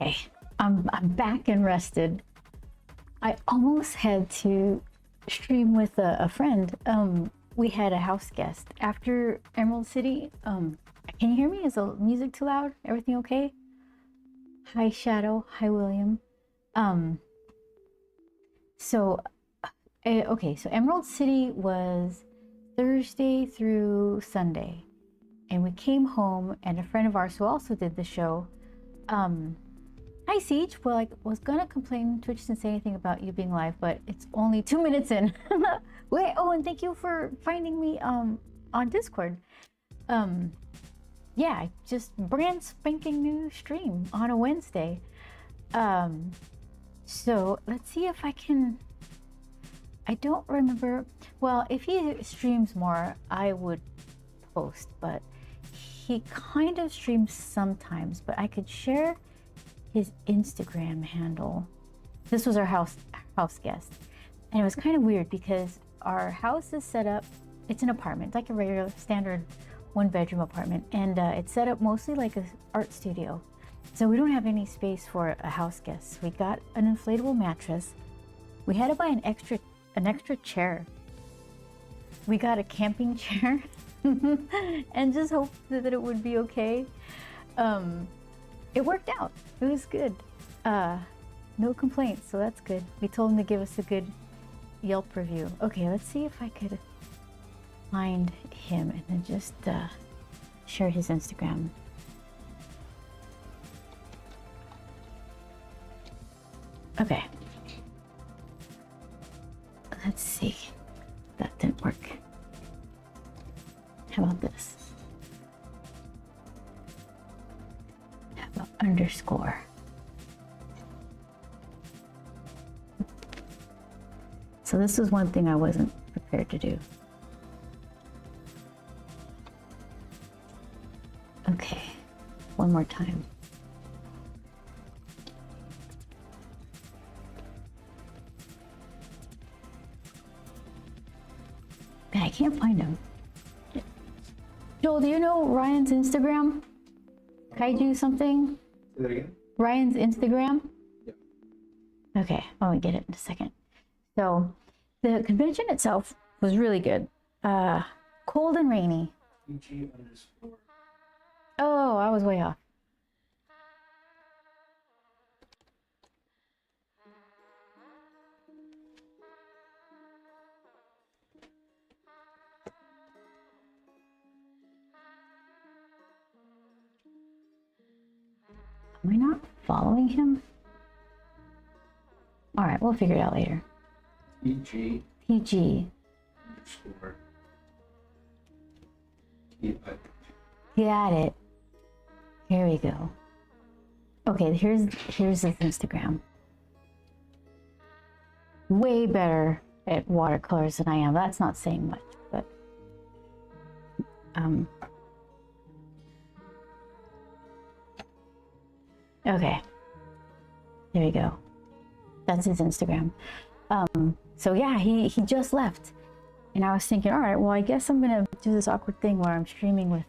Okay, I'm back and rested. I almost had to stream with a friend. We had a house guest after Emerald City. Can you hear me? Is the music too loud? Everything okay? Hi Shadow. Hi William. Okay, so Emerald City was Thursday through Sunday, and we came home, and a friend of ours who also did the show, hi Siege. Well, I was gonna complain Twitch didn't say anything about you being live, but it's only 2 minutes in. Wait, oh, and thank you for finding me on Discord. Yeah, just brand spanking new stream on a Wednesday. So let's see if I can. I don't remember. Well, if he streams more, I would post, but he kind of streams sometimes. But I could share his Instagram handle. This was our house guest, and it was kind of weird because our house is set up. It's an apartment, like a regular standard 1-bedroom apartment, and it's set up mostly like an art studio. So we don't have any space for a house guest. We got an inflatable mattress. We had to buy an extra chair. We got a camping chair and just hoped that it would be okay. It worked out. It was good. No complaints, so that's good. We told him to give us a good Yelp review. Okay, let's see if I could find him and then just share his Instagram. Okay. Let's see. That didn't work. How about this? How about underscore? So this is one thing I wasn't prepared to do. Okay, one more time. I can't find him. Joel, do you know Ryan's Instagram? Kaiju something? Say that again? Ryan's Instagram? Yep. Okay, I'll get it in a second. So, the convention itself was really good. Cold and rainy. EG_. Oh, I was way off. Am I not following him? All right, we'll figure it out later. EG_. Got it. Here we go. Okay, here's his Instagram. Way better at watercolors than I am. That's not saying much, but okay. There we go. That's his Instagram. So yeah, he just left. And I was thinking, all right, well, I guess I'm gonna do this awkward thing where I'm streaming with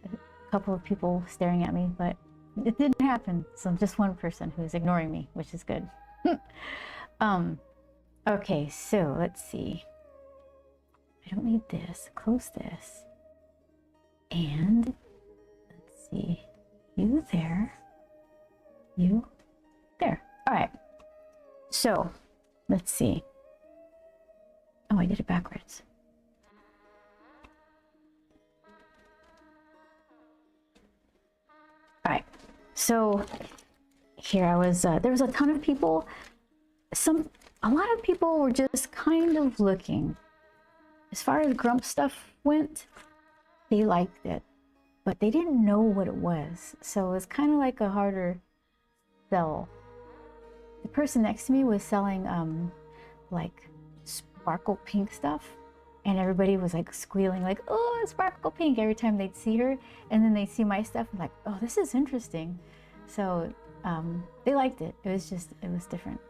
a couple of people staring at me, but it didn't happen. So I'm just one person who's ignoring me, which is good. Okay, so let's see. I don't need this. Close this. And let's see. You there. You there. All right. So let's see. Oh, I did it backwards. All right. So here I was. There was a ton of people. A lot of people were just kind of looking. As far as Grump stuff went, they liked it, but they didn't know what it was. So it was kind of like a harder sell. The person next to me was selling like sparkle pink stuff, and everybody was like squealing like, oh, sparkle pink, every time they'd see her. And then they see my stuff and like, oh, this is interesting. So they liked it. It was different.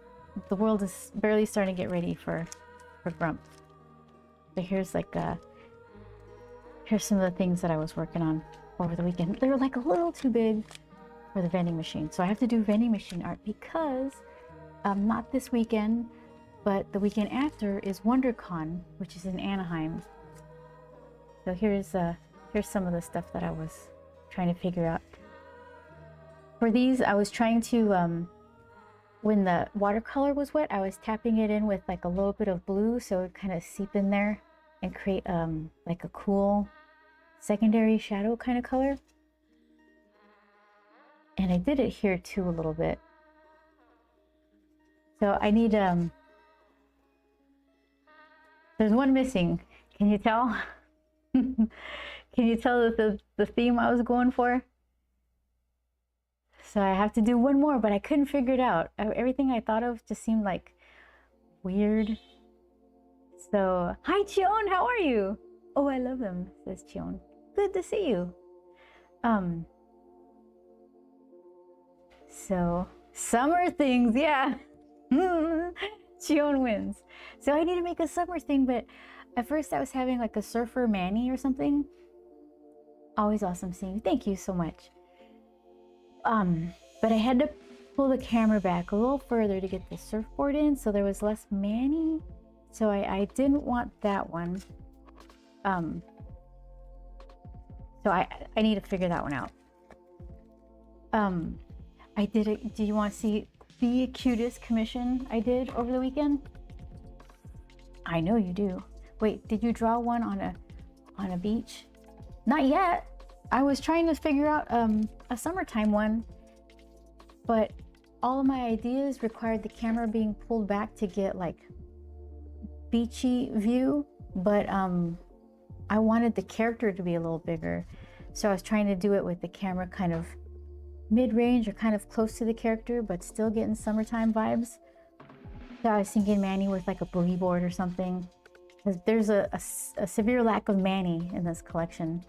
The world is barely starting to get ready for Grump. So here's like here's some of the things that I was working on over the weekend. They were like a little too big, for the vending machine. So I have to do vending machine art because not this weekend, but the weekend after is WonderCon, which is in Anaheim. So here's some of the stuff that I was trying to figure out. For these, I was trying to, when the watercolor was wet, I was tapping it in with like a little bit of blue so it kind of seep in there and create like a cool secondary shadow kind of color. And I did it here too a little bit. So I need, there's one missing. Can you tell? Can you tell that the theme I was going for? So I have to do one more, but I couldn't figure it out. Everything I thought of just seemed like weird. So, hi Chion, how are you? Oh, I love them, says Chion. Good to see you. So, summer things, yeah. Chion wins. So I need to make a summer thing, but at first I was having like a surfer Manny or something. Always awesome seeing you. Thank you so much. But I had to pull the camera back a little further to get the surfboard in, so there was less Manny. So I didn't want that one. So I need to figure that one out. I did it. Do you want to see the cutest commission I did over the weekend? I know you do. Wait, did you draw one on a beach? Not yet. I was trying to figure out a summertime one, but all of my ideas required the camera being pulled back to get like beachy view, but I wanted the character to be a little bigger. So I was trying to do it with the camera kind of mid-range or kind of close to the character, but still getting summertime vibes. So I was thinking Manny with like a boogie board or something, because there's a severe lack of Manny in this collection.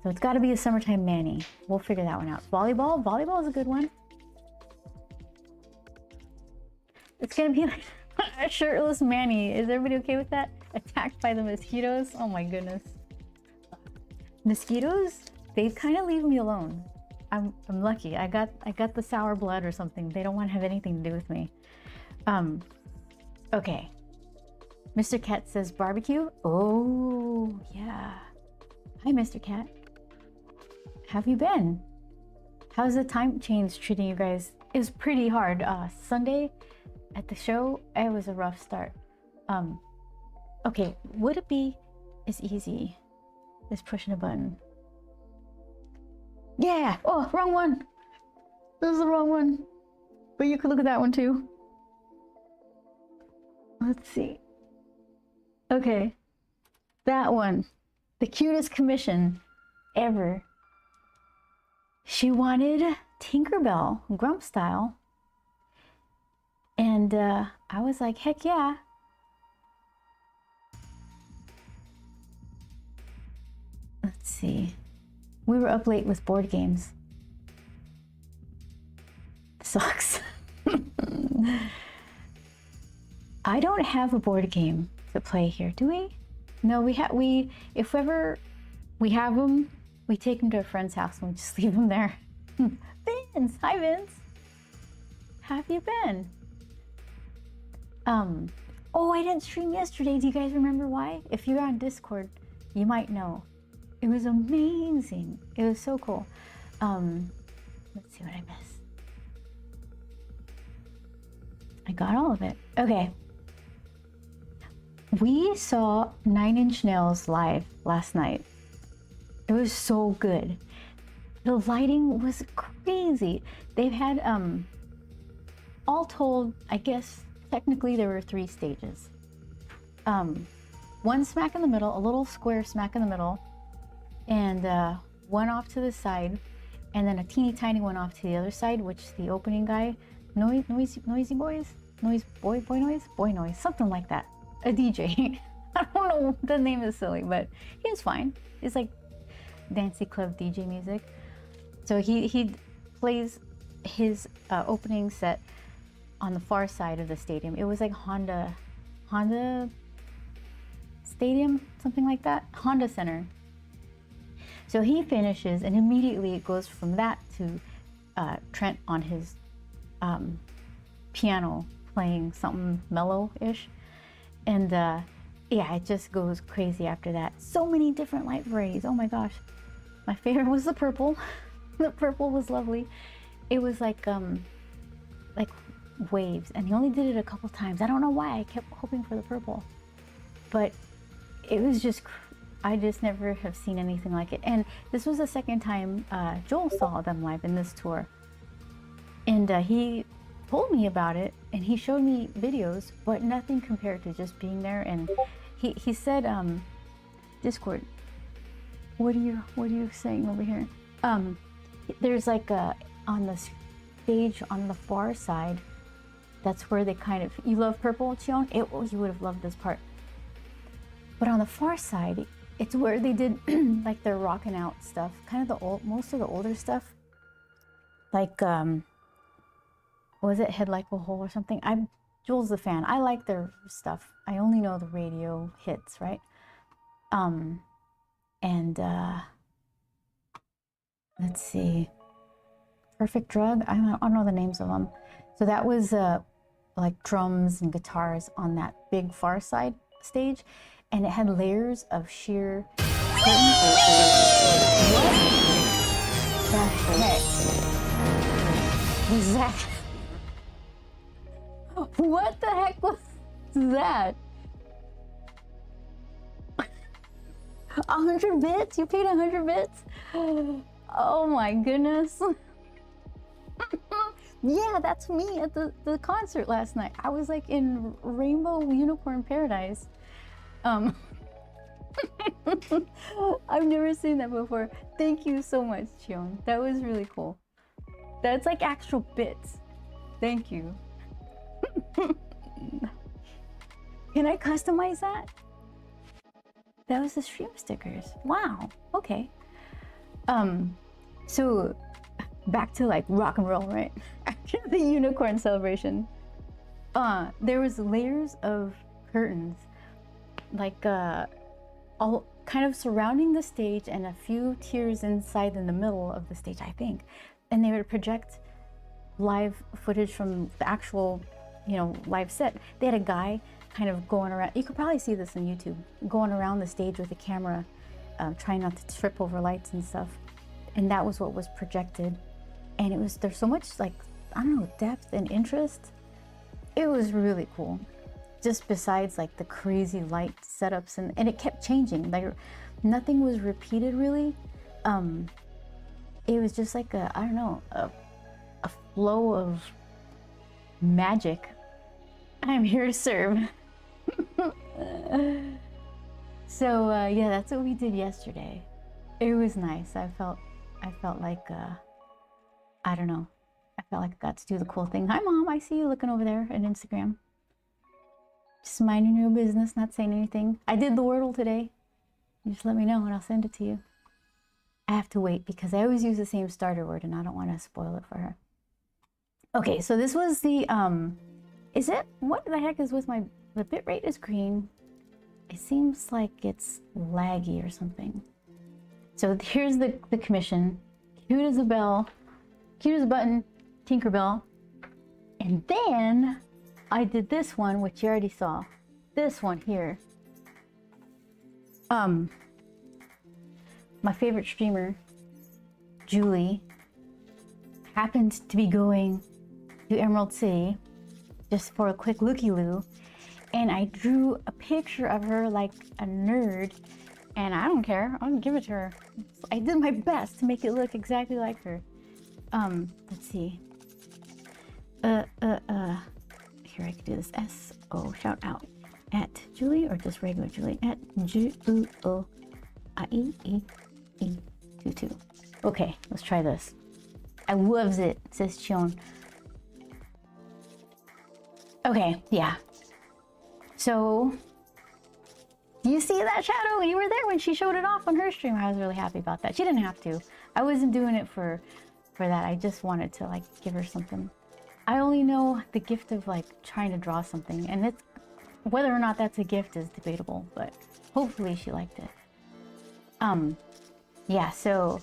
So it's got to be a summertime Manny. We'll figure that one out. Volleyball is a good one. It's gonna be like a shirtless Manny. Is everybody okay with that? Attacked by the mosquitoes? Oh my goodness. Mosquitoes? They kind of leave me alone. I'm lucky. I got the sour blood or something. They don't want to have anything to do with me. Okay. Mr. Cat says barbecue. Oh yeah. Hi, Mr. Cat. Have you been? How's the time change treating you guys? It was pretty hard. Sunday at the show, it was a rough start. Okay, would it be as easy as pushing a button? Yeah! Oh, wrong one! This is the wrong one. But you could look at that one too. Let's see. Okay. That one. The cutest commission ever. She wanted Tinkerbell, Grump style. And I was like, heck yeah. Let's see. We were up late with board games. Sucks. I don't have a board game to play here, do we? No, if ever we have them, we take them to a friend's house and we just leave them there. Vince, hi Vince. How have you been? Oh, I didn't stream yesterday. Do you guys remember why? If you're on Discord, you might know. It was amazing. It was so cool. Let's see what I missed. I got all of it. Okay. We saw 9 Inch Nails live last night. It was so good. The lighting was crazy. They've had, all told, I guess, technically there were 3 stages. One smack in the middle, a little square smack in the middle, and one off to the side, and then a teeny tiny one off to the other side, which the opening guy, Noisy Boys? Boy Noise, something like that. A DJ. I don't know, the name is silly, but he was fine. It's like Dancy Club DJ music. So he plays his opening set on the far side of the stadium. It was like Honda Stadium, something like that. Honda Center. So he finishes, and immediately it goes from that to Trent on his piano playing something mellow-ish. And yeah, it just goes crazy after that. So many different light varieties. Oh my gosh. My favorite was the purple. The purple was lovely. It was like waves, and he only did it a couple times. I don't know why. I kept hoping for the purple, but it was just, I just never have seen anything like it. And this was the second time Joel saw them live in this tour, and he told me about it, and he showed me videos, but nothing compared to just being there. And he said, Discord, what are you saying over here? There's like on the stage on the far side, that's where they kind of, you love purple, Chion? You would have loved this part. But on the far side, it's where they did like their rockin' out stuff, kind of most of the older stuff. Like, was it Head Like a Hole or something? Joel's the fan. I like their stuff. I only know the radio hits, right? Let's see. Perfect Drug. I don't know the names of them. So that was like drums and guitars on that big far side stage, and it had layers of sheer curtain. What the heck was that? What the heck was that? 100 bits? You paid 100 bits? Oh my goodness. Yeah, that's me at the concert last night. I was like in Rainbow Unicorn Paradise. I've never seen that before. Thank you so much, Chion. That was really cool. That's like actual bits. Thank you. Can I customize that? That was the stream stickers. Wow. Okay. So back to like rock and roll, right? After the unicorn celebration, there was layers of curtains, like all kind of surrounding the stage, and a few tiers inside in the middle of the stage, I think. And they would project live footage from the actual, live set. They had a guy kind of going around. You could probably see this on YouTube, going around the stage with a camera, trying not to trip over lights and stuff. And that was what was projected. And there's so much, like, I don't know, depth and interest. It was really cool. Just besides like the crazy light setups, and it kept changing. Like nothing was repeated really. It was just like I don't know, a flow of magic. I'm here to serve. So yeah, that's what we did yesterday. It was nice. I felt like I don't know. I felt like I got to do the cool thing. Hi, Mom. I see you looking over there on Instagram. Just minding your business, not saying anything. I did the Wordle today. You just let me know and I'll send it to you. I have to wait because I always use the same starter word and I don't want to spoil it for her. Okay, so this was the, what the heck is with the bitrate is green. It seems like it's laggy or something. So here's the commission. Cute as a bell, cute as a button, Tinkerbell. And then I did this one, which you already saw. This one here. My favorite streamer, Julie, happened to be going to Emerald City just for a quick looky-loo. And I drew a picture of her like a nerd. And I don't care, I'll give it to her. I did my best to make it look exactly like her. Let's see. Here, I can do this. S-O, shout out. At Julie, or just regular Julie? At Julie-E-E-22. Okay, let's try this. I loves it, says Chion. Okay, yeah. So, do you see that shadow? You were there when she showed it off on her stream. I was really happy about that. She didn't have to. I wasn't doing it for that. I just wanted to like give her something. I only know the gift of like trying to draw something, and it's whether or not that's a gift is debatable, but hopefully she liked it. Yeah, so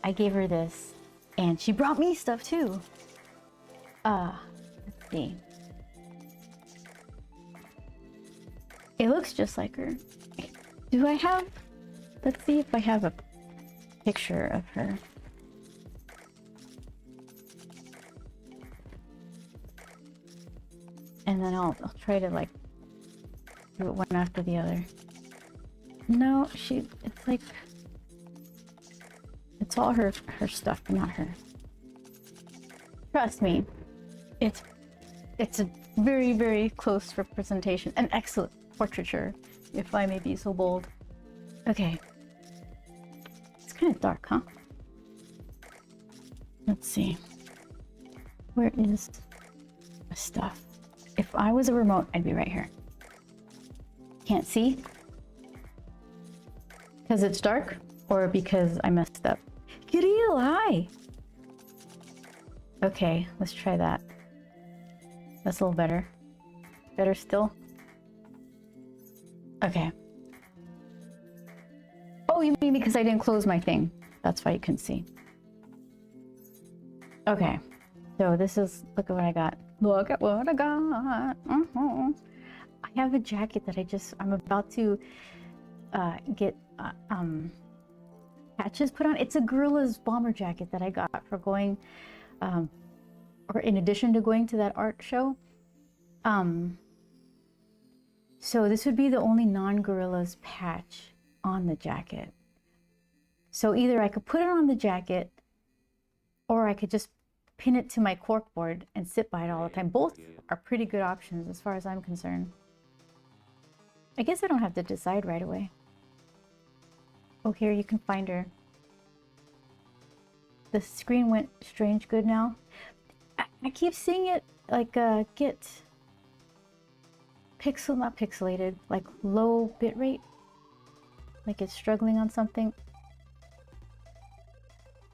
I gave her this and she brought me stuff too. Let's see. It looks just like her. Do I have, let's see if I have a picture of her. And then I'll try to like do it one after the other. No, it's like, it's all her stuff, not her. Trust me, it's a very, very close representation, an excellent portraiture, if I may be so bold. Okay. It's kind of dark, huh? Let's see. Where is the stuff? If I was a remote, I'd be right here. Can't see? Because it's dark or because I messed up? Kirill, hi! Okay, let's try that. That's a little better. Better still? Okay. Oh, you mean because I didn't close my thing. That's why you couldn't see. Okay. So this is, look at what I got. Look at what I got. I have a jacket that I'm about to get patches put on. It's a Gorilla's bomber jacket that I got for going, or in addition to going to that art show. So this would be the only non-Gorilla's patch on the jacket. So either I could put it on the jacket or I could just pin it to my corkboard and sit by it all the time. Both are pretty good options as far as I'm concerned. I guess I don't have to decide right away. Oh, here you can find her. The screen went strange good now. I keep seeing it like get not pixelated, like low bitrate. Like it's struggling on something.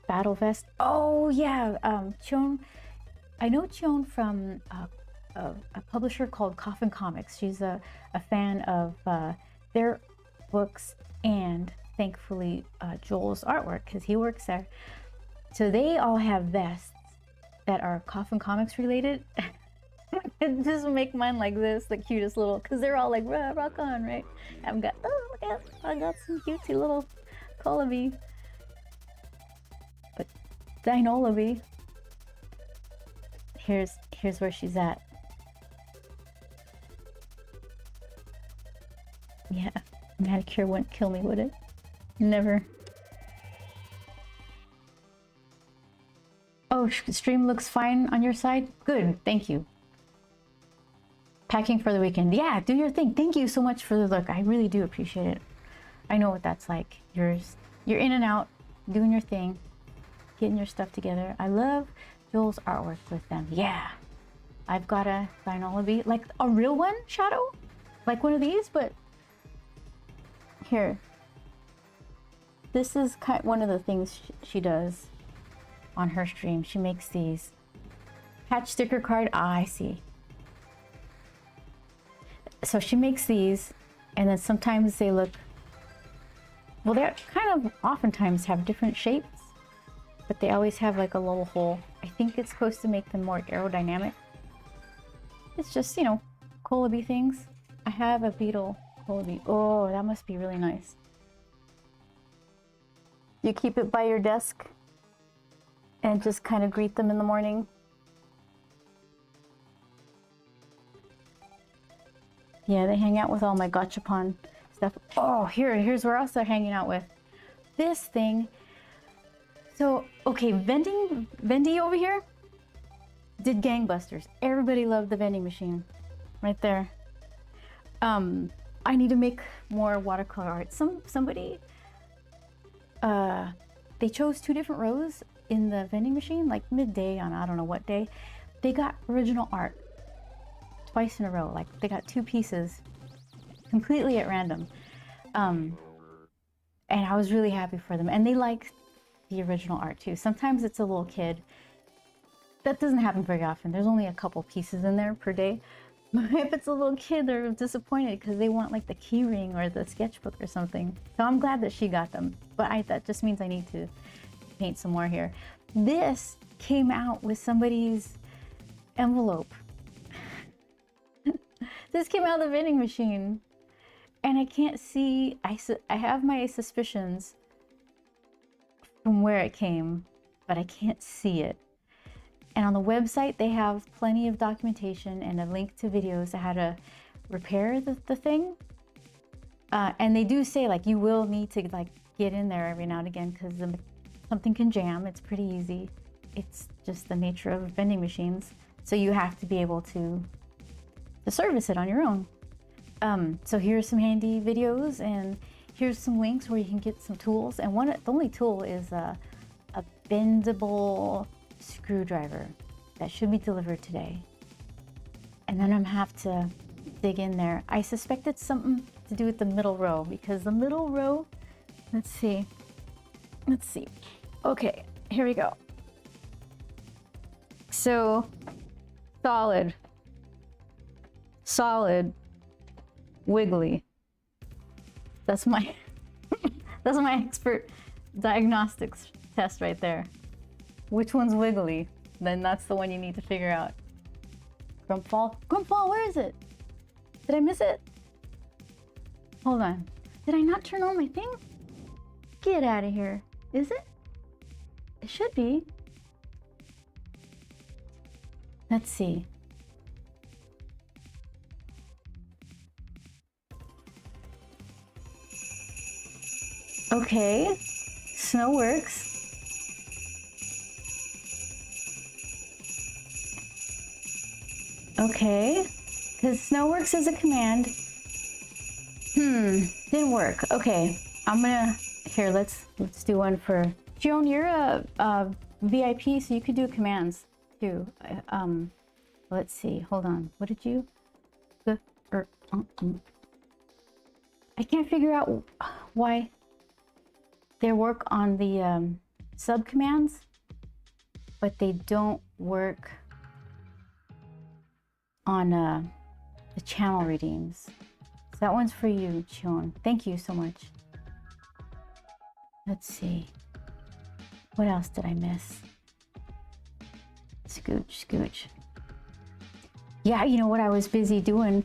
Battle Vest. Oh yeah, Chon. I know Chon from a publisher called Coffin Comics. She's a fan of their books and thankfully Joel's artwork because he works there. So they all have vests that are Coffin Comics related. Just make mine like this, the cutest little, because they're all like rock on, right? I've got, oh look at, I got some cutesy little Colaby. But Dinolaby. Here's where she's at. Yeah, manicure wouldn't kill me, would it? Never. Oh, stream looks fine on your side? Good, thank you. Packing for the weekend. Yeah, do your thing. Thank you so much for the look. I really do appreciate it. I know what that's like. You're in and out, doing your thing, getting your stuff together. I love Joel's artwork with them. Yeah. I've got a Dinolaby, like a real one, Shadow? Like one of these, but here. This is one of the things she does on her stream. She makes these patch sticker card. Ah, I see. So she makes these, and then sometimes they look, well, they kind of oftentimes have different shapes, but they always have like a little hole. I think it's supposed to make them more aerodynamic. It's just, you know, Colaby things. I have a beetle Colaby. Oh, that must be really nice. You keep it by your desk and just kind of greet them in the morning. Yeah, they hang out with all my gachapon stuff. Oh, here's where else they're hanging out with. This thing. So, okay, Vendy over here did gangbusters. Everybody loved the vending machine. Right there. I need to make more watercolor art. Somebody, they chose 2 different rows in the vending machine, like midday on I don't know what day. They got original art. Twice in a row, like they got 2 pieces completely at random, and I was really happy for them, and they liked the original art too. Sometimes it's a little kid. That doesn't happen very often. There's only a couple pieces in there per day, If it's a little kid, they're disappointed because they want like the key ring or the sketchbook or something. So I'm glad that she got them. But that just means I need to paint some more here. This came out with somebody's envelope. This came out of the vending machine. And I can't see, I have my suspicions from where it came, but I can't see it. And on the website, they have plenty of documentation and a link to videos of how to repair the thing. And they do say like you will need to like get in there every now and again because something can jam. It's pretty easy. It's just the nature of vending machines. So you have to be able to service it on your own. So here's some handy videos and here's some links where you can get some tools. And the only tool is a bendable screwdriver that should be delivered today. And then I'm gonna have to dig in there. I suspect it's something to do with the middle row because the middle row, let's see. Okay, here we go. So solid, wiggly. That's my that's my expert diagnostics test right there. Which one's wiggly? Then that's the one you need to figure out. Grumpfall, where is it? Did I miss it? Hold on. Did I not turn on my thing? Get out of here. Is it? It should be. Let's see. Okay, snow works. Okay, because snow works as a command. Didn't work. Okay, I'm gonna, here, let's do one for, Joan, you're a VIP, so you could do commands too. Let's see, hold on, what did you, I can't figure out why they work on the sub commands, but they don't work on the channel redeems. So that one's for you, Chon. Thank you so much. Let's see. What else did I miss? Scooch. Yeah, you know what I was busy doing?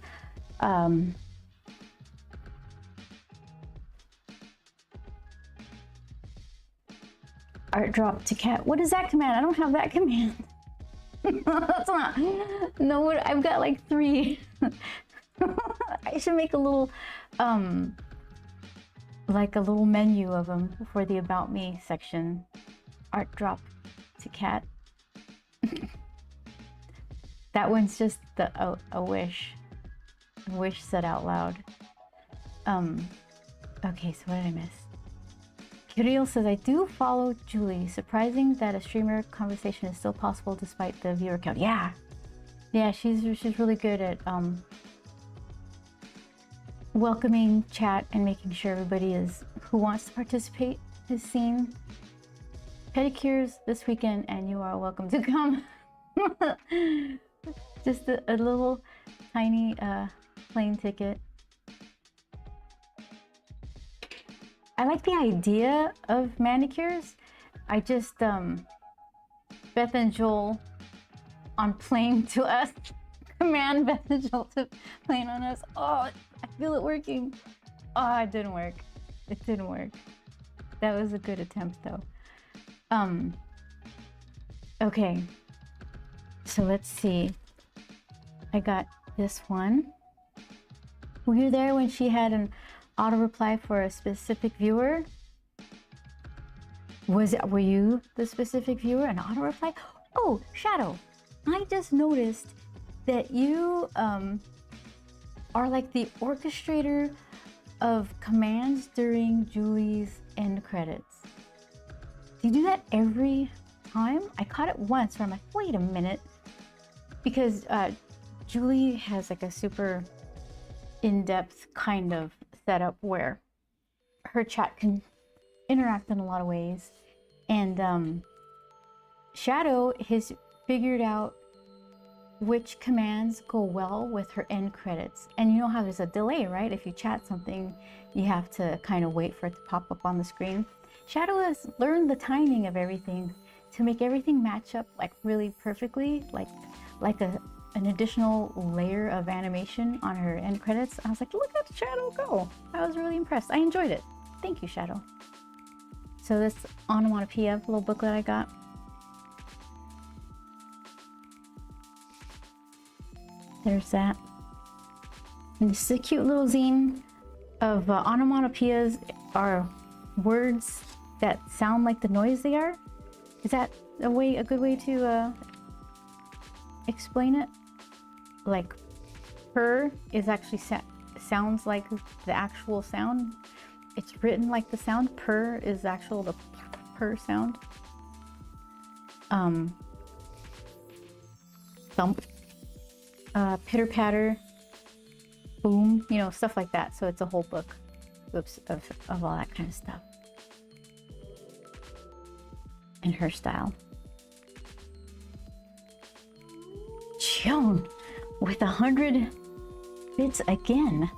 Art drop to cat. What is that command? I don't have that command. That's not. No, I've got like 3. I should make a little, like a little menu of them for the About Me section. Art drop to cat. That one's just a wish. A wish said out loud. Okay, so what did I miss? Kirill says, I do follow Julie. Surprising that a streamer conversation is still possible despite the viewer count. Yeah, she's really good at welcoming chat and making sure everybody who wants to participate is seen. Pedicures this weekend, and you are welcome to come. Just a little tiny plane ticket. I like the idea of manicures. I just, Beth and Joel on Plane to Us. Command Beth and Joel to Plane on Us. Oh, I feel it working. Oh, it didn't work. It didn't work. That was a good attempt though. Okay. So let's see. I got this one. Were you there when she had an auto reply for a specific viewer? Were you the specific viewer? An auto reply? Oh, Shadow, I just noticed that you are like the orchestrator of commands during Julie's end credits. Do you do that every time? I caught it once where I'm like, wait a minute, because Julie has like a super in-depth kind of setup where her chat can interact in a lot of ways, and Shadow has figured out which commands go well with her end credits. And you know how there's a delay, right? If you chat something, you have to kind of wait for it to pop up on the screen. Shadow has learned the timing of everything to make everything match up like really perfectly, like an additional layer of animation on her end credits. I was like, look at Shadow go. I was really impressed. I enjoyed it. Thank you, Shadow. So this onomatopoeia little booklet I got. There's that. And this is a cute little zine of onomatopoeias are words that sound like the noise they are. Is that a good way to explain it? Like purr is actually sounds like the actual sound. It's written like the sound. Purr is the purr sound. Thump, pitter patter, boom, you know, stuff like that. So it's a whole book of all that kind of stuff in her style. Joan with 100 bits again.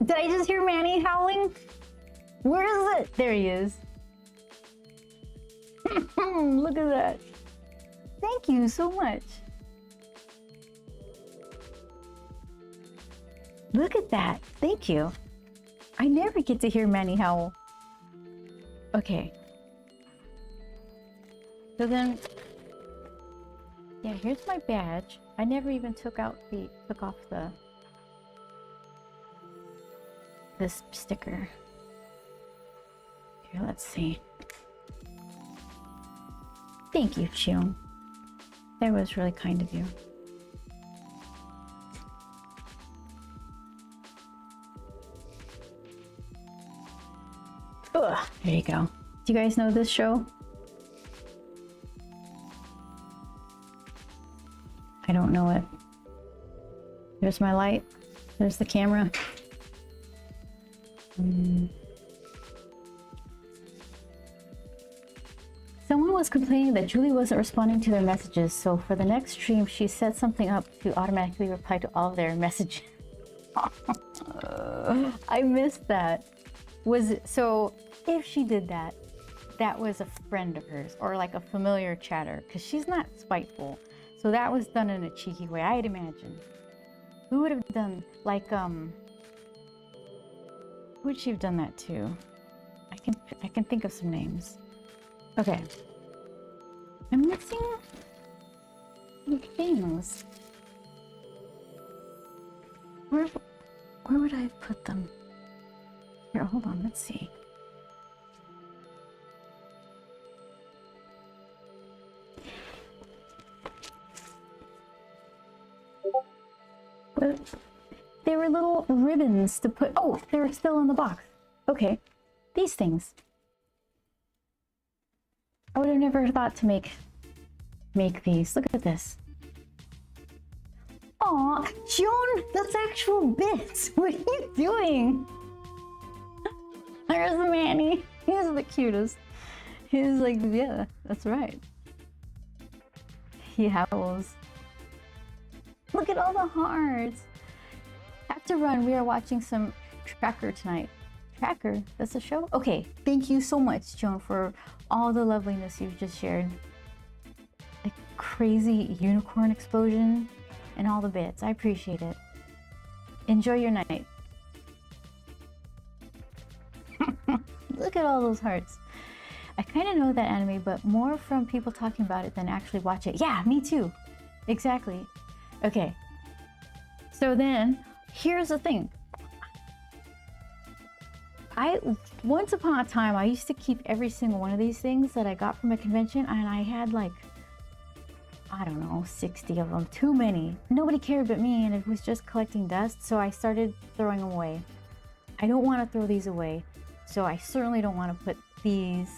Did I just hear Manny howling? Where is it? There he is. Look at that. Thank you so much. Look at that. Thank you. I never get to hear Manny howl. Okay. So then, yeah, here's my badge. I never even took off this sticker. Here, let's see. Thank you, Chion. That was really kind of you. Ugh, there you go. Do you guys know this show? I don't know it. There's my light. There's the camera. Someone was complaining that Julie wasn't responding to their messages, so for the next stream, she set something up to automatically reply to all their messages. I missed that. So if she did that, that was a friend of hers or like a familiar chatter, because she's not spiteful. So that was done in a cheeky way, I'd imagine. Who would have done, like, who would she have done that to? I can think of some names. Okay. I'm missing some things. Where would I have put them? Here, hold on, let's see. But they were little ribbons to put. Oh, they were still in the box. Okay, these things. I would have never thought to make these. Look at this. Aw, Joan, that's actual bits. What are you doing? There's Manny. He's the cutest. He's like, yeah, that's right. He howls. Look at all the hearts. Have to run. We are watching some Tracker tonight. Tracker? That's a show? Okay. Thank you so much, Joan, for all the loveliness you've just shared. A crazy unicorn explosion and all the bits. I appreciate it. Enjoy your night. Look at all those hearts. I kind of know that anime, but more from people talking about it than actually watch it. Yeah, me too. Exactly. Okay, so then here's the thing. Once upon a time, I used to keep every single one of these things that I got from a convention, and I had like, I don't know, 60 of them, too many. Nobody cared but me, and it was just collecting dust, so I started throwing them away. I don't want to throw these away, so I certainly don't want to put these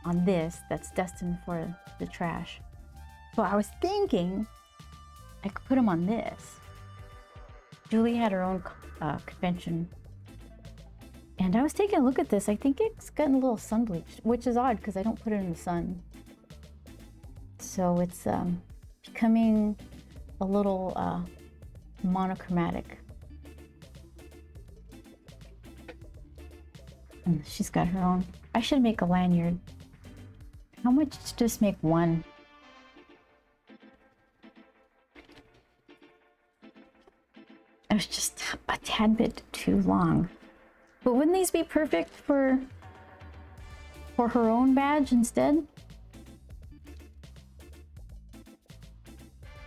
on this that's destined for the trash. So I was thinking I could put them on this. Julie had her own convention. And I was taking a look at this. I think it's gotten a little sun bleached, which is odd because I don't put it in the sun. So it's becoming a little monochromatic. And she's got her own. I should make a lanyard. How much to just make one? It was just a tad bit too long. But wouldn't these be perfect for her own badge instead?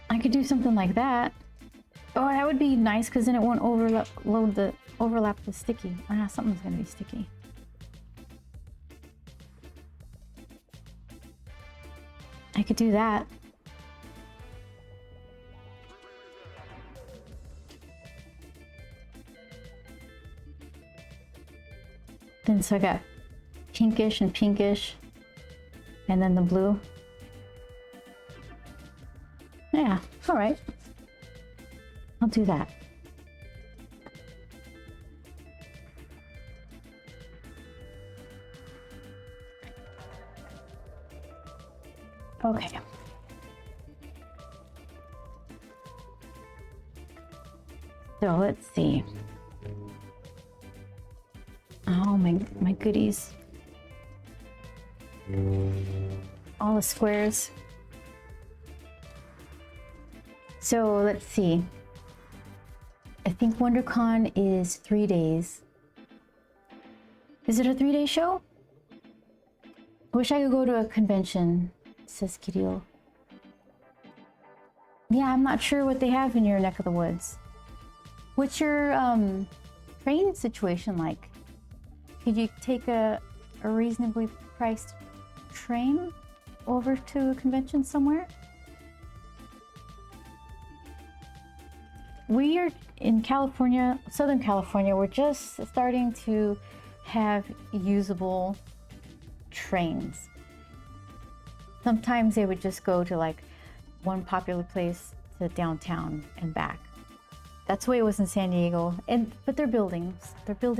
I could do something like that. Oh, that would be nice because then it won't overlap the sticky. Something's gonna be sticky. I could do that. Then so I got pinkish and pinkish, and then the blue. Yeah, all right. I'll do that. Okay. So let's see. Oh, my goodies. All the squares. So let's see. I think WonderCon is 3 days. Is it a 3-day show? I wish I could go to a convention, says Kirill. Yeah, I'm not sure what they have in your neck of the woods. What's your train situation like? Could you take a reasonably priced train over to a convention somewhere? We are in California, Southern California, we're just starting to have usable trains. Sometimes they would just go to like one popular place to downtown and back. That's the way it was in San Diego, but they're building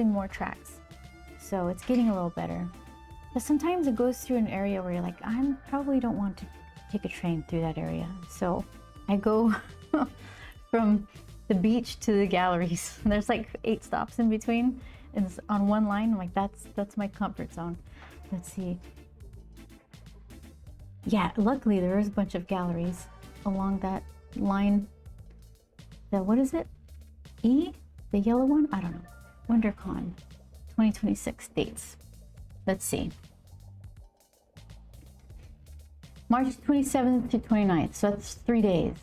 more tracks. So it's getting a little better. But sometimes it goes through an area where you're like, I probably don't want to take a train through that area. So I go from the beach to the galleries. There's like 8 stops in between, and it's on one line. I'm like, that's my comfort zone. Let's see. Yeah, luckily there is a bunch of galleries along that line. What is it? E? The yellow one? I don't know. WonderCon 2026 dates. Let's see. March 27th to 29th. So that's 3 days.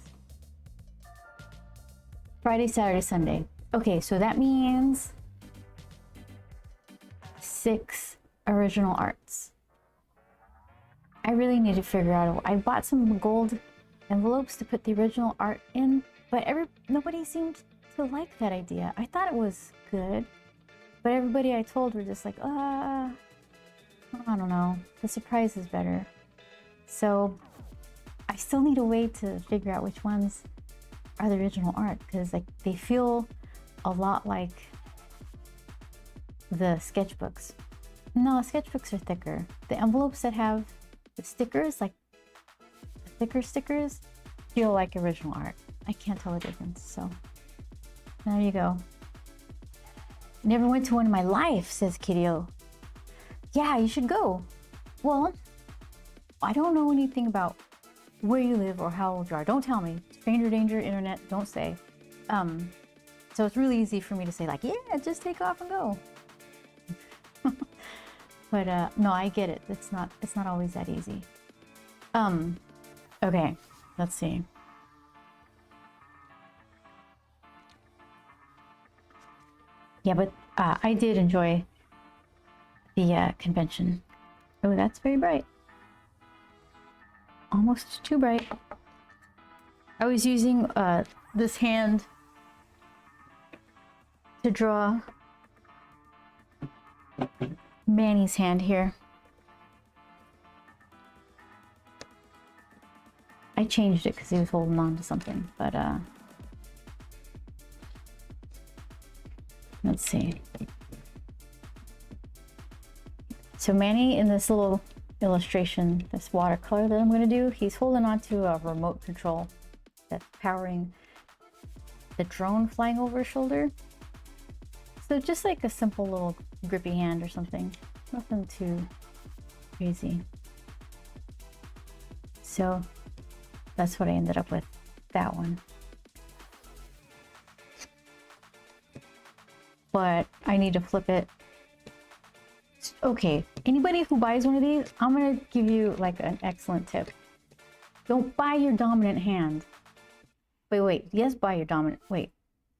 Friday, Saturday, Sunday. Okay, so that means 6 original arts. I really need to figure out. I bought some gold envelopes to put the original art in, but nobody seemed to like that idea. I thought it was good, but everybody I told were just like, I don't know. The surprise is better. So I still need a way to figure out which ones are the original art, because like they feel a lot like the sketchbooks. No, sketchbooks are thicker. The envelopes that have the stickers, like the thicker stickers, feel like original art. I can't tell the difference. So there you go. Never went to one in my life, says Kirio. Yeah, you should go. Well, I don't know anything about where you live or how old you are. Don't tell me. Stranger danger, internet, don't say. So it's really easy for me to say like, yeah, just take off and go. But no, I get it. It's not always that easy. Okay, let's see. Yeah, but I did enjoy the convention. Oh, that's very bright. Almost too bright. I was using this hand to draw Manny's hand here. I changed it because he was holding on to something, but let's see. So Manny, in this little illustration, this watercolor that I'm going to do, he's holding on to a remote control that's powering the drone flying over his shoulder. So just like a simple little grippy hand or something. Nothing too crazy. So that's what I ended up with, that one. But I need to flip it. Okay, anybody who buys one of these, I'm gonna give you like an excellent tip. Don't buy your dominant hand. Wait, yes, buy your dominant,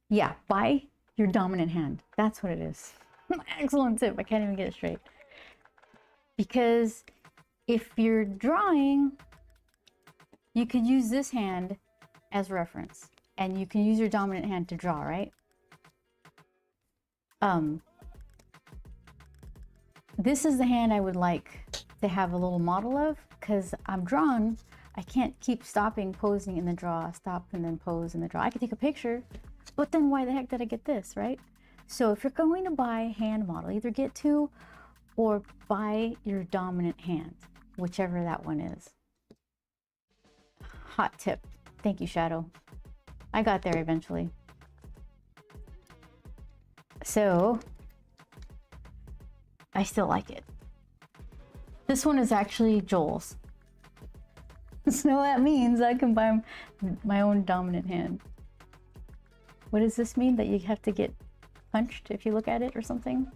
yeah, buy your dominant hand. That's what it is. Excellent tip, I can't even get it straight. Because if you're drawing, you could use this hand as reference, and you can use your dominant hand to draw, right? This is the hand I would like to have a little model of, because I'm drawn. I can't keep stopping, posing in the draw, stop and then pose in the draw. I could take a picture, but then why the heck did I get this, right? So if you're going to buy a hand model, either get two or buy your dominant hand, whichever that one is. Hot tip. Thank you, Shadow. I got there eventually. So I still like it. This one is actually Joel's. So that means I can buy my own dominant hand. What does this mean? That you have to get punched if you look at it or something?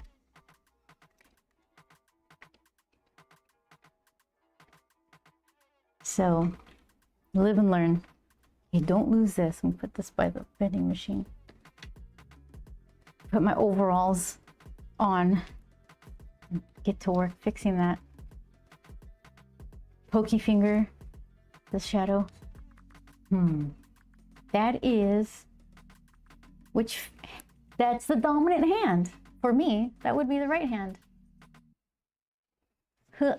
So live and learn. You don't lose this. I'm gonna put this by the vending machine. Put my overalls on and get to work fixing that. Pokey finger, the shadow. That is, that's the dominant hand. For me, that would be the right hand. Huh.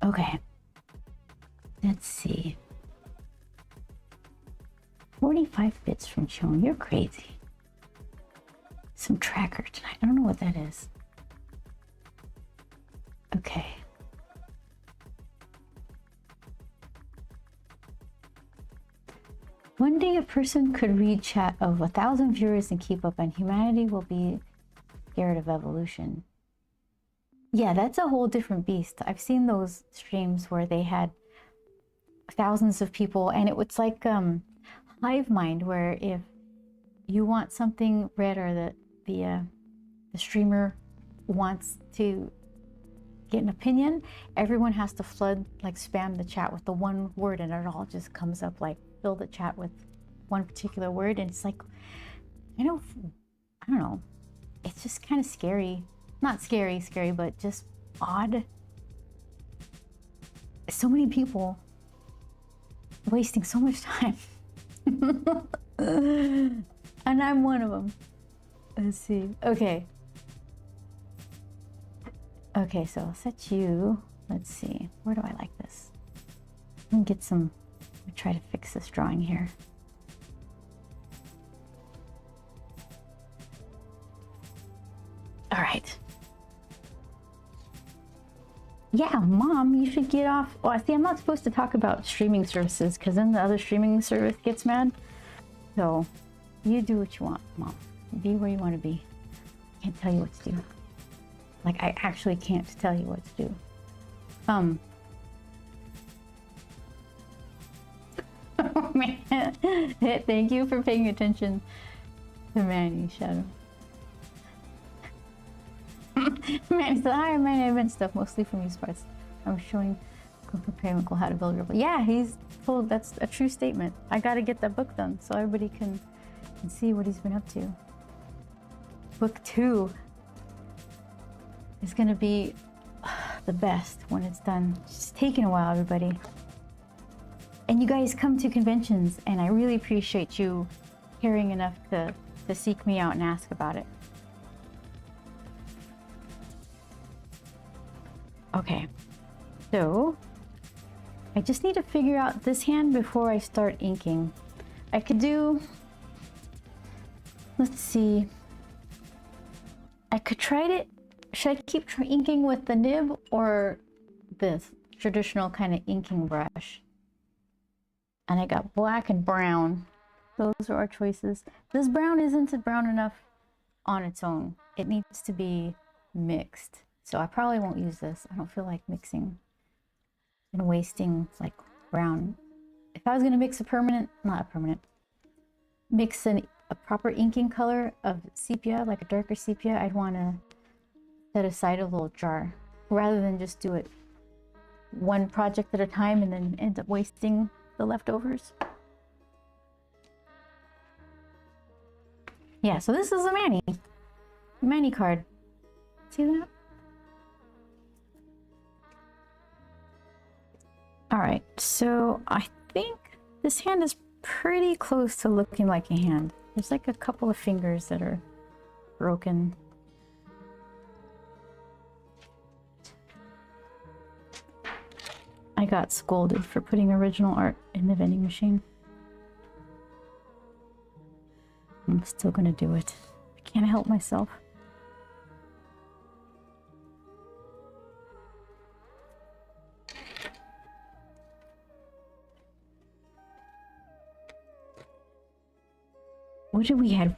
Okay. Let's see. 45 bits from Chone. You're crazy. Some tracker tonight. I don't know what that is. Okay. One day a person could read chat of 1,000 viewers and keep up, and humanity will be scared of evolution. Yeah, that's a whole different beast. I've seen those streams where they had thousands of people, and it was like hive mind, where if you want something read or the streamer wants to get an opinion, everyone has to flood, like spam the chat with the one word, and it all just comes up like fill the chat with one particular word. And it's like, I don't know, it's just kind of scary. Not scary, but just odd. So many people wasting so much time. And I'm one of them. Let's see. Okay, so I'll set you. Let's see. Where do I like this? Let me get some. Let me try to fix this drawing here. All right. Yeah, Mom, you should get off. Oh, see, I'm not supposed to talk about streaming services because then the other streaming service gets mad. So you do what you want, Mom. Be where you want to be. I can't tell you what to do. Like, I actually can't tell you what to do. Oh, man. Thank you for paying attention to Manny, Shadow. Manny said, hi, Manny, I meant stuff mostly from you parts. I'm showing Uncle Uncle how to build your book. Yeah, he's told, that's a true statement. I gotta get that book done so everybody can see what he's been up to. Book 2 is gonna be the best when it's done. It's taking a while, everybody. And you guys come to conventions, and I really appreciate you caring enough to seek me out and ask about it. Okay, so I just need to figure out this hand before I start inking. I could do, let's see, I could try it should I keep inking with the nib or this traditional kind of inking brush? And I got black and brown. Those are our choices. This brown isn't brown enough on its own. It needs to be mixed. So I probably won't use this. I don't feel like mixing and wasting like brown. If I was gonna mix mix a proper inking color of sepia, like a darker sepia, I'd wanna set aside a little jar rather than just do it one project at a time and then end up wasting the leftovers. Yeah, so this is a Manny card. See that? All right, so I think this hand is pretty close to looking like a hand. There's like a couple of fingers that are broken. I got scolded for putting original art in the vending machine. I'm still gonna do it. I can't help myself. What did we have?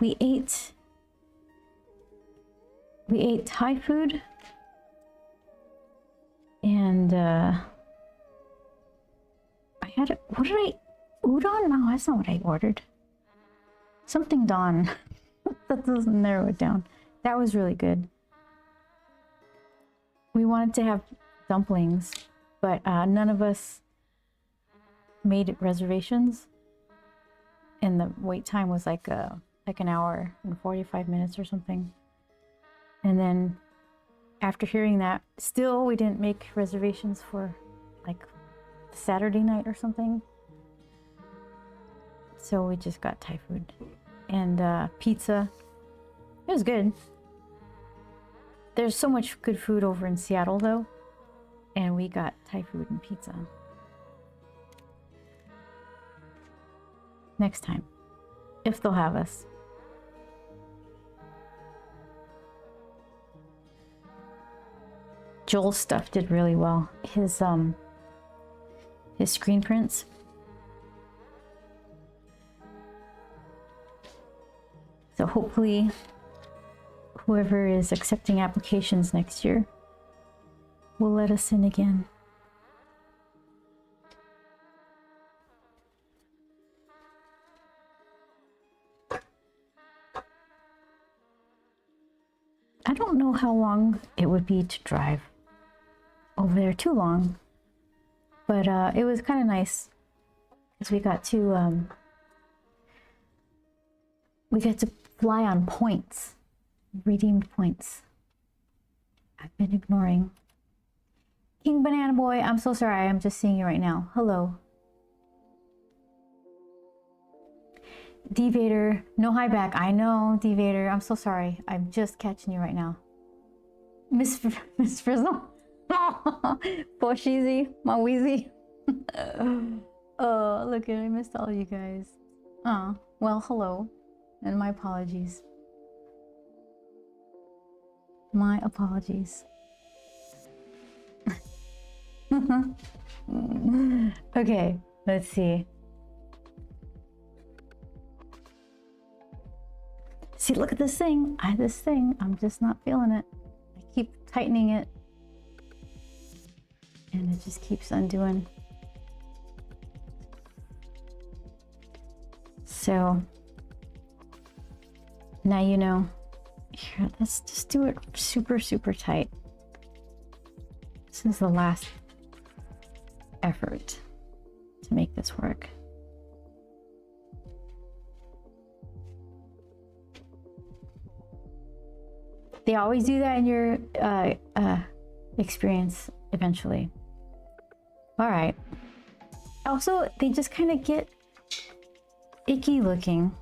We ate Thai food, and I had what did I? Udon? No, that's not what I ordered. Something Don. That doesn't narrow it down. That was really good. We wanted to have dumplings, but none of us made reservations. And the wait time was like an hour and 45 minutes or something. And then after hearing that, still we didn't make reservations for like Saturday night or something. So we just got Thai food and pizza. It was good. There's so much good food over in Seattle though. And we got Thai food and pizza. Next time, if they'll have us. Joel's stuff did really well. His screen prints. So hopefully whoever is accepting applications next year will let us in again. I don't know how long it would be to drive over there. Too long. But it was kind of nice because we got to fly on points, redeemed points. I've been ignoring. King Banana Boy, I'm so sorry. I'm just seeing you right now. Hello. D-Vader, no hi back. I know, D-Vader. I'm so sorry. I'm just catching you right now. Miss Frizzle. Poor Sheezy, my Wheezy. Oh, look at I missed all you guys. Well, hello. And my apologies. My apologies. Okay, let's see. See, look at this thing. I'm just not feeling it. I keep tightening it. And it just keeps undoing. So, now you know. Here, let's just do it super, super tight. This is the last effort to make this work. They always do that in your experience eventually. All right. Also, they just kind of get icky looking.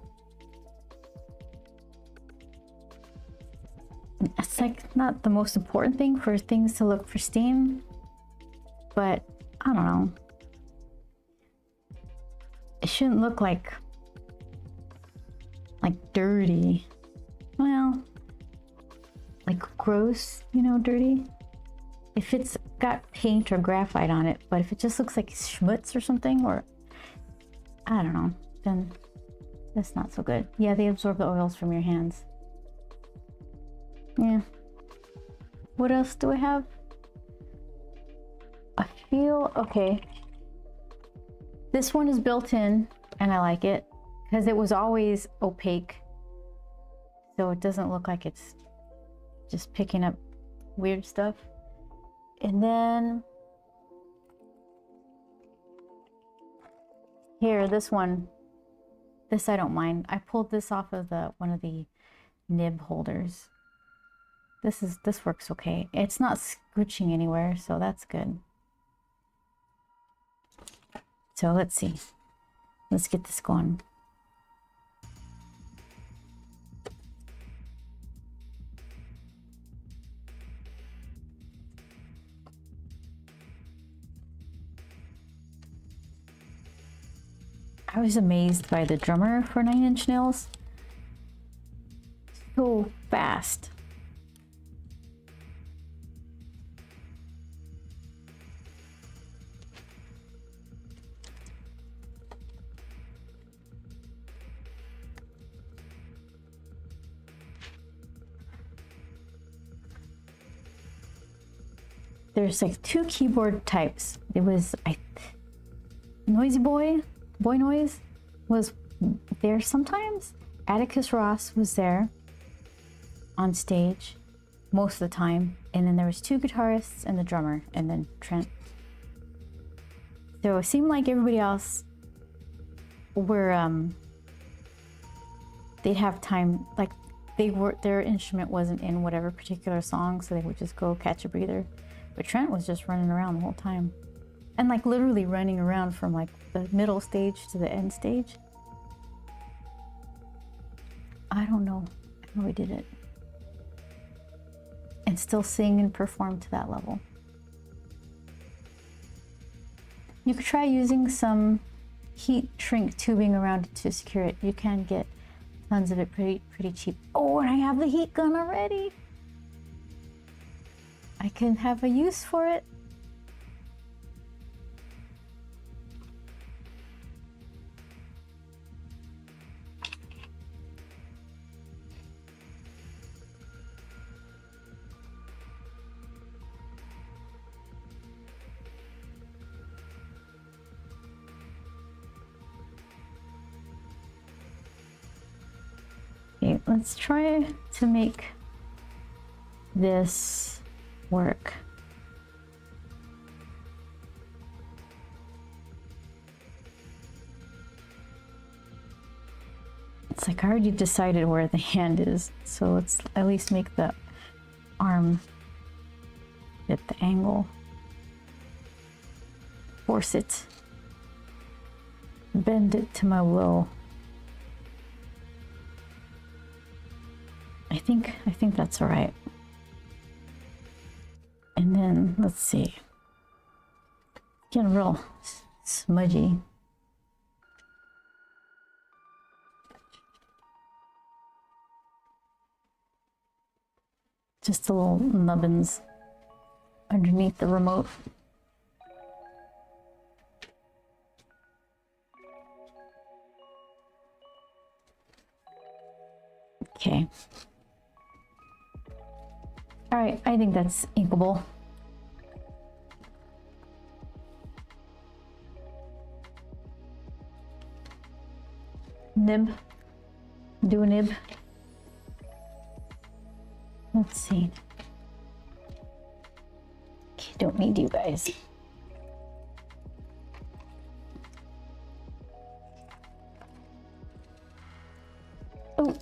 It's like not the most important thing for things to look pristine, but I don't know. It shouldn't look like dirty. Well, like gross, you know, dirty. If it's got paint or graphite on it, but if it just looks like schmutz or something, or I don't know, then that's not so good. Yeah, they absorb the oils from your hands. Yeah. What else do I have? I feel okay. This one is built in and I like it because it was always opaque. So it doesn't look like it's just picking up weird stuff. And then here, this one, this I don't mind. I pulled this off of one of the nib holders. This works okay. It's not scooching anywhere, so that's good. So let's see. Let's get this going. I was amazed by the drummer for 9 Inch Nails. So fast. There's like 2 keyboard types. It was Noisy Boy Noise was there sometimes. Atticus Ross was there on stage most of the time, and then there was 2 guitarists and the drummer, and then Trent. So it seemed like everybody else were they'd have time, like their instrument wasn't in whatever particular song, so they would just go catch a breather. But Trent was just running around the whole time. And like literally running around from like the middle stage to the end stage. I don't know how he did it. And still sing and perform to that level. You could try using some heat shrink tubing around it to secure it. You can get tons of it pretty cheap. Oh, and I have the heat gun already. I can have a use for it. Okay, let's try to make this work. It's like I already decided where the hand is, so let's at least make the arm at the angle. Force it. Bend it to my will. I think that's all right. And then let's see. Getting real smudgy. Just the little nubbins underneath the remote. Okay. All right, I think that's inkable. Nib. Do a nib. Let's see. Okay, don't need you guys. Oh,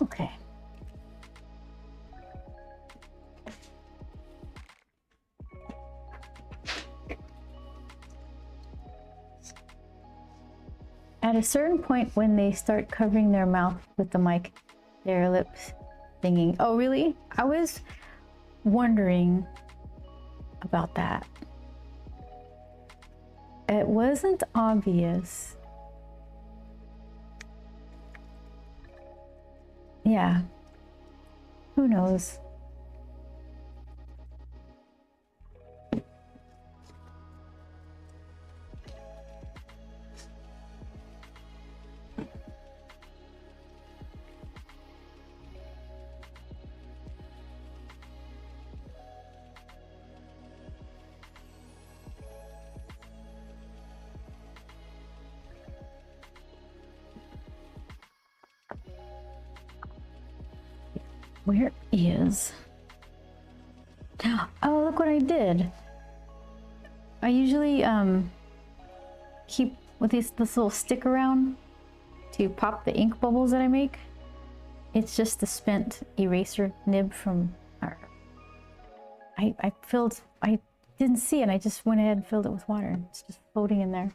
okay. At a certain point, when they start covering their mouth with the mic, their lips singing. Oh, really? I was wondering about that. It wasn't obvious. Yeah. Who knows? Where is... Oh, look what I did. I usually keep with this little stick around to pop the ink bubbles that I make. It's just the spent eraser nib from our... I didn't see it. I just went ahead and filled it with water. It's just floating in there.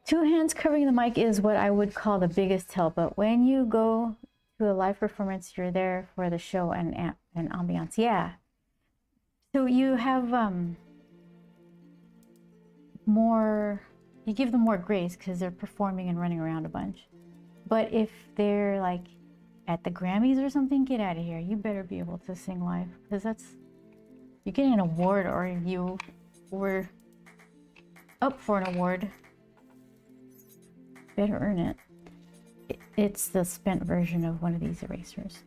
Two hands covering the mic is what I would call the biggest help, but when you go to a live performance, you're there for the show and ambiance. Yeah. So you have more, you give them more grace because they're performing and running around a bunch. But if they're like at the Grammys or something, get out of here. You better be able to sing live because that's, you're getting an award or you were up for an award. Better earn it. It's the spent version of one of these erasers.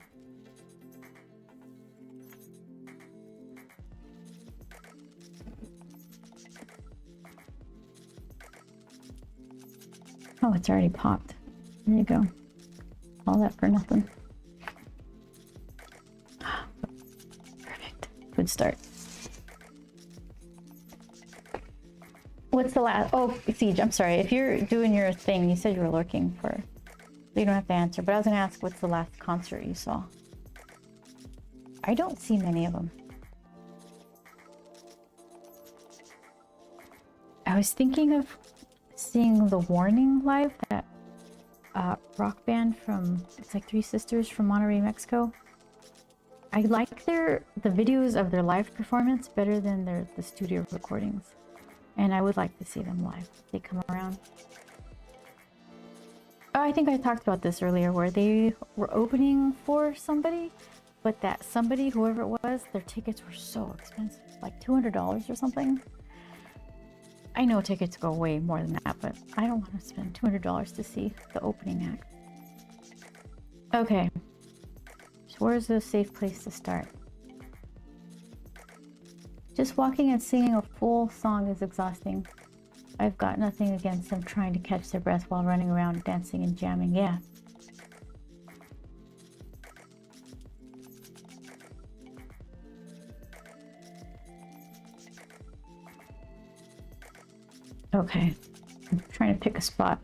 Oh, it's already popped. There you go. All that for nothing. Perfect. Good start. What's the last? Oh, Siege, I'm sorry. If you're doing your thing, you said you were lurking for... You don't have to answer, but I was going to ask what's the last concert you saw? I don't see many of them. I was thinking of seeing The Warning live, that rock band from, it's like Three Sisters from Monterrey, Mexico. I like the videos of their live performance better than the studio recordings. And I would like to see them live if they come around. Oh, I think I talked about this earlier where they were opening for somebody, but that somebody, whoever it was, their tickets were so expensive, like $200 or something. I know tickets go way more than that, but I don't want to spend $200 to see the opening act. Okay, so where's a safe place to start? Just walking and singing a full song is exhausting. I've got nothing against them trying to catch their breath while running around dancing and jamming. Yeah. Okay. I'm trying to pick a spot.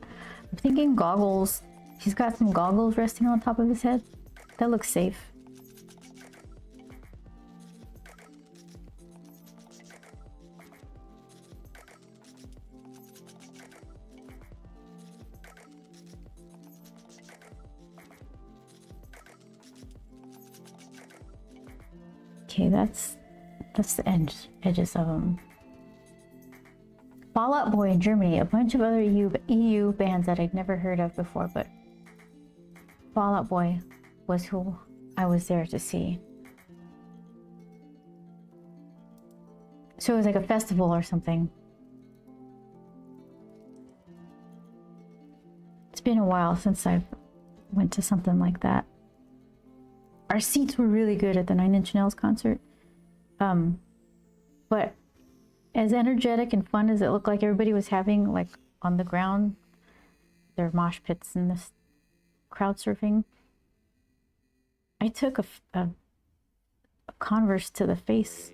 I'm thinking goggles. He's got some goggles resting on top of his head. That looks safe. Okay, that's the edges of them. Fall Out Boy in Germany, a bunch of other EU bands that I'd never heard of before, but Fall Out Boy was who I was there to see. So it was like a festival or something. It's been a while since I've went to something like that. Our seats were really good at the Nine Inch Nails concert. But as energetic and fun as it looked like everybody was having, like on the ground, their mosh pits and this crowd surfing, I took a Converse to the face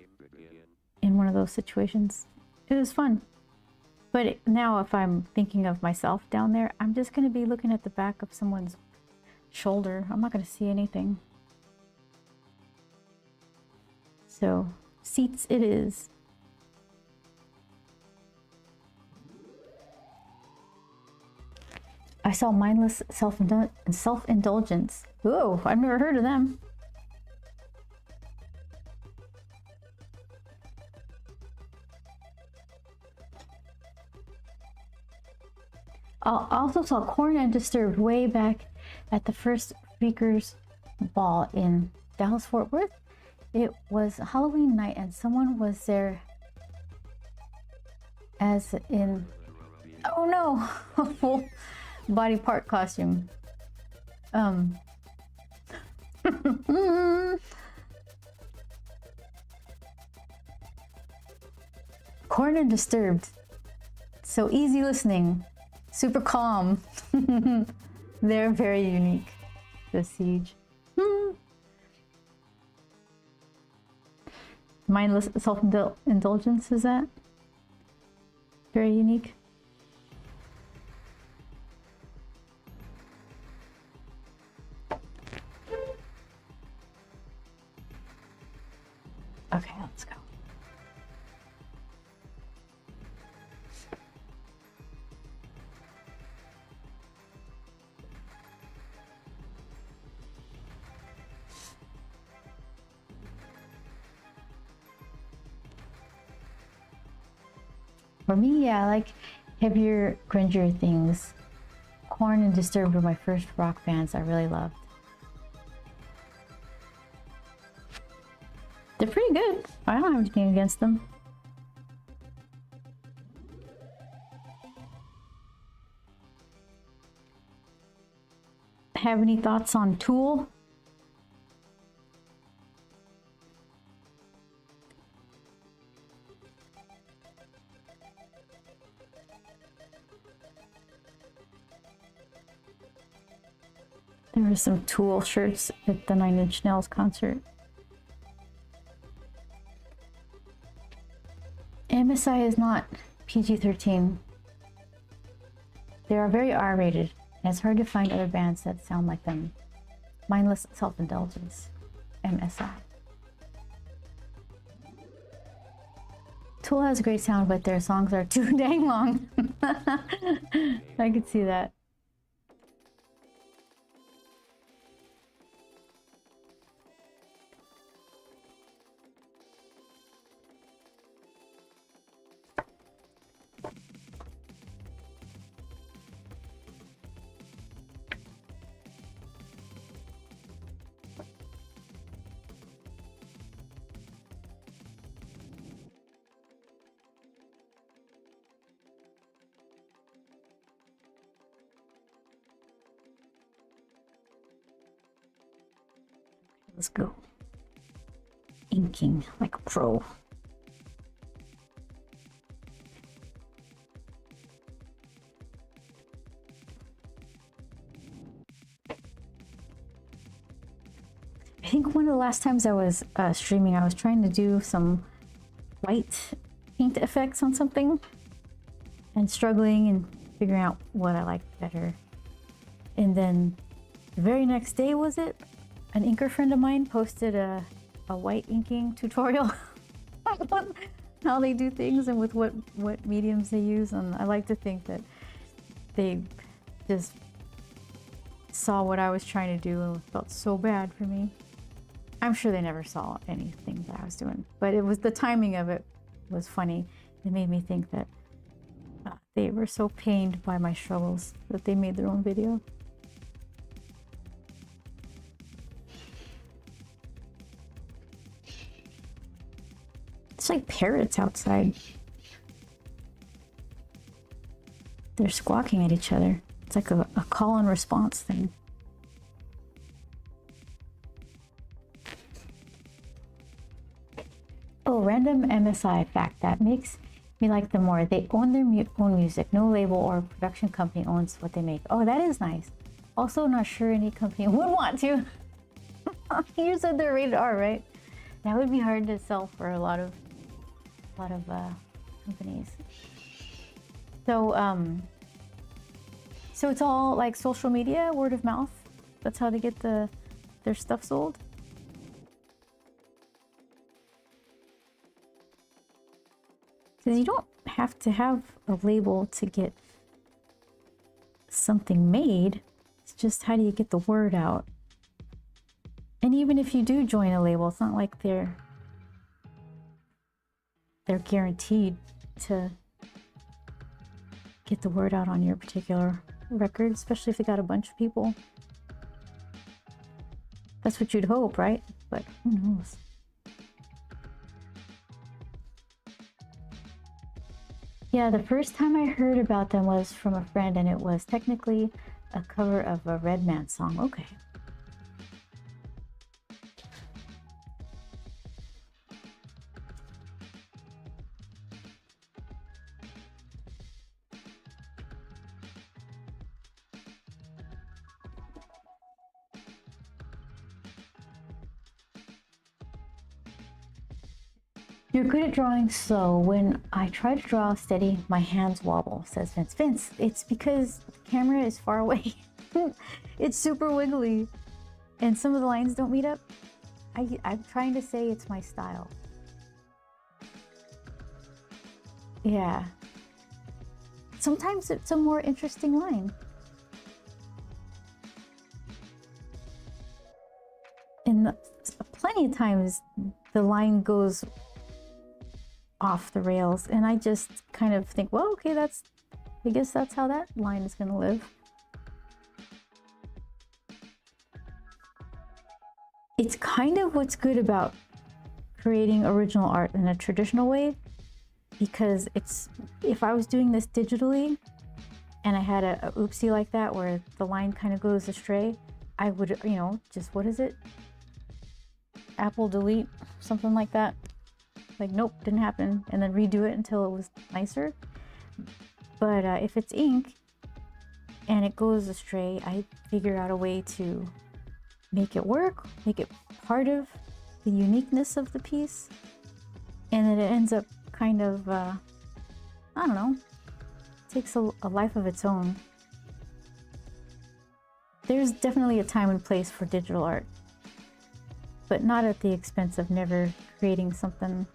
in one of those situations. It was fun. But now if I'm thinking of myself down there, I'm just going to be looking at the back of someone's shoulder. I'm not going to see anything. So, seats it is. I saw Mindless Self-Indulgence. Whoa, I've never heard of them. I also saw Korn and Disturbed way back at the first Speakers Ball in Dallas, Fort Worth. It was Halloween night and someone was there as in, oh no, a full body part costume. Korn and Disturbed. So easy listening, super calm. They're very unique. The Siege. Mindless self-indulgence, is that? Very unique. Okay, let's go. For me, yeah, I like heavier, grungier things. Korn and Disturbed were my first rock bands I really loved. They're pretty good. I don't have anything against them. Have any thoughts on Tool? There were some Tool shirts at the 9 Inch Nails concert. MSI is not PG-13. They are very R-rated, and it's hard to find other bands that sound like them. Mindless self-indulgence. MSI. Tool has a great sound, but their songs are too dang long. I could see that. Let's go. Inking like a pro. I think one of the last times I was streaming, I was trying to do some white paint effects on something and struggling and figuring out what I liked better. And then the very next day, was it? An inker friend of mine posted a white inking tutorial on how they do things and with what mediums they use. And I like to think that they just saw what I was trying to do and felt so bad for me. I'm sure they never saw anything that I was doing, but it was the timing of it was funny. It made me think that they were so pained by my struggles that they made their own video. It's like parrots outside. They're squawking at each other. It's like a call and response thing. Oh, random MSI fact that makes me like them more. They own their own music. No label or production company owns what they make. Oh, that is nice. Also, not sure any company would want to. You said they're rated R, right? That would be hard to sell for a lot of companies. So so it's all like social media, word of mouth. That's how they get their stuff sold. Because you don't have to have a label to get something made. It's just how do you get the word out? And even if you do join a label, it's not like they're guaranteed to get the word out on your particular record, especially if they got a bunch of people. That's what you'd hope, right? But who knows? Yeah, the first time I heard about them was from a friend, and it was technically a cover of a Redman song. Okay. You're good at drawing slow. When I try to draw steady, my hands wobble, says Vince. Vince, it's because the camera is far away. It's super wiggly. And some of the lines don't meet up. I'm trying to say it's my style. Yeah. Sometimes it's a more interesting line. And plenty of times the line goes off the rails and I just kind of think, well, okay, I guess that's how that line is going to live. It's kind of what's good about creating original art in a traditional way, because if I was doing this digitally and I had a oopsie like that where the line kind of goes astray, I would, just, what is it? Apple delete, something like that. Like, nope, didn't happen, and then redo it until it was nicer. But if it's ink and it goes astray, I figure out a way to make it work, make it part of the uniqueness of the piece, and then it ends up kind of, I don't know, takes a life of its own. There's definitely a time and place for digital art, but not at the expense of never creating something.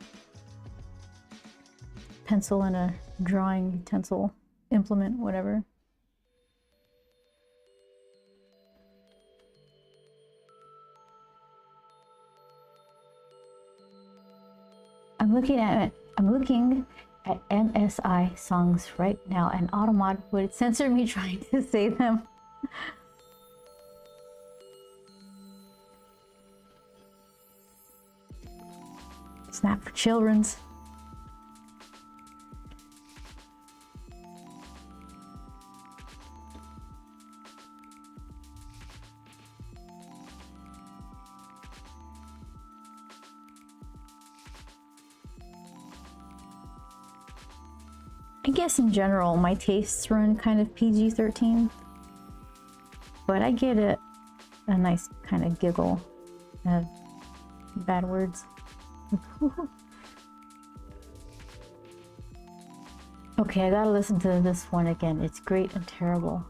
Pencil and a drawing utensil, implement, whatever. I'm looking at MSI songs right now, and Automod would censor me trying to say them. It's not for children's. I guess in general, my tastes run kind of PG-13, but I get a nice kind of giggle of bad words. Okay, I gotta listen to this one again. It's great and terrible.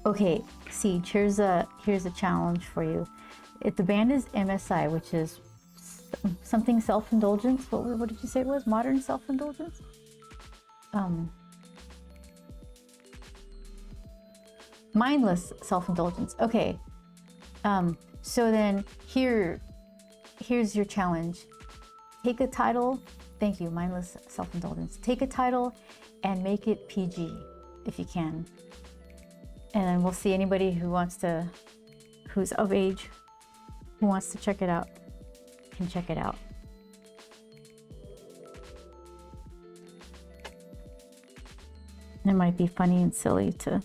Okay, Siege, here's a challenge for you. If the band is MSI, which is something self-indulgence. What did you say it was? Modern self-indulgence? Mindless self-indulgence. Okay. So then here's your challenge. Take a title. Thank you, mindless self-indulgence. Take a title and make it PG if you can. And then we'll see anybody who's of age, who wants to check it out, can check it out. It might be funny and silly to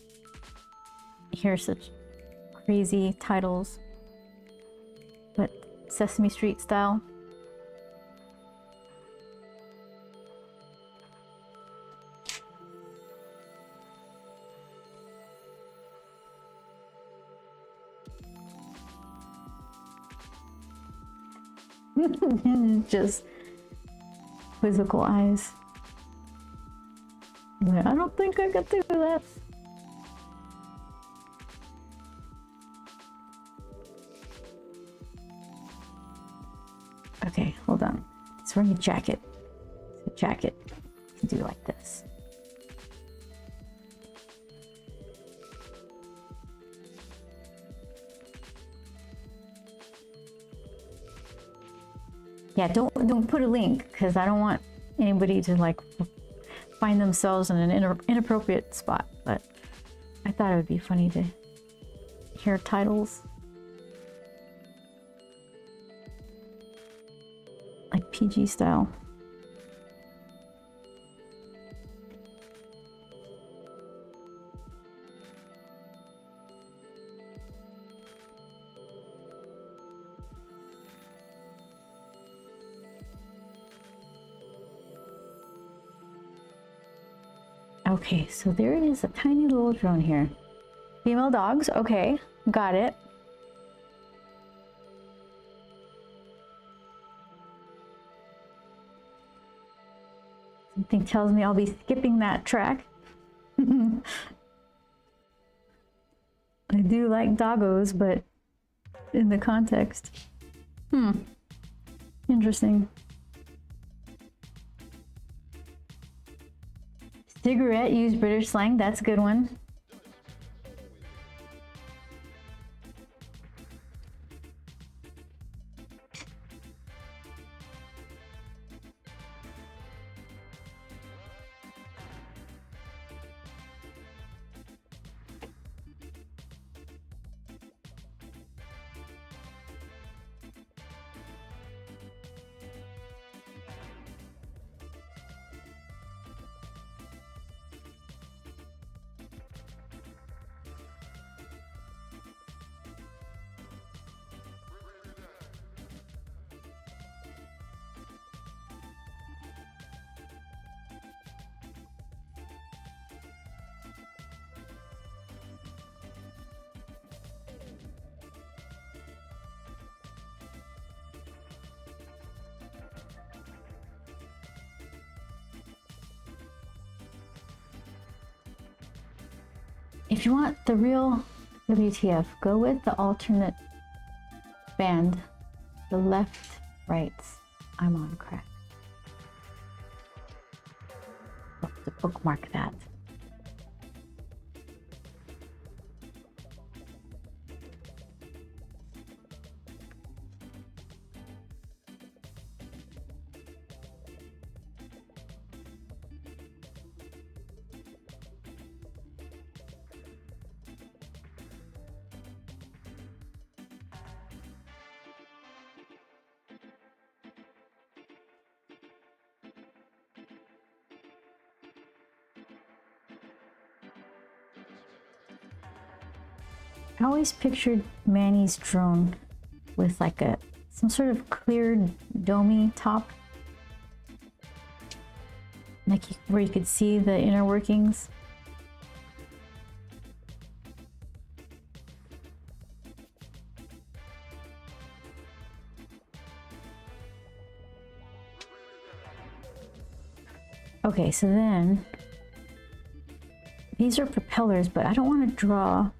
hear such crazy titles, but Sesame Street style. Just quizzical eyes. I don't think I could do that. Okay, hold on. It's wearing a jacket. It's a jacket. You can do like this. Yeah, don't put a link, because I don't want anybody to like find themselves in an inappropriate spot. But I thought it would be funny to hear titles like PG style. Okay, so there is a tiny little drone here. Female dogs, okay, got it. Something tells me I'll be skipping that track. I do like doggos, but in the context. Interesting. Cigarette, use British slang. That's a good one. If you want the real WTF, go with the alternate band, the left, rights. I'm on crack. I'll have to bookmark that. I always pictured Manny's drone with like some sort of clear domey top, like where you could see the inner workings. Okay, so then these are propellers, but I don't want to draw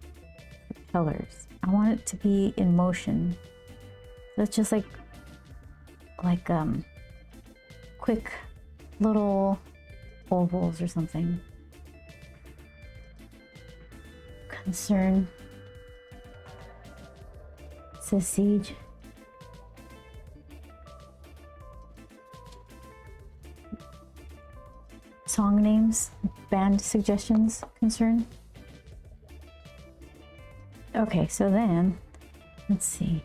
propellers. I want it to be in motion. So it's just like quick little ovals or something. Concern. It says siege. Song names, band suggestions, concern. Okay, so then, let's see.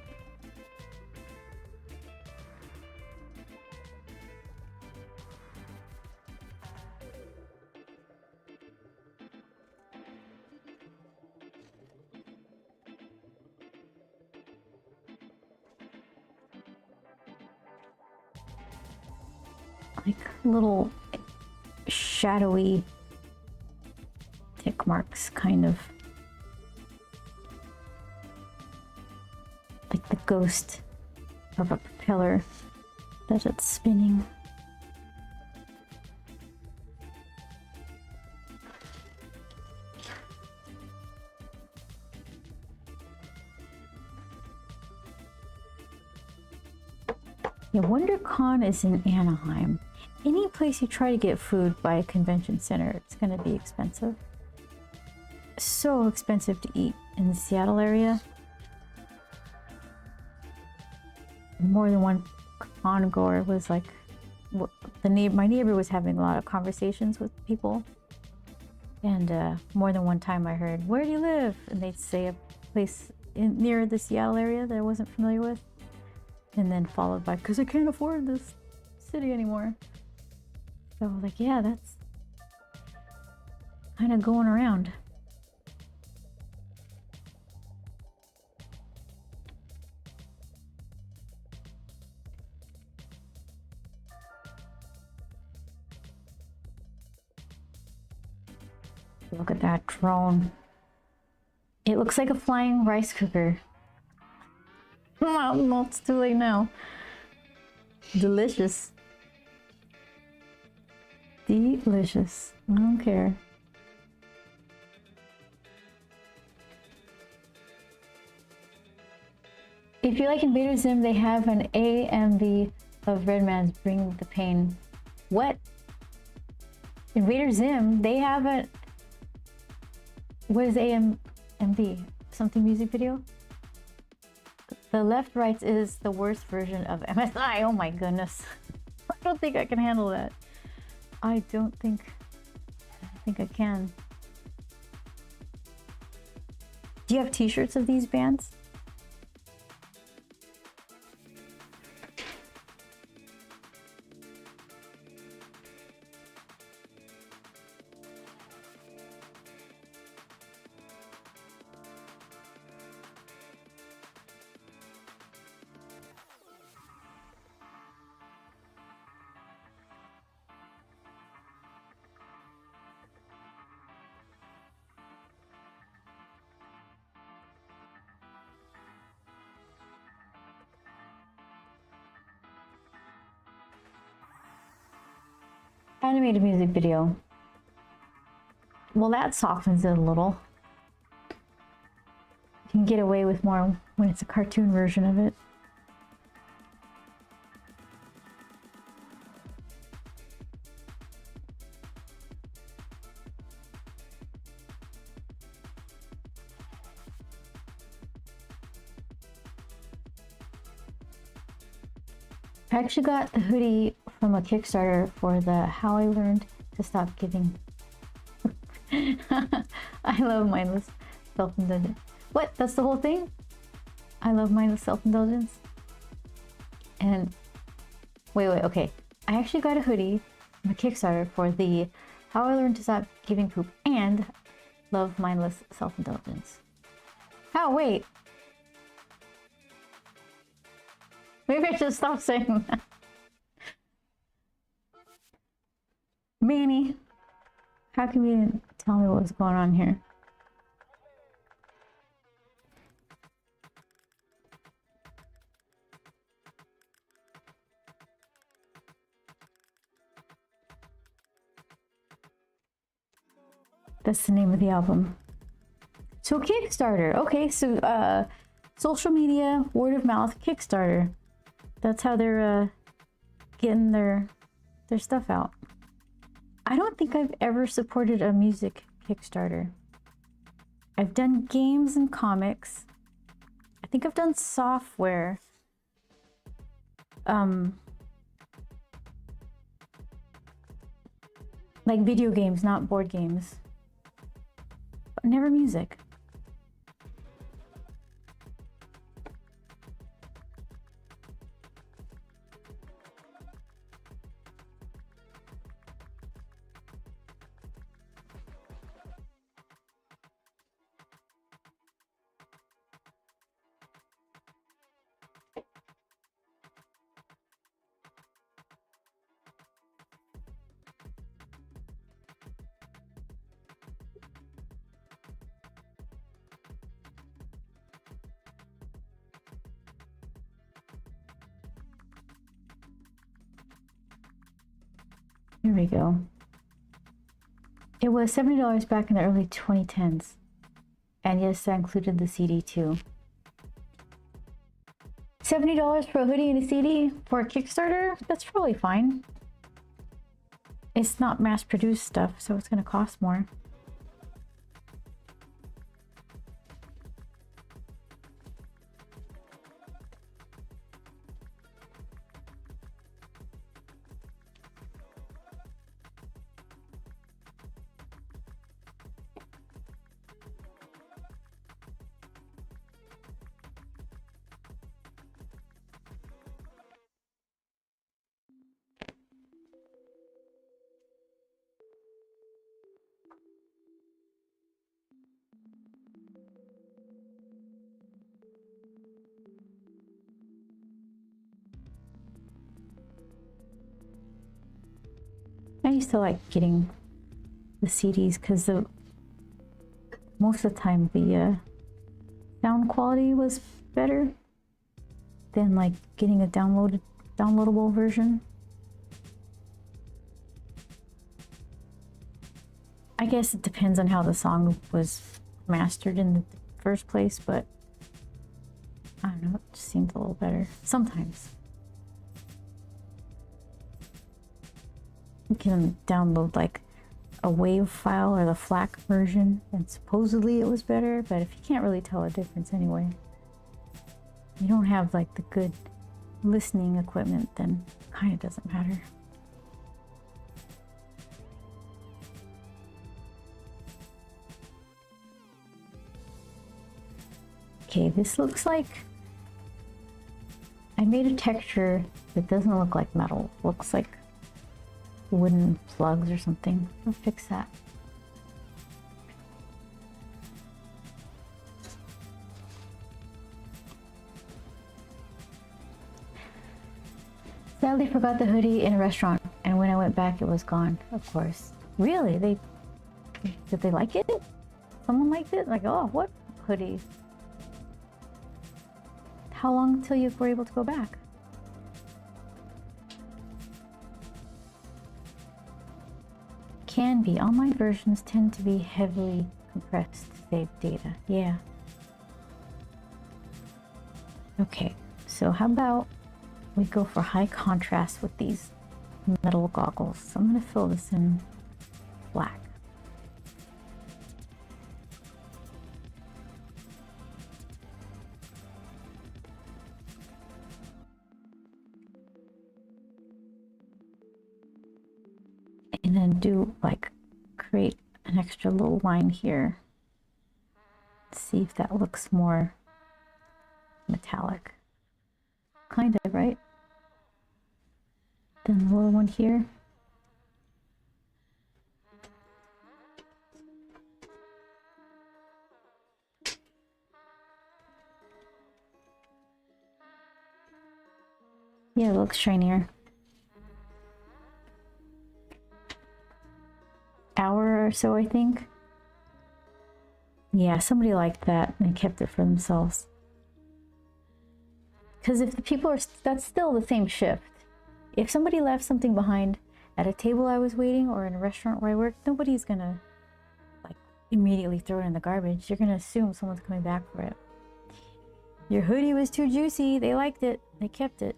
Like little shadowy tick marks, kind of. Like the ghost of a propeller that it's spinning. Yeah, WonderCon is in Anaheim. Any place you try to get food by a convention center, it's going to be expensive. So expensive to eat in the Seattle area. More than one con goer was like, my neighbor was having a lot of conversations with people, and more than one time I heard, "Where do you live?" And they'd say a place near the Seattle area that I wasn't familiar with, and then followed by, "Because I can't afford this city anymore." So like, yeah, that's kind of going around. Look at that drone. It looks like a flying rice cooker. Well, it's too late now. Delicious. Delicious. I don't care. If you like Invader Zim, they have an AMV of Redman's Bring the Pain. What? Invader Zim, they have a... What is AMV? Something music video? The left right is the worst version of MSI. Oh my goodness. I don't think I can handle that. I think I can. Do you have t-shirts of these bands? Animated music video. Well, that softens it a little. You can get away with more when it's a cartoon version of it. I actually got the hoodie from a Kickstarter for the How I Learned to Stop Giving. I love mindless self-indulgence. What? That's the whole thing? I love mindless self-indulgence. And wait, okay. I actually got a hoodie from a Kickstarter for the How I Learned to Stop Giving Poop and love mindless self-indulgence. Oh, wait. Maybe I should stop saying that. Manny, how can you tell me what's going on here? That's the name of the album. So Kickstarter. Okay, so social media, word of mouth, Kickstarter. That's how they're getting their stuff out. I don't think I've ever supported a music Kickstarter. I've done games and comics. I think I've done software. Like video games, not board games. But never music. Here we go. It was $70 back in the early 2010s. And yes, that included the CD too. $70 for a hoodie and a CD for a Kickstarter? That's probably fine. It's not mass-produced stuff, so it's going to cost more. I used to like getting the CDs because most of the time the sound quality was better than like getting a downloadable version. I guess it depends on how the song was mastered in the first place, but I don't know, it just seems a little better sometimes. You can download like a WAV file or the FLAC version, and supposedly it was better, but if you can't really tell a difference anyway, you don't have like the good listening equipment, then it kind of doesn't matter. Okay, this looks like I made a texture that doesn't look like metal. Looks like wooden plugs or something. I'll fix that. Sadly forgot the hoodie in a restaurant, and when I went back it was gone, of course. Really? Did they like it? Someone liked it? Like, oh, what hoodie? How long until you were able to go back? Can be. Online versions tend to be heavily compressed to save data. Yeah. Okay, so how about we go for high contrast with these metal goggles. So I'm going to fill this in black. And then do like create an extra little line here. See if that looks more metallic. Kind of, right? Then the little one here. Yeah, it looks shinier. Hour or so, I think. Yeah, somebody liked that and they kept it for themselves. Because if the people are, that's still the same shift. If somebody left something behind at a table I was waiting or in a restaurant where I worked, nobody's gonna like immediately throw it in the garbage. You're gonna assume someone's coming back for it. Your hoodie was too juicy. They liked it. They kept it.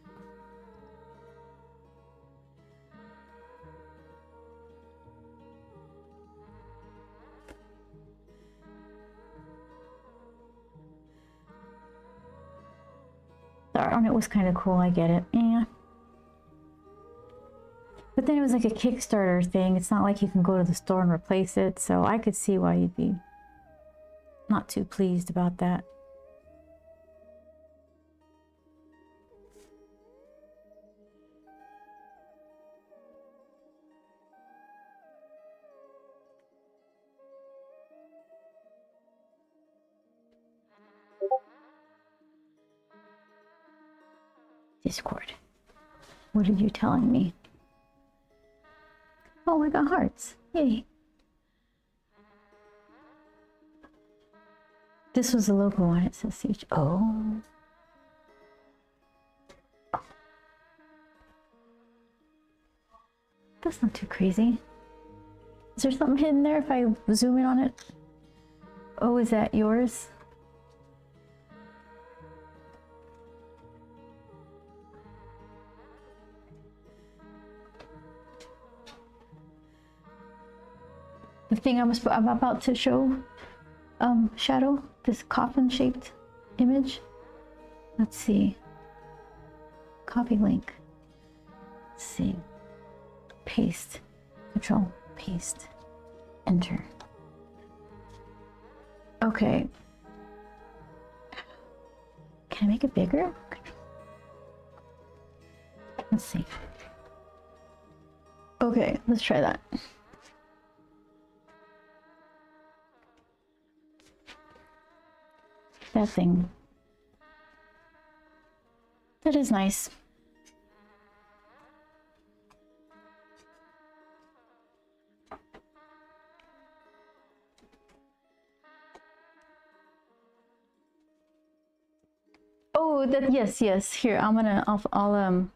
The art on it was kind of cool. I get it. Yeah. But then it was like a Kickstarter thing. It's not like you can go to the store and replace it. So I could see why you'd be not too pleased about that. Discord. What are you telling me? Oh, I got hearts. Yay. This was the logo on it. It says CH. Oh. That's not too crazy. Is there something hidden there if I zoom in on it? Oh, is that yours? The thing I'm about to show, shadow, this coffin-shaped image. Let's see. Copy link. Let's see. Paste. Control. Paste. Enter. Okay. Can I make it bigger? Let's see. Okay, let's try that. That thing. That is nice. Oh, that, yes. Here, I'll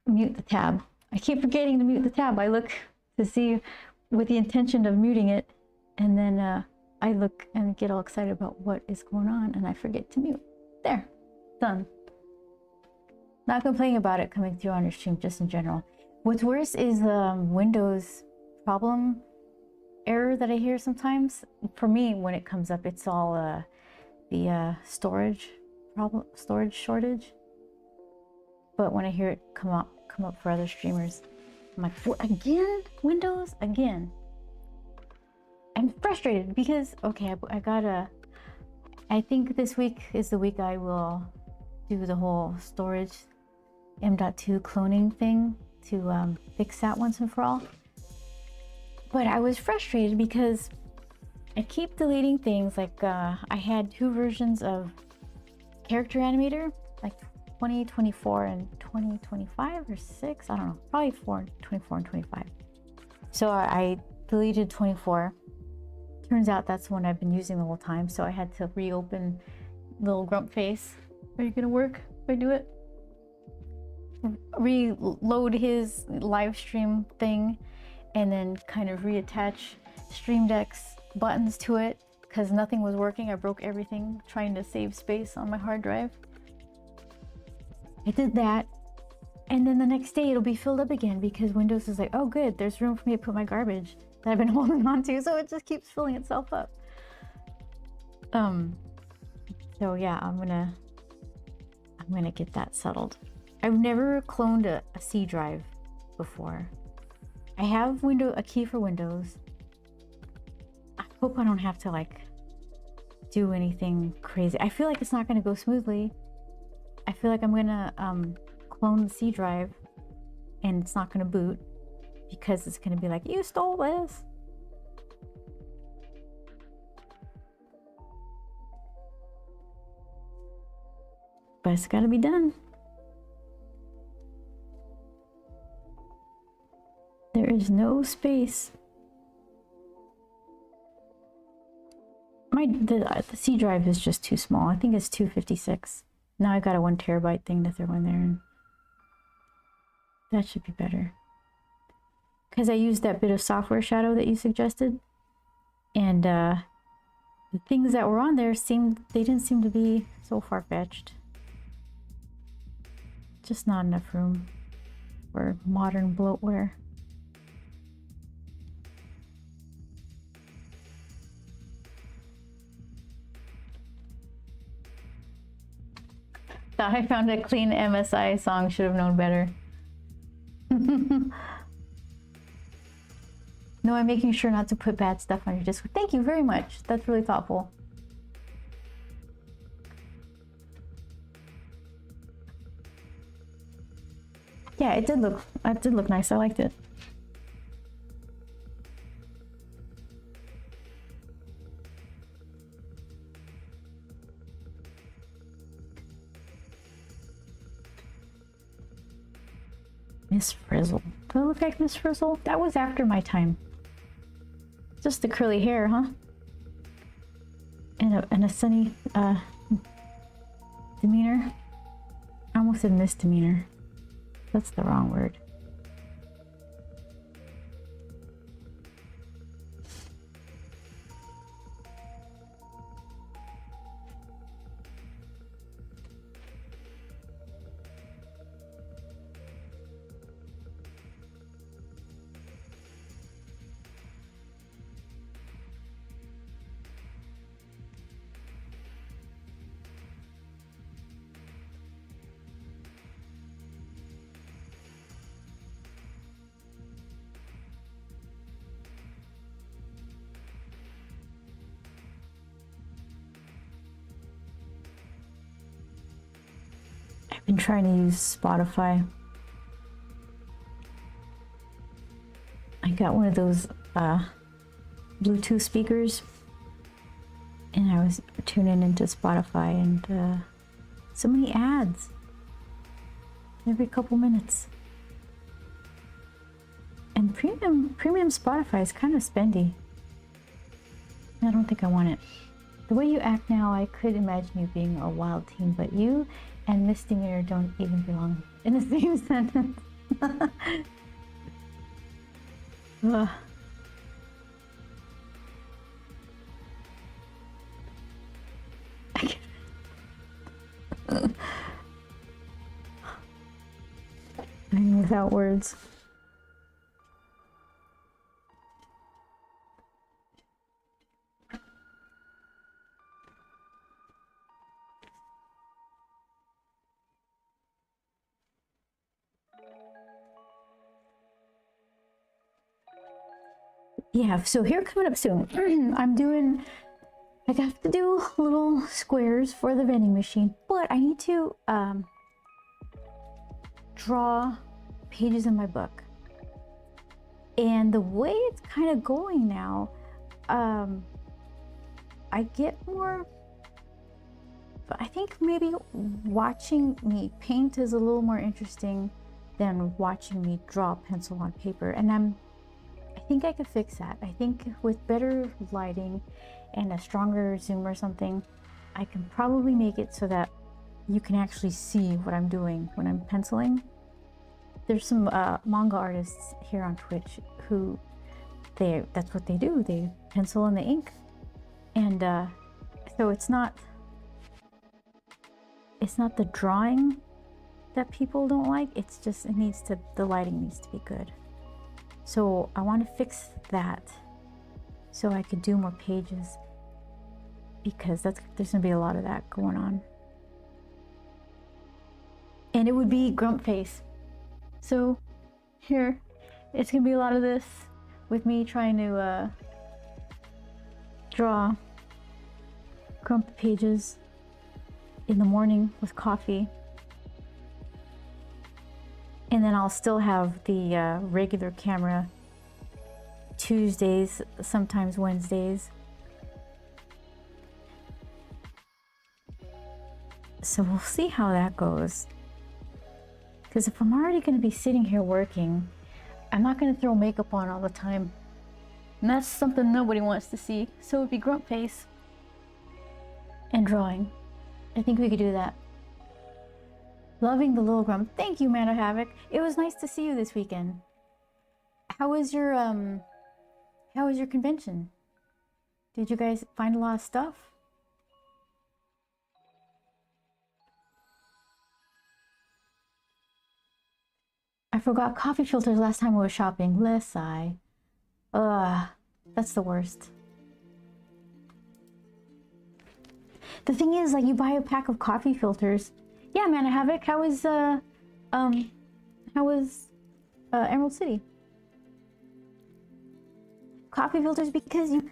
mute the tab. I keep forgetting to mute the tab. I look to see with the intention of muting it, and then I look and get all excited about what is going on, and I forget to mute. There, done. Not complaining about it coming through on your stream, just in general. What's worse is the Windows problem error that I hear sometimes. For me, when it comes up, it's all the storage shortage. But when I hear it come up for other streamers, I'm like, what, again? Windows again? I'm frustrated because, okay, I think this week is the week I will do the whole storage M.2 cloning thing to fix that once and for all. But I was frustrated because I keep deleting things. Like I had 2 versions of Character Animator, like 2024 and 2025 or 6, I don't know, probably 24 and 25. So I deleted 24. Turns out that's the one I've been using the whole time, so I had to reopen little grump face. Are you gonna work if I do it? Reload his live stream thing and then kind of reattach Stream Deck's buttons to it because nothing was working. I broke everything trying to save space on my hard drive. I did that, and then the next day it'll be filled up again because Windows is like, oh good, there's room for me to put my garbage that I've been holding on to, so it just keeps filling itself up. So yeah, I'm gonna get that settled. I've never cloned a C drive before. I have a key for Windows. I hope I don't have to like do anything crazy. I feel like it's not gonna go smoothly. I feel like I'm gonna clone the C drive and it's not gonna boot because it's gonna be like, you stole this. But it's gotta be done. There is no space. The C drive is just too small. I think it's 256. Now I got a 1 terabyte thing to throw in there, and that should be better. Because I used that bit of software shadow that you suggested, and the things that were on there didn't seem to be so far-fetched. Just not enough room for modern bloatware. Thought I found a clean MSI song, should have known better. No, I'm making sure not to put bad stuff on your Discord. Thank you very much. That's really thoughtful. Yeah, it did look nice. I liked it. Miss Frizzle. Do I look like Miss Frizzle? That was after my time. Just the curly hair, huh? And a sunny demeanor. I almost said misdemeanor. That's the wrong word. Been trying to use Spotify. I got one of those Bluetooth speakers and I was tuning into Spotify, and so many ads every couple minutes. And premium Spotify is kind of spendy. I don't think I want it. The way you act now, I could imagine you being a wild teen, but you and misdemeanor don't even belong in the same sentence. Writing without words. Yeah, so here coming up soon, I have to do little squares for the vending machine, but I need to draw pages in my book. And the way it's kind of going now, I get more, I think maybe watching me paint is a little more interesting than watching me draw pencil on paper. And I think I could fix that. I think with better lighting and a stronger zoom or something, I can probably make it so that you can actually see what I'm doing when I'm penciling. There's some manga artists here on Twitch who that's what they do. They pencil in the ink. And so it's not the drawing that people don't like. It's just the lighting needs to be good. So I want to fix that so I could do more pages, because there's gonna be a lot of that going on. And it would be grump face. So here, it's gonna be a lot of this with me trying to draw grump pages in the morning with coffee. And then I'll still have the regular camera Tuesdays, sometimes Wednesdays. So we'll see how that goes. Because if I'm already going to be sitting here working, I'm not going to throw makeup on all the time. And that's something nobody wants to see. So it would be grump face and drawing. I think we could do that. Loving the little grump. Thank you, Man of Havoc. It was nice to see you this weekend. How was your convention? Did you guys find a lot of stuff? I forgot coffee filters last time I was shopping. Less I. That's the worst. The thing is, like, you buy a pack of coffee filters. Yeah, Man of Havoc, how was Emerald City? Coffee filters, because you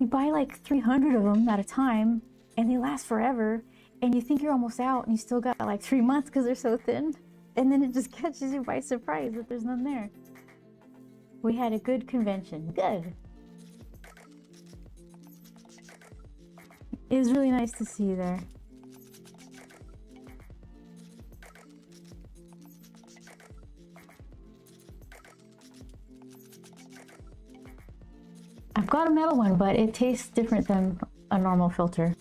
buy like 300 of them at a time, and they last forever, and you think you're almost out, and you still got like 3 months because they're so thin, and then it just catches you by surprise that there's none there. We had a good convention. Good. It was really nice to see you there. I've got a metal one, but it tastes different than a normal filter.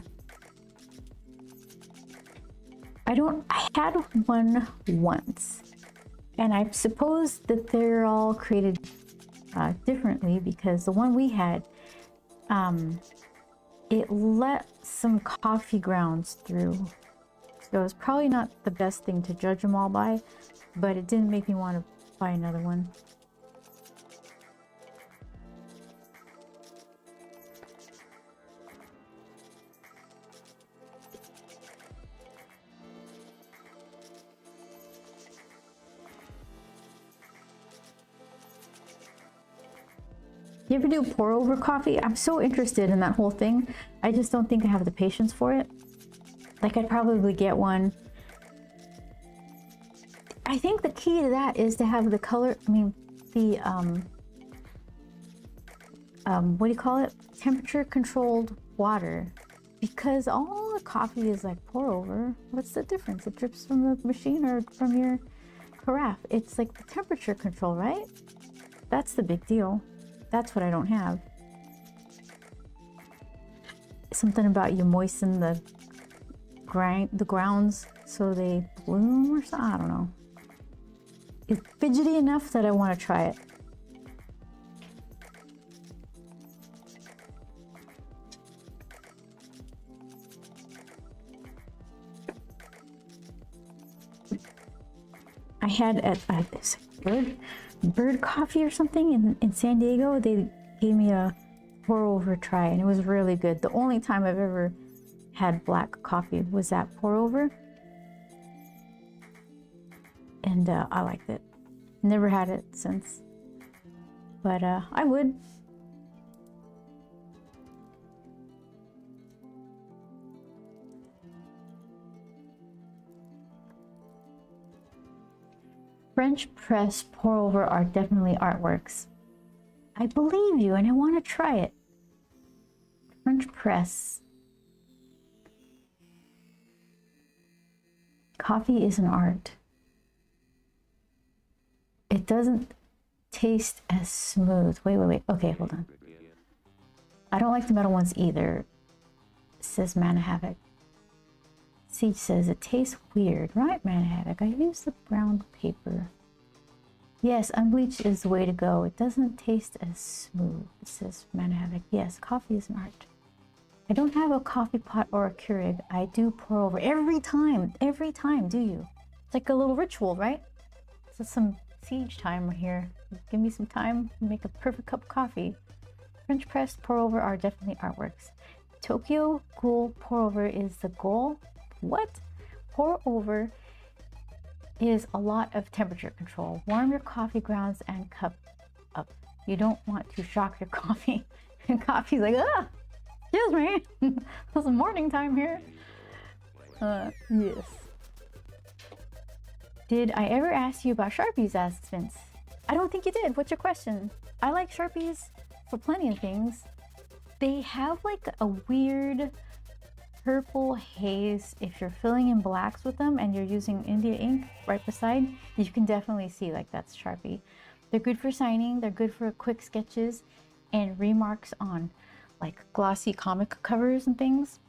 I had one once, and I suppose that they're all created differently, because the one we had, it let some coffee grounds through. So it was probably not the best thing to judge them all by, but it didn't make me want to buy another one. You ever do pour over coffee? I'm so interested in that whole thing. I just don't think I have the patience for it. Like, I'd probably get one. I think the key to that is to have the color, the, what do you call it? Temperature controlled water. Because all the coffee is like pour over. What's the difference? It drips from the machine or from your carafe. It's like the temperature control, right? That's the big deal. That's what I don't have. Something about you moisten the grounds so they bloom or something. I don't know. It's fidgety enough that I want to try it. I had at this bird coffee or something in San Diego. They gave me a pour over try, and it was really good. The only time I've ever had black coffee was that pour over, and I liked it. Never had it since, but I would. French press pour over are definitely artworks. I believe you, and I want to try it. French press. Coffee is an art. It doesn't taste as smooth. Wait. Okay, hold on. I don't like the metal ones either, says Mana Havoc. Siege says it tastes weird, right, Mana Havoc? I use the brown paper. Yes, unbleached is the way to go. It doesn't taste as smooth, says Mana Havoc. Yes, coffee is an art. I don't have a coffee pot or a Keurig. I do pour over every time, do you? It's like a little ritual, right? So some Siege time here. Give me some time to make a perfect cup of coffee. French press pour over are definitely artworks. Tokyo Ghoul pour over is the goal. What? Pour over is a lot of temperature control. Warm your coffee grounds and cup up. You don't want to shock your coffee. And coffee's like, ah, excuse me. It's morning time here. Yes. Did I ever ask you about Sharpies, asked Vince. I don't think you did. What's your question? I like Sharpies for plenty of things. They have like a weird purple haze. If you're filling in blacks with them and you're using India ink right beside, you can definitely see like that's Sharpie. They're good for signing. They're good for quick sketches and remarks on like glossy comic covers and things.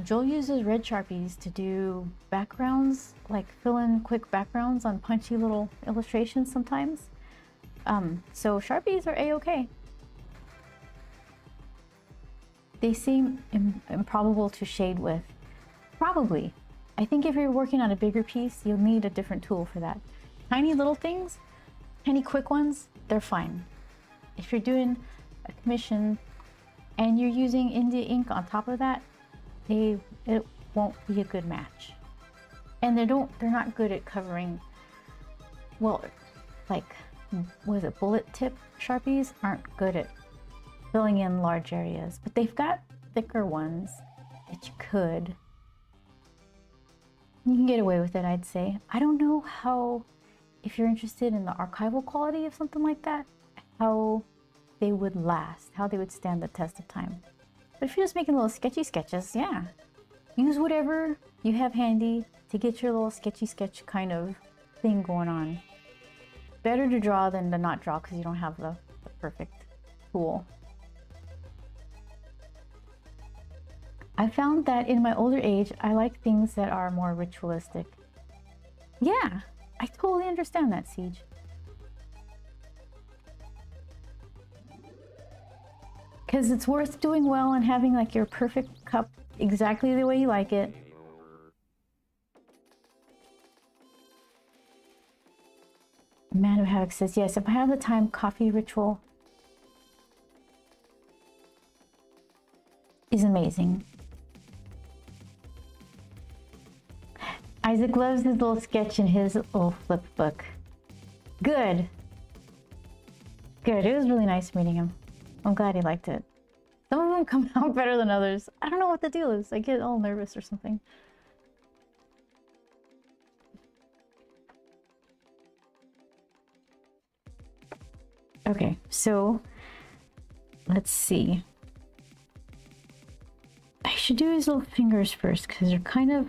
Joel uses red Sharpies to do backgrounds, like fill in quick backgrounds on punchy little illustrations sometimes. So Sharpies are a-okay. They seem improbable to shade with. Probably. I think if you're working on a bigger piece, you'll need a different tool for that. Tiny little things, tiny quick ones, they're fine. If you're doing a commission and you're using India ink on top of that, it won't be a good match. And they're not good at covering, well, like, was it bullet tip Sharpies aren't good at filling in large areas, but they've got thicker ones that you can get away with it, I'd say. I don't know how, if you're interested in the archival quality of something like that, how they would last, how they would stand the test of time. But if you're just making little sketchy sketches, yeah, use whatever you have handy to get your little sketchy sketch kind of thing going on. Better to draw than to not draw because you don't have the perfect tool. I found that in my older age, I like things that are more ritualistic. Yeah, I totally understand that, Siege. Because it's worth doing well and having like your perfect cup exactly the way you like it. Man of Havoc says, yes, if I have the time, coffee ritual is amazing. Isaac loves his little sketch in his little flip book. Good. Good. It was really nice meeting him. I'm glad he liked it. Some of them come out better than others. I don't know what the deal is. I get all nervous or something. Okay, so let's see. I should do his little fingers first because they're kind of...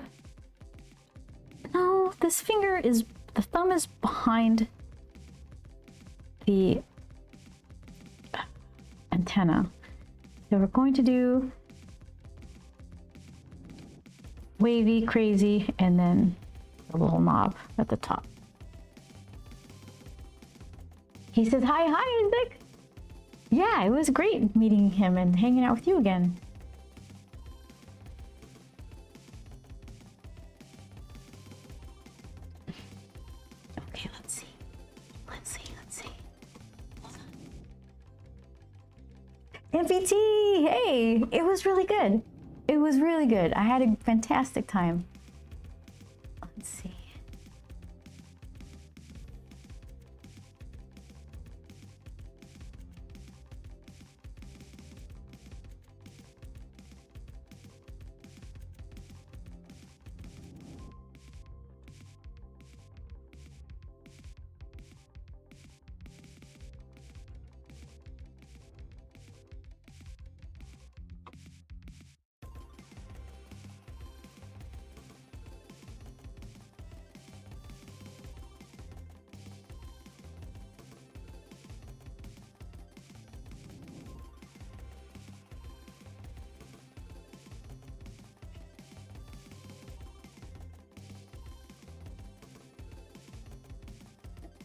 No, this finger is... The thumb is behind the antenna. So we're going to do wavy, crazy, and then a little knob at the top. He says, hi, Isaac. Yeah, it was great meeting him and hanging out with you again. Hey, it was really good. It was really good. I had a fantastic time. Let's see.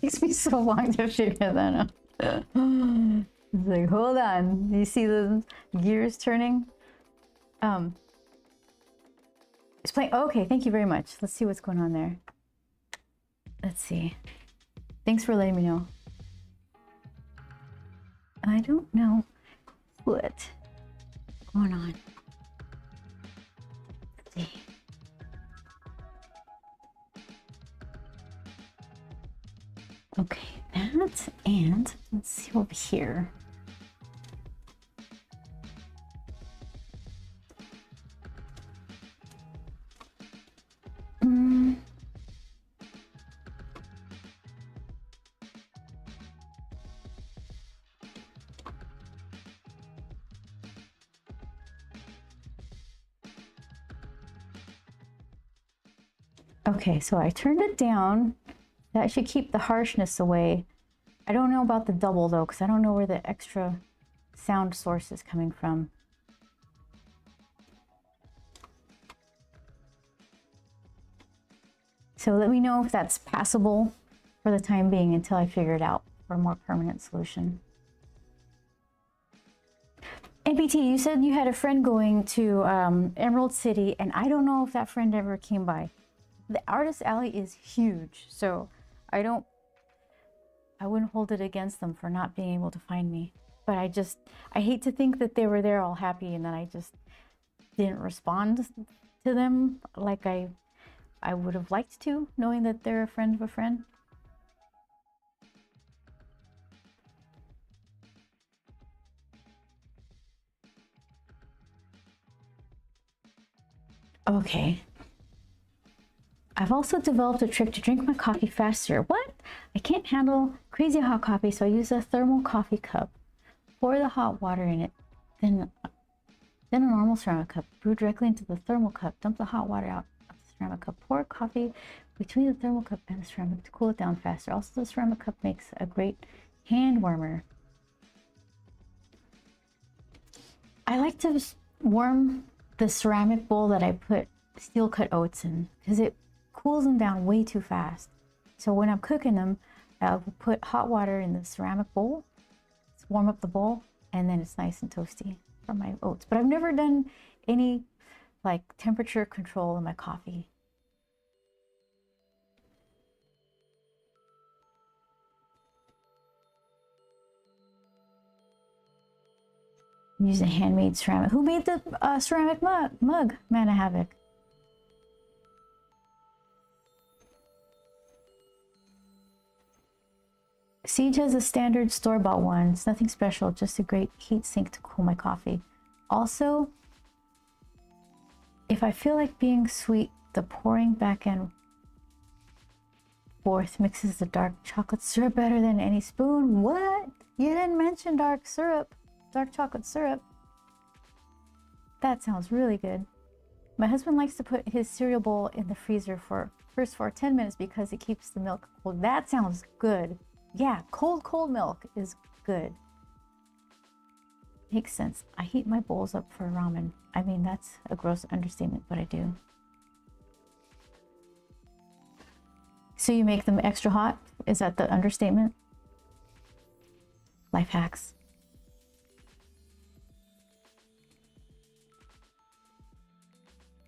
Takes me so long to figure that out. It's like, hold on. You see the gears turning? It's playing. Okay, thank you very much. Let's see what's going on there. Let's see. Thanks for letting me know. I don't know what's going on. Let's see. Okay, that, and let's see over here. Okay, so I turned it down. That should keep the harshness away. I don't know about the double though, because I don't know where the extra sound source is coming from. So let me know if that's passable for the time being until I figure it out for a more permanent solution. NPT, you said you had a friend going to Emerald City, and I don't know if that friend ever came by. The Artist Alley is huge, so I wouldn't hold it against them for not being able to find me. But I hate to think that they were there all happy and then I just didn't respond to them like I would have liked to, knowing that they're a friend of a friend. Okay. I've also developed a trick to drink my coffee faster. What? I can't handle crazy hot coffee, so I use a thermal coffee cup. Pour the hot water in it, then a normal ceramic cup. Brew directly into the thermal cup. Dump the hot water out of the ceramic cup. Pour coffee between the thermal cup and the ceramic to cool it down faster. Also, the ceramic cup makes a great hand warmer. I like to warm the ceramic bowl that I put steel cut oats in because it cools them down way too fast. So when I'm cooking them, I'll put hot water in the ceramic bowl, warm up the bowl, and then it's nice and toasty for my oats. But I've never done any like temperature control in my coffee. I'm using handmade ceramic. Who made the ceramic mug? Man of Havoc. Siege has a standard store-bought one. It's nothing special, just a great heat sink to cool my coffee. Also, if I feel like being sweet, the pouring back and forth mixes the dark chocolate syrup better than any spoon. What? You didn't mention dark chocolate syrup. That sounds really good. My husband likes to put his cereal bowl in the freezer for 10 minutes because it keeps the milk cold. That sounds good. Yeah, cold milk is good. Makes sense. I heat my bowls up for ramen. I mean, that's a gross understatement, but I do. So you make them extra hot? Is that the understatement? Life hacks.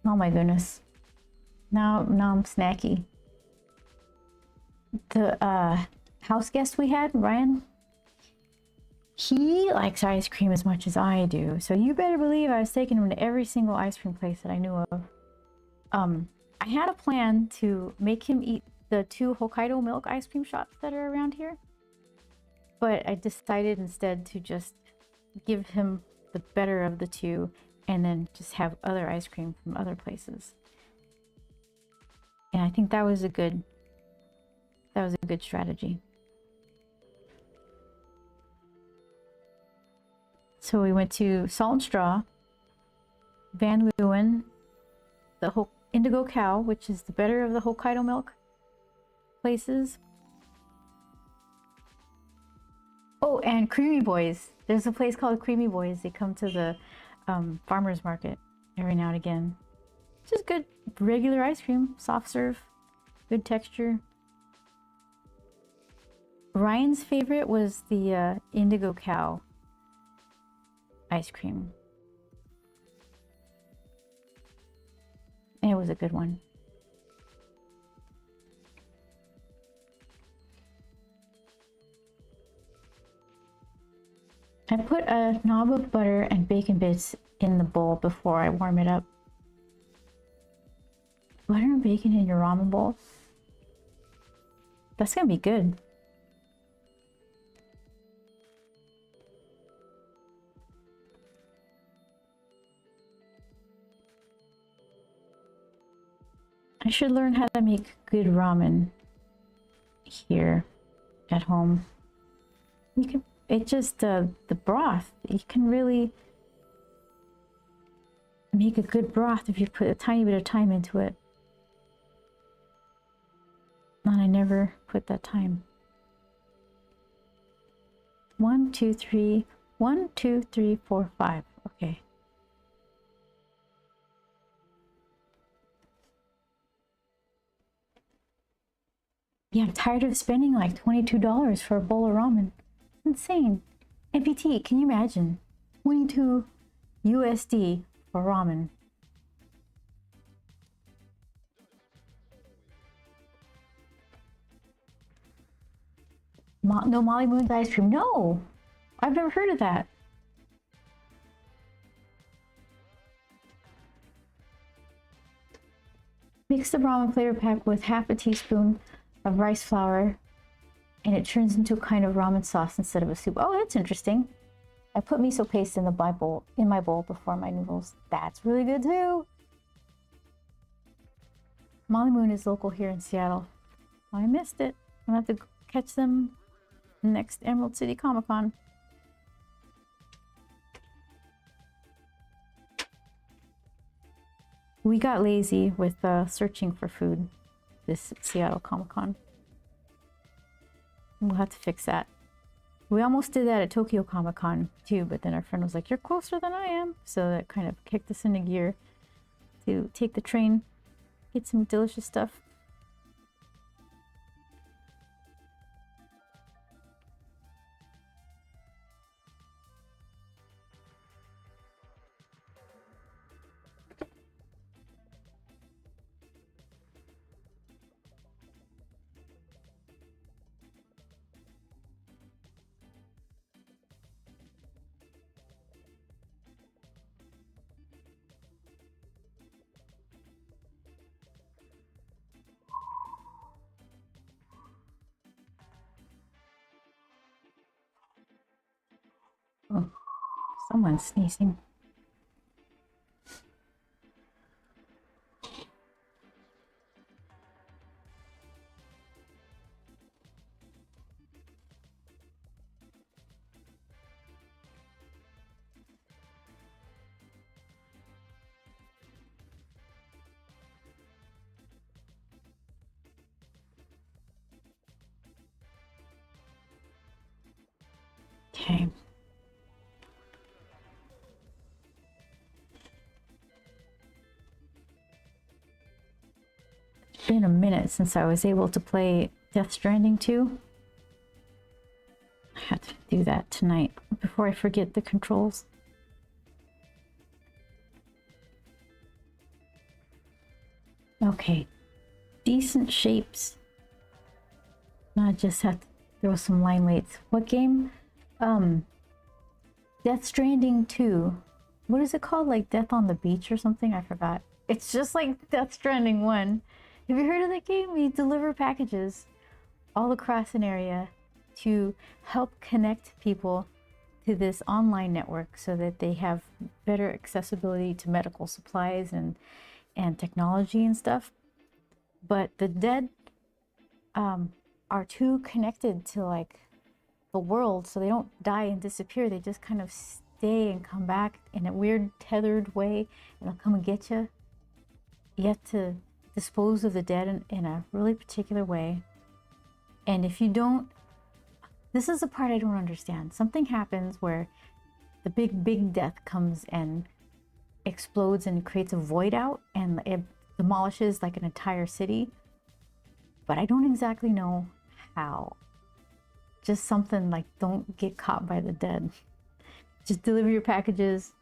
Oh my goodness. Now I'm snacky. The house guest we had, Ryan, He likes ice cream as much as I do, so you better believe I was taking him to every single ice cream place that I knew of. I had a plan to make him eat the 2 Hokkaido milk ice cream shops that are around here, but I decided instead to just give him the better of the 2 and then just have other ice cream from other places. And I think that was a good strategy. So we went to Salt and Straw, Van Leeuwen, the Indigo Cow, which is the better of the Hokkaido milk places. Oh, and Creamy Boys. There's a place called Creamy Boys. They come to the farmer's market every now and again. Just good regular ice cream, soft serve, good texture. Ryan's favorite was the Indigo Cow ice cream. And it was a good one. I put a knob of butter and bacon bits in the bowl before I warm it up. Butter and bacon in your ramen bowl? That's gonna be good. I should learn how to make good ramen here at home. You can, it just, the broth, you can really make a good broth if you put a tiny bit of time into it. And I never put that time. 1, 2, 3, 1, 2, 3, 4, 5. Okay. Yeah, I'm tired of spending like $22 for a bowl of ramen. Insane. NPT, can you imagine? 22 USD for ramen. No Molly Moon's ice cream. No! I've never heard of that. Mix the ramen flavor pack with half a teaspoon of rice flour and it turns into a kind of ramen sauce instead of a soup. Oh, that's interesting. I put miso paste in my bowl before my noodles. That's really good too. Molly Moon is local here in Seattle. I missed it. I'm gonna have to catch them next Emerald City Comic Con. We got lazy with searching for food this Seattle Comic Con. We'll have to fix that. We almost did that at Tokyo Comic Con too, but then our friend was like, "You're closer than I am," so that kind of kicked us into gear to take the train, get some delicious stuff. Oh, someone's sneezing. Okay. It's been a minute since I was able to play Death Stranding 2. I have to do that tonight before I forget the controls. Okay, decent shapes. Not just have to throw some line weights. What game? Death Stranding 2. What is it called? Like Death on the Beach or something? I forgot. It's just like Death Stranding 1. Have you heard of that game? You deliver packages all across an area to help connect people to this online network so that they have better accessibility to medical supplies and technology and stuff. But the dead are too connected to like the world, so they don't die and disappear. They just kind of stay and come back in a weird tethered way, and they'll come and get you. You have to dispose of the dead in a really particular way. And if you don't, this is the part I don't understand. Something happens where the big death comes and explodes and creates a void out, and it demolishes like an entire city. But I don't exactly know how. Just something like, don't get caught by the dead. Just deliver your packages.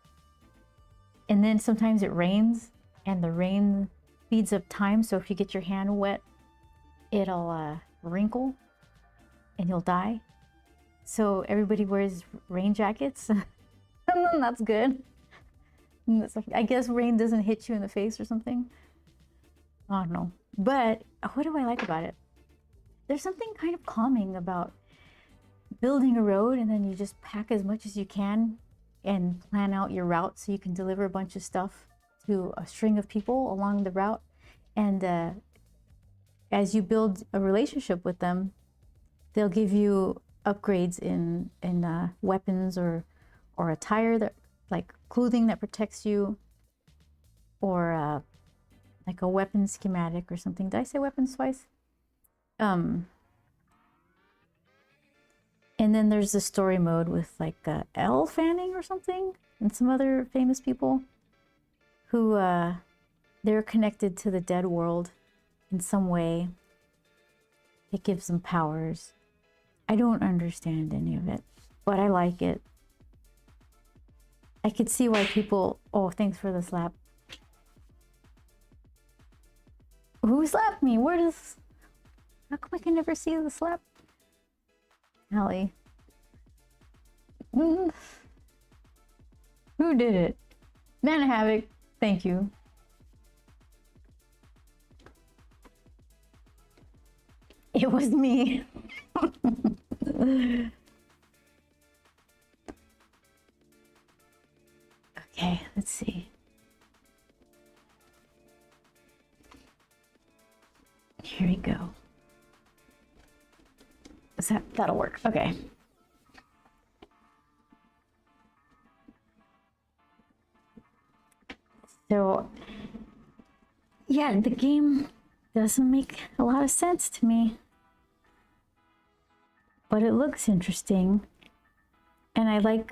And then sometimes it rains, and the rain speeds up time. So if you get your hand wet, it'll wrinkle and you'll die. So everybody wears rain jackets. And then that's good. I guess rain doesn't hit you in the face or something. I don't know. But what do I like about it? There's something kind of calming about building a road, and then you just pack as much as you can and plan out your route so you can deliver a bunch of stuff to a string of people along the route. And as you build a relationship with them, they'll give you upgrades in weapons or attire, that like clothing that protects you, or like a weapon schematic or something. Did I say weapons twice? And then there's the story mode with like Elle Fanning or something, and some other famous people who they're connected to the dead world in some way. It gives them powers. I don't understand any of it, but I like it. I could see why people... Oh, thanks for the slap. Who slapped me? Where does... How come I can never see the slap? Allie. Who did it? Man of Havoc. Thank you. It was me. Okay, let's see. Here we go. That'll work. Okay. So, yeah, the game doesn't make a lot of sense to me, but it looks interesting, and I like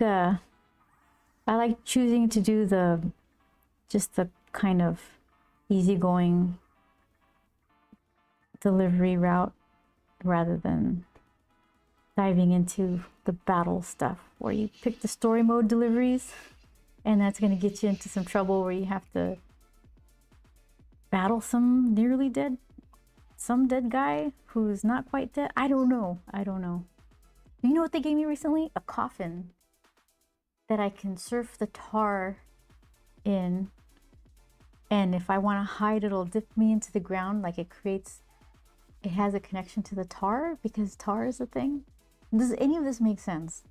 choosing to do the kind of easygoing delivery route rather than diving into the battle stuff where you pick the story mode deliveries, and that's going to get you into some trouble where you have to battle some dead guy who's not quite dead. I don't know. You know what they gave me recently? A coffin that I can surf the tar in, and if I want to hide, it'll dip me into the ground. Like it has a connection to the tar because tar is a thing. Does any of this make sense?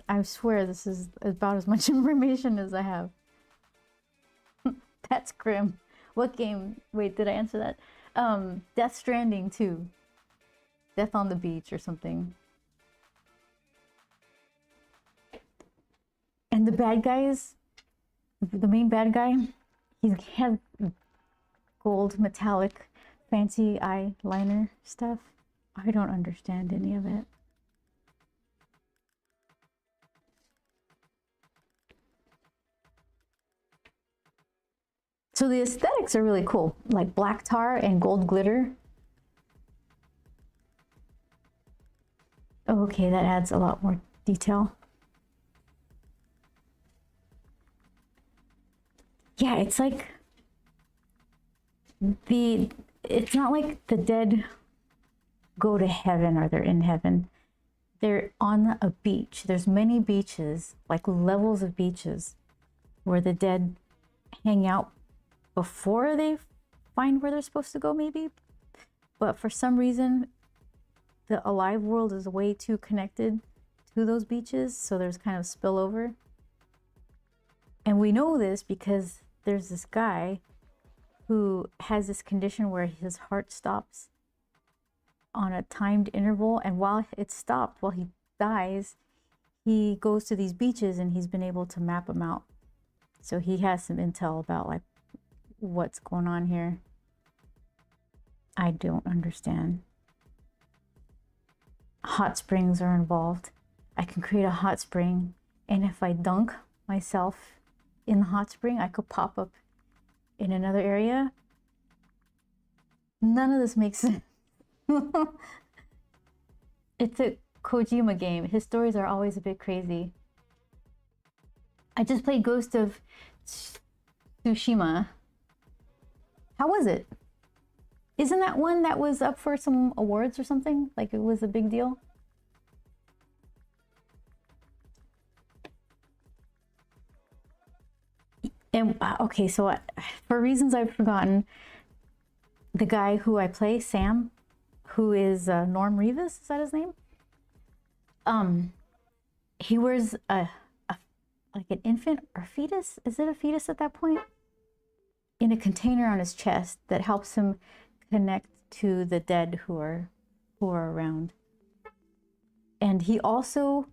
I swear this is about as much information as I have. That's grim. What game? Wait, did I answer that? Death Stranding 2. Death on the Beach or something. And the bad guys, the main bad guy, he has gold metallic fancy eyeliner stuff. I don't understand any of it. So the aesthetics are really cool, like black tar and gold glitter. Oh, okay, that adds a lot more detail. Yeah, it's like it's not like the dead go to heaven or they're in heaven. they're on a beach. There's many beaches, like levels of beaches, where the dead hang out before they find where they're supposed to go, maybe. But for some reason, the alive world is way too connected to those beaches, so there's kind of spillover. And we know this because there's this guy who has this condition where his heart stops on a timed interval, and while it stopped, while he dies, he goes to these beaches and he's been able to map them out. So he has some intel about like what's going on here. I don't understand. Hot springs are involved. I can create a hot spring, and if I dunk myself in the hot spring, I could pop up in another area. None of this makes sense. It's a Kojima game. His stories are always a bit crazy. I just played Ghost of Tsushima. How was it? Isn't that one that was up for some awards or something? Like it was a big deal? And okay, so for reasons I've forgotten, the guy who I play, Sam, who is Norm Reedus, is that his name? He wears like an infant or fetus. Is it a fetus at that point? In a container on his chest that helps him connect to the dead who are around. And he also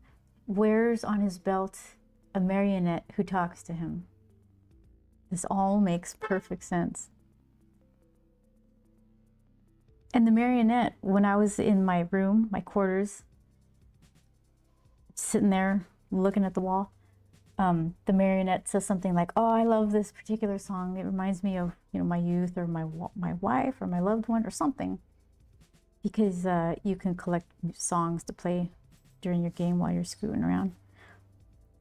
wears on his belt a marionette who talks to him. This all makes perfect sense. And the marionette, when I was in my room, my quarters, sitting there looking at the wall, the marionette says something like, "Oh, I love this particular song. It reminds me of, you know, my youth or my wife or my loved one or something." Because you can collect songs to play during your game while you're scooting around.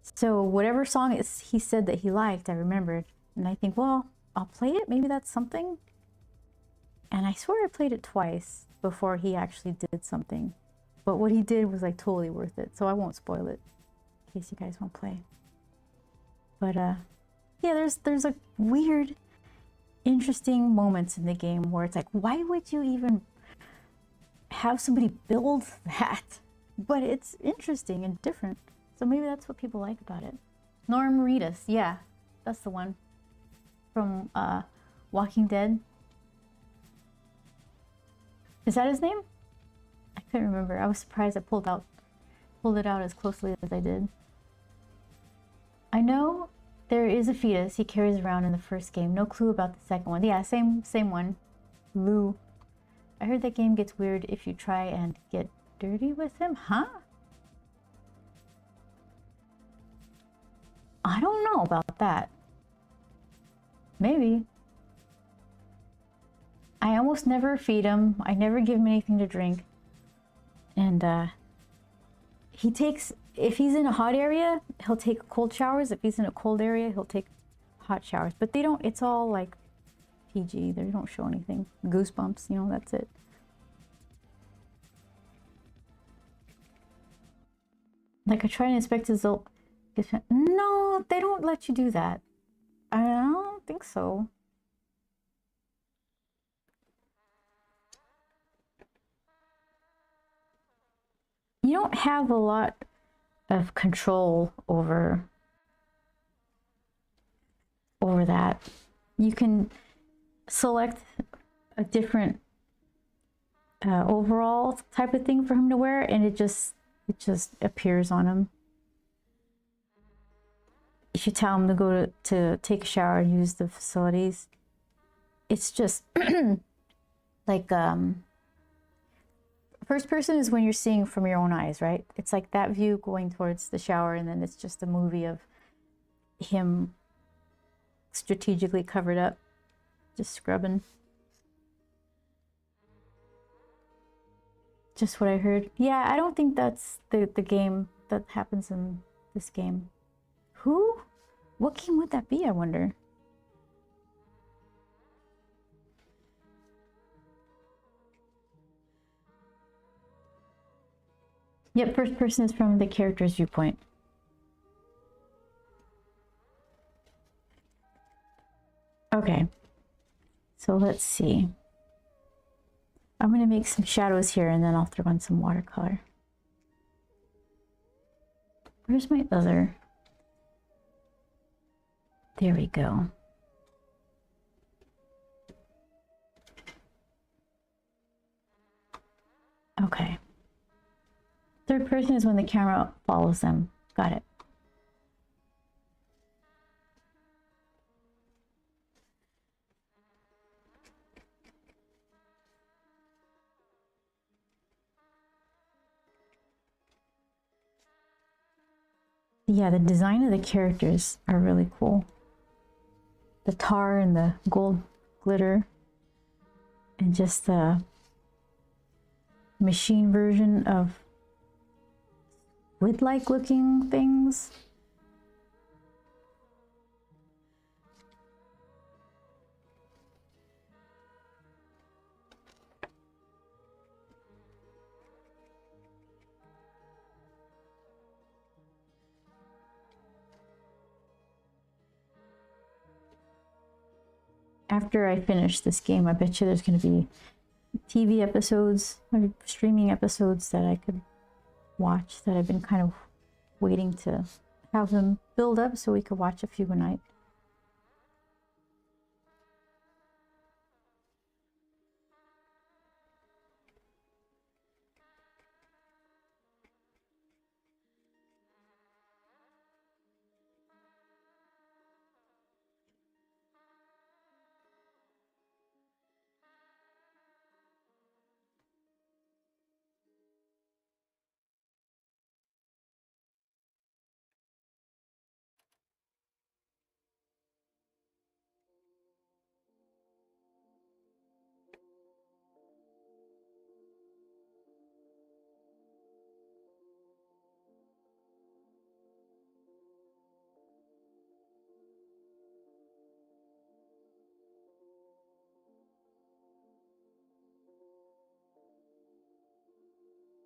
So whatever song he said that he liked, I remembered. And I think, well, I'll play it. Maybe that's something. And I swear I played it twice before he actually did something. But what he did was like totally worth it. So I won't spoil it in case you guys won't play. But yeah, there's like weird, interesting moments in the game where it's like, why would you even have somebody build that? But it's interesting and different. So maybe that's what people like about it. Norm Reedus, yeah, that's the one. From Walking Dead. Is that his name? I couldn't remember. I was surprised I pulled it out as closely as I did. I know there is a fetus he carries around in the first game. No clue about the second one. Yeah, same one. Lou. I heard that game gets weird if you try and get dirty with him. Huh? I don't know about that. Maybe. I almost never feed him. I never give him anything to drink. And he takes, if he's in a hot area, he'll take cold showers. If he's in a cold area, he'll take hot showers. But they don't, it's all like PG. They don't show anything. Goosebumps, you know, that's it. Like I try to inspect his old, no, they don't let you do that. I don't think so. You don't have a lot of control over that. You can select a different overall type of thing for him to wear, and it just appears on him. If you tell him to go to take a shower and use the facilities, it's just like first person is when you're seeing from your own eyes, right? It's like that view going towards the shower, and then it's just a movie of him strategically covered up, just scrubbing. Just what I heard. Yeah, I don't think that's the game that happens in this game. Who? What game would that be, I wonder? Yep, first person is from the character's viewpoint. Okay, so let's see. I'm gonna make some shadows here and then I'll throw on some watercolor. Where's my other? There we go. Okay. Third person is when the camera follows them. Got it. Yeah, the design of the characters are really cool. The tar and the gold glitter and just the machine version of squid-like looking things. After I finish this game, I bet you there's going to be TV episodes or streaming episodes that I could watch that I've been kind of waiting to have them build up so we could watch a few a night.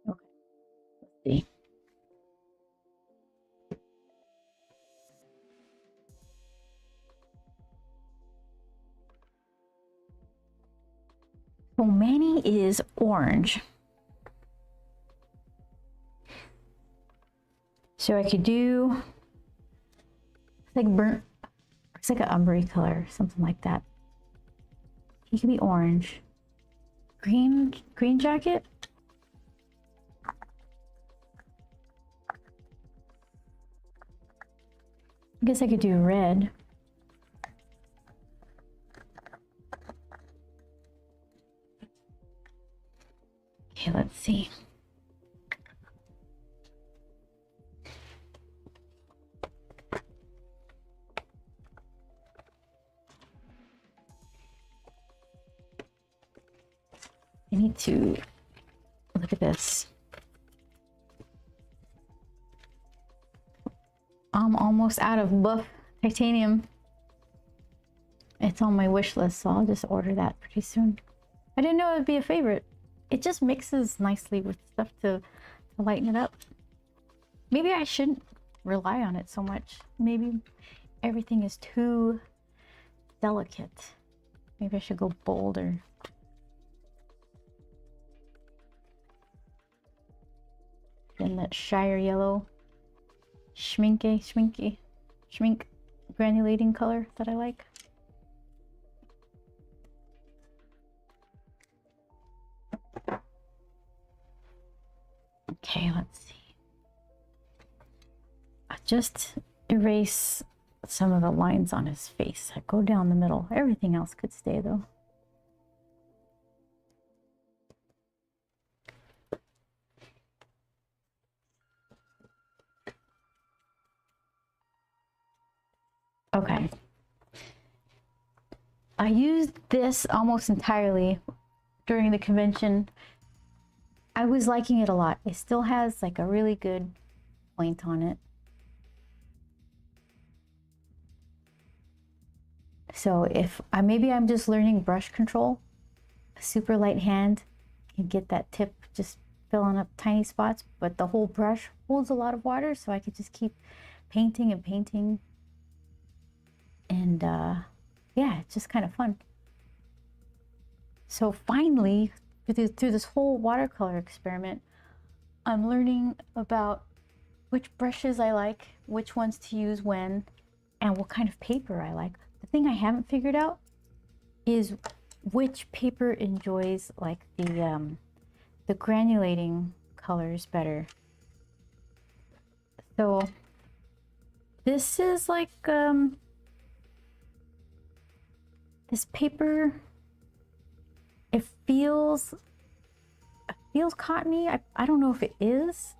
Okay, let's see. So Manny is orange. So I could do like burnt, it's like an ombre color, something like that. He could be orange. Green jacket? I guess I could do red. Okay, let's see. I need to look at this. I'm almost out of buff titanium. It's on my wish list, so I'll just order that pretty soon. I didn't know it would be a favorite. It just mixes nicely with stuff to lighten it up. Maybe I shouldn't rely on it so much. Maybe everything is too delicate. Maybe I should go bolder. Then that Shire yellow schmink granulating color that I like. Okay, let's see. I just erase some of the lines on his face. I go down the middle. Everything else could stay though. Okay. I used this almost entirely during the convention. I was liking it a lot. It still has like a really good point on it. So if maybe I'm just learning brush control, a super light hand can get that tip just filling up tiny spots, but the whole brush holds a lot of water, so I could just keep painting and painting. And yeah, it's just kind of fun. So finally, through this whole watercolor experiment, I'm learning about which brushes I like, which ones to use when, and what kind of paper I like. The thing I haven't figured out is which paper enjoys like the granulating colors better. So this is like this paper, it feels cottony. I don't know if it is.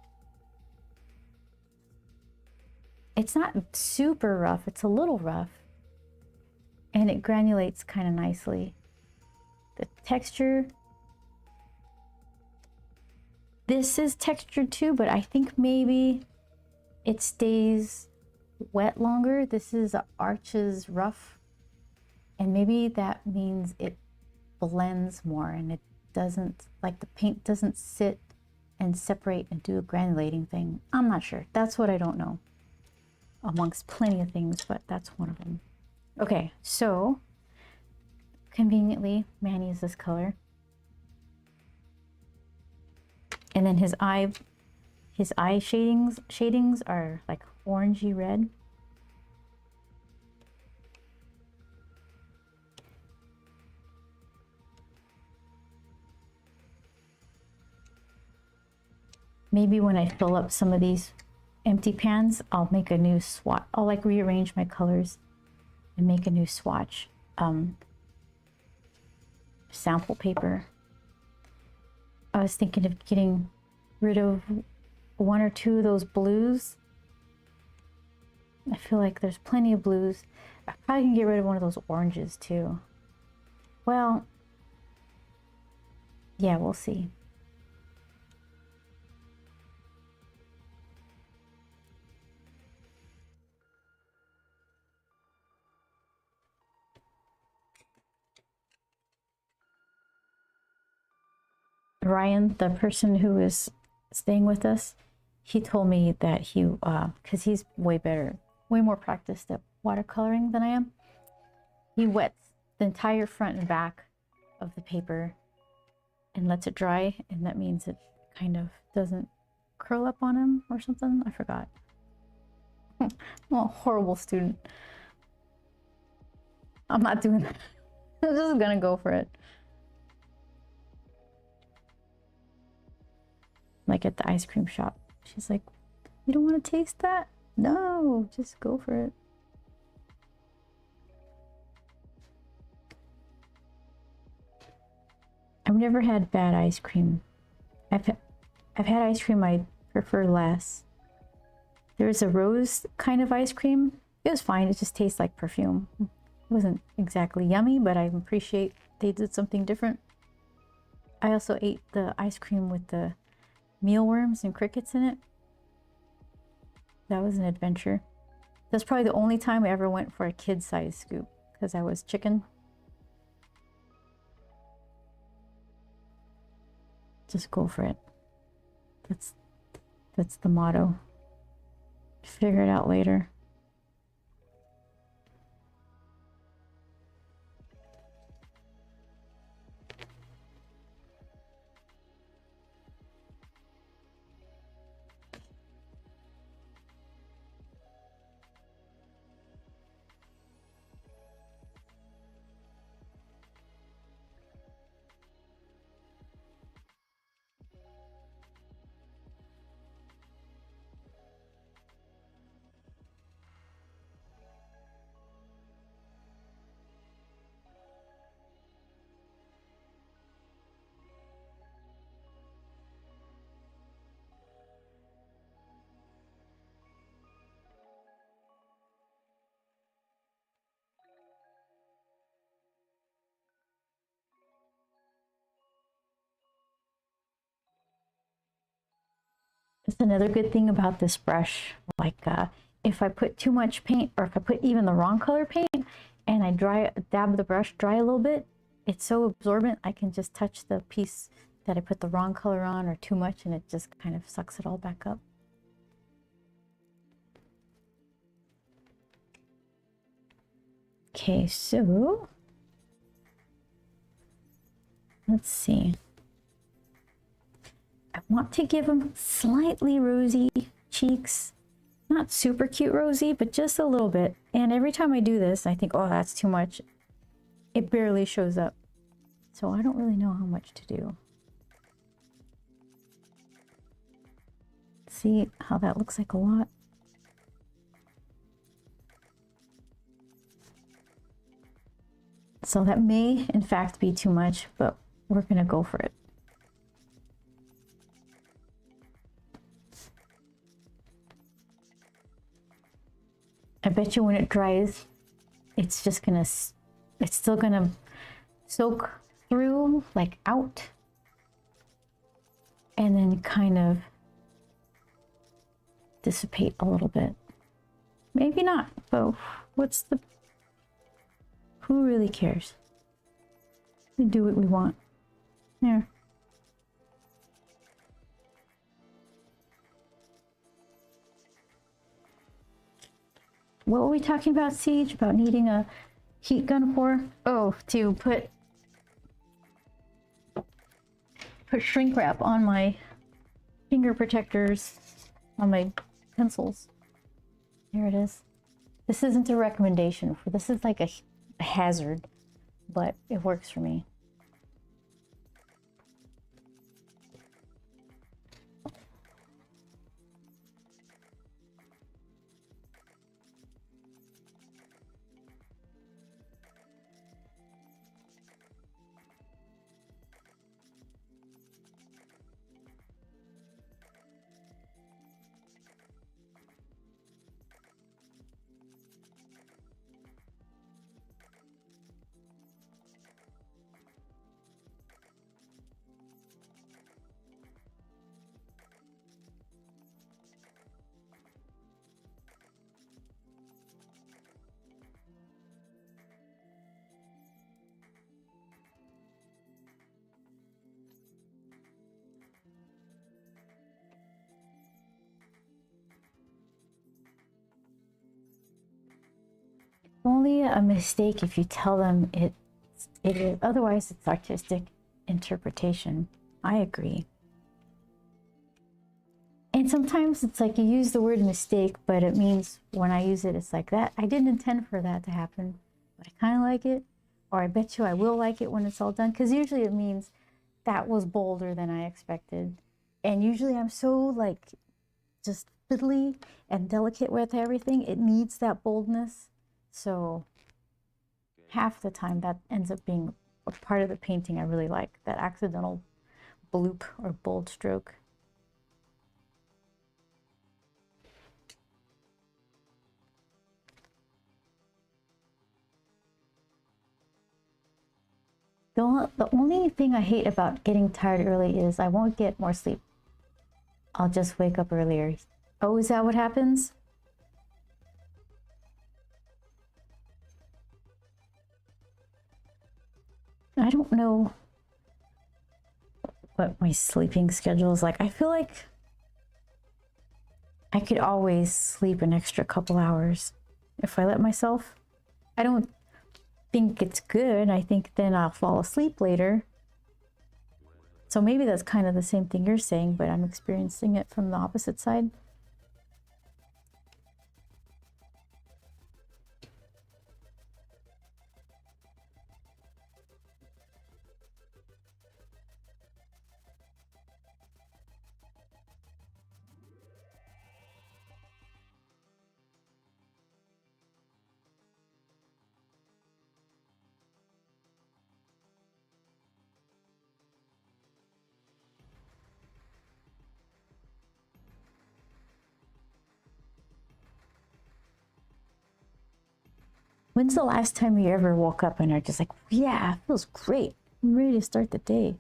It's not super rough, it's a little rough, and it granulates kind of nicely. The texture, this is textured too, but I think maybe it stays wet longer. This is Arches Rough, and maybe that means it blends more and it doesn't, like the paint doesn't sit and separate and do a granulating thing. I'm not sure. That's what I don't know, amongst plenty of things, but that's one of them. Okay, so conveniently, Manny is this color. And then his eye shadings are like orangey red. Maybe when I fill up some of these empty pans, I'll make a new swatch. I'll like rearrange my colors and make a new swatch. Sample paper. I was thinking of getting rid of one or two of those blues. I feel like there's plenty of blues. I probably can get rid of one of those oranges too. Well, yeah, we'll see. Ryan, the person who is staying with us, he told me that he, because he's way more practiced at watercoloring than I am, he wets the entire front and back of the paper and lets it dry, and that means it kind of doesn't curl up on him or something. I forgot. I'm a horrible student. I'm not doing that. I'm just gonna go for it. Like at the ice cream shop. She's like, you don't want to taste that? No, just go for it. I've never had bad ice cream. I've had ice cream I prefer less. There's a rose kind of ice cream. It was fine. It just tastes like perfume. It wasn't exactly yummy, but I appreciate they did something different. I also ate the ice cream with the mealworms and crickets in it. That was an adventure. That's probably the only time I ever went for a kid-sized scoop, because I was chicken. Just go for it. That's the motto. Figure it out later. That's another good thing about this brush. Like if I put too much paint, or if I put even the wrong color paint and I dab the brush dry a little bit, it's so absorbent I can just touch the piece that I put the wrong color on or too much and it just kind of sucks it all back up. Okay, so let's see. I want to give him slightly rosy cheeks. Not super cute rosy, but just a little bit. And every time I do this, I think, oh, that's too much. It barely shows up. So I don't really know how much to do. See how that looks like a lot? So that may, in fact, be too much, but we're gonna go for it. I bet you when it dries, it's just gonna, it's still gonna soak through, like out, and then kind of dissipate a little bit. Maybe not, but what's the, who really cares? We do what we want. There. What were we talking about, Siege? About needing a heat gun for? Oh, to put shrink wrap on my finger protectors, on my pencils. There it is. This isn't a recommendation for, this is like a hazard, but it works for me. Only a mistake if you tell them it is, otherwise it's artistic interpretation. I agree. And sometimes it's like you use the word mistake, but it means when I use it, it's like that. I didn't intend for that to happen, but I kind of like it. Or I bet you I will like it when it's all done. Because usually it means that was bolder than I expected. And usually I'm so like just fiddly and delicate with everything. It needs that boldness. So half the time that ends up being a part of the painting I really like. That accidental bloop or bold stroke. The only thing I hate about getting tired early is I won't get more sleep. I'll just wake up earlier. Oh, is that what happens? I don't know what my sleeping schedule is like. I feel like I could always sleep an extra couple hours if I let myself. I don't think it's good. I think then I'll fall asleep later. So maybe that's kind of the same thing you're saying, but I'm experiencing it from the opposite side. When's the last time you ever woke up and are just like, yeah, it feels great. I'm ready to start the day.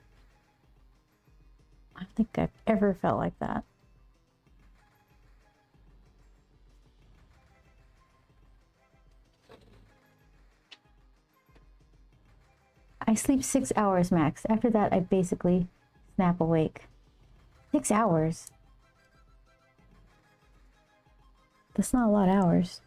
I don't think I've ever felt like that. I sleep 6 hours max. After that, I basically nap awake. 6 hours. That's not a lot of hours.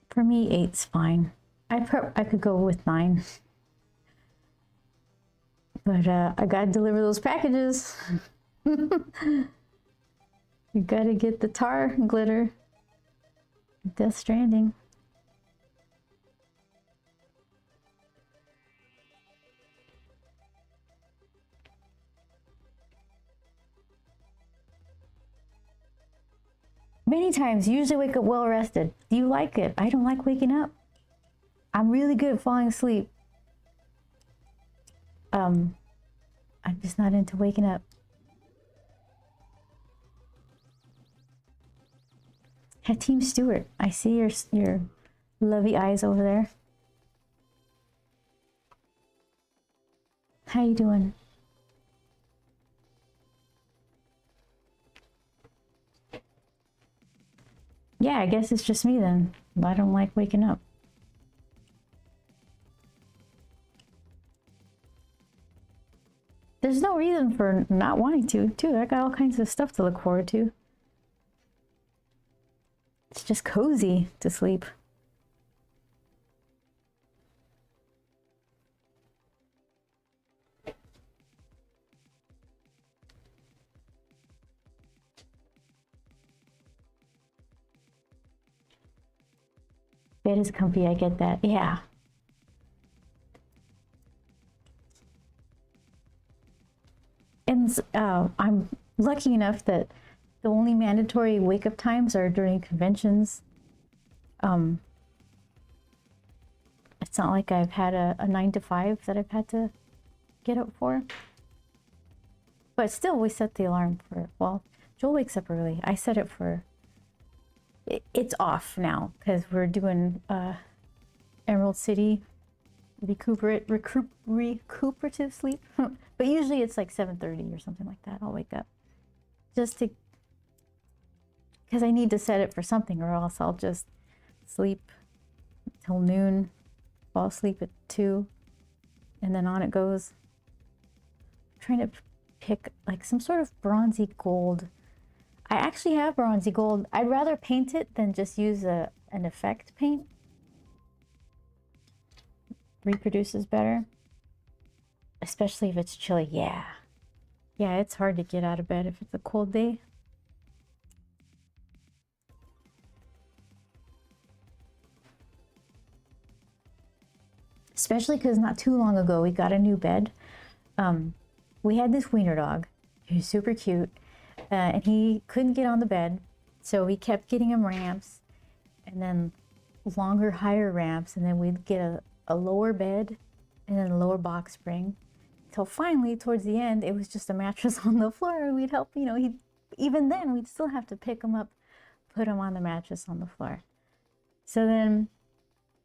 For me, 8's fine. I could go with 9. But I gotta deliver those packages. You gotta get the tar glitter. Death Stranding. Many times, usually wake up well rested. Do you like it? I don't like waking up. I'm really good at falling asleep. I'm just not into waking up. Hey, Team Stewart, I see your lovey eyes over there. How you doing? Yeah, I guess it's just me then. I don't like waking up. There's no reason for not wanting to, too. I got all kinds of stuff to look forward to. It's just cozy to sleep. Bed is comfy, I get that. Yeah. And I'm lucky enough that the only mandatory wake-up times are during conventions. It's not like I've had a 9 to 5 that I've had to get up for. But still, we set the alarm for, well, Joel wakes up early. I set it for, it's off now because we're doing Emerald City recuperative sleep. But usually it's like 7:30 or something like that. I'll wake up just to, because I need to set it for something, or else I'll just sleep till noon, fall asleep at 2, and then on it goes. I'm trying to pick like some sort of bronzy gold. I actually have bronzy gold. I'd rather paint it than just use an effect paint. Reproduces better, especially if it's chilly. Yeah, it's hard to get out of bed if it's a cold day. Especially because not too long ago we got a new bed. We had this wiener dog. He was super cute, and he couldn't get on the bed, so we kept getting him ramps, and then longer, higher ramps, and then we'd get a lower bed and then a lower box spring, till finally towards the end it was just a mattress on the floor, and we'd help, you know, even then we'd still have to pick him up, put him on the mattress on the floor. So then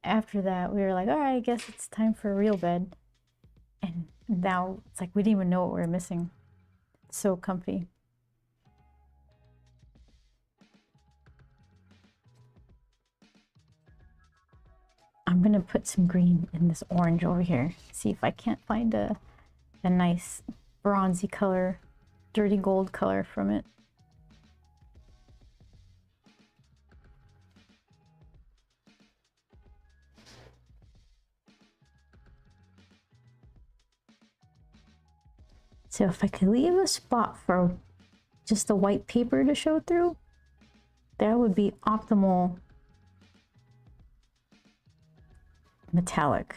after that we were like, all right, I guess it's time for a real bed. And now it's like we didn't even know what we were missing. It's so comfy. I'm gonna put some green in this orange over here. See if I can't find a nice bronzy color, dirty gold color from it. So if I could leave a spot for just the white paper to show through, that would be optimal metallic.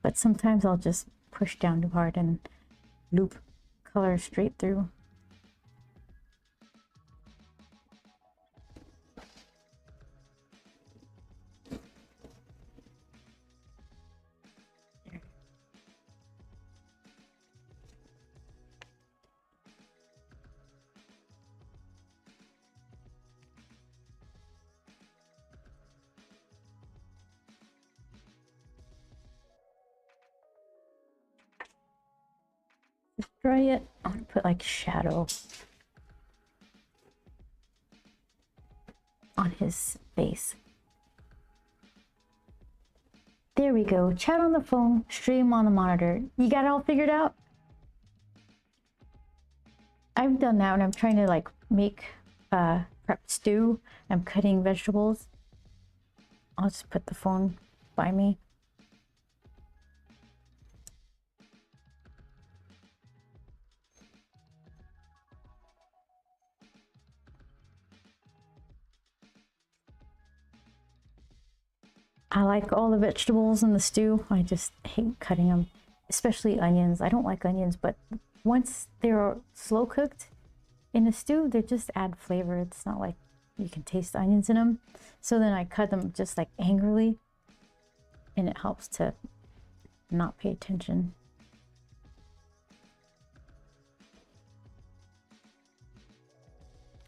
But sometimes I'll just push down too hard and loop color straight through. Dry it. I'm gonna put like shadow. on his face. There we go. Chat on the phone, stream on the monitor. You got it all figured out? I've done that when I'm trying to like make prep stew. I'm cutting vegetables. I'll just put the phone by me. I like all the vegetables in the stew. I just hate cutting them, especially onions. I don't like onions, but once they're slow cooked in the stew, they just add flavor. It's not like you can taste the onions in them. So then I cut them just like angrily, and it helps to not pay attention.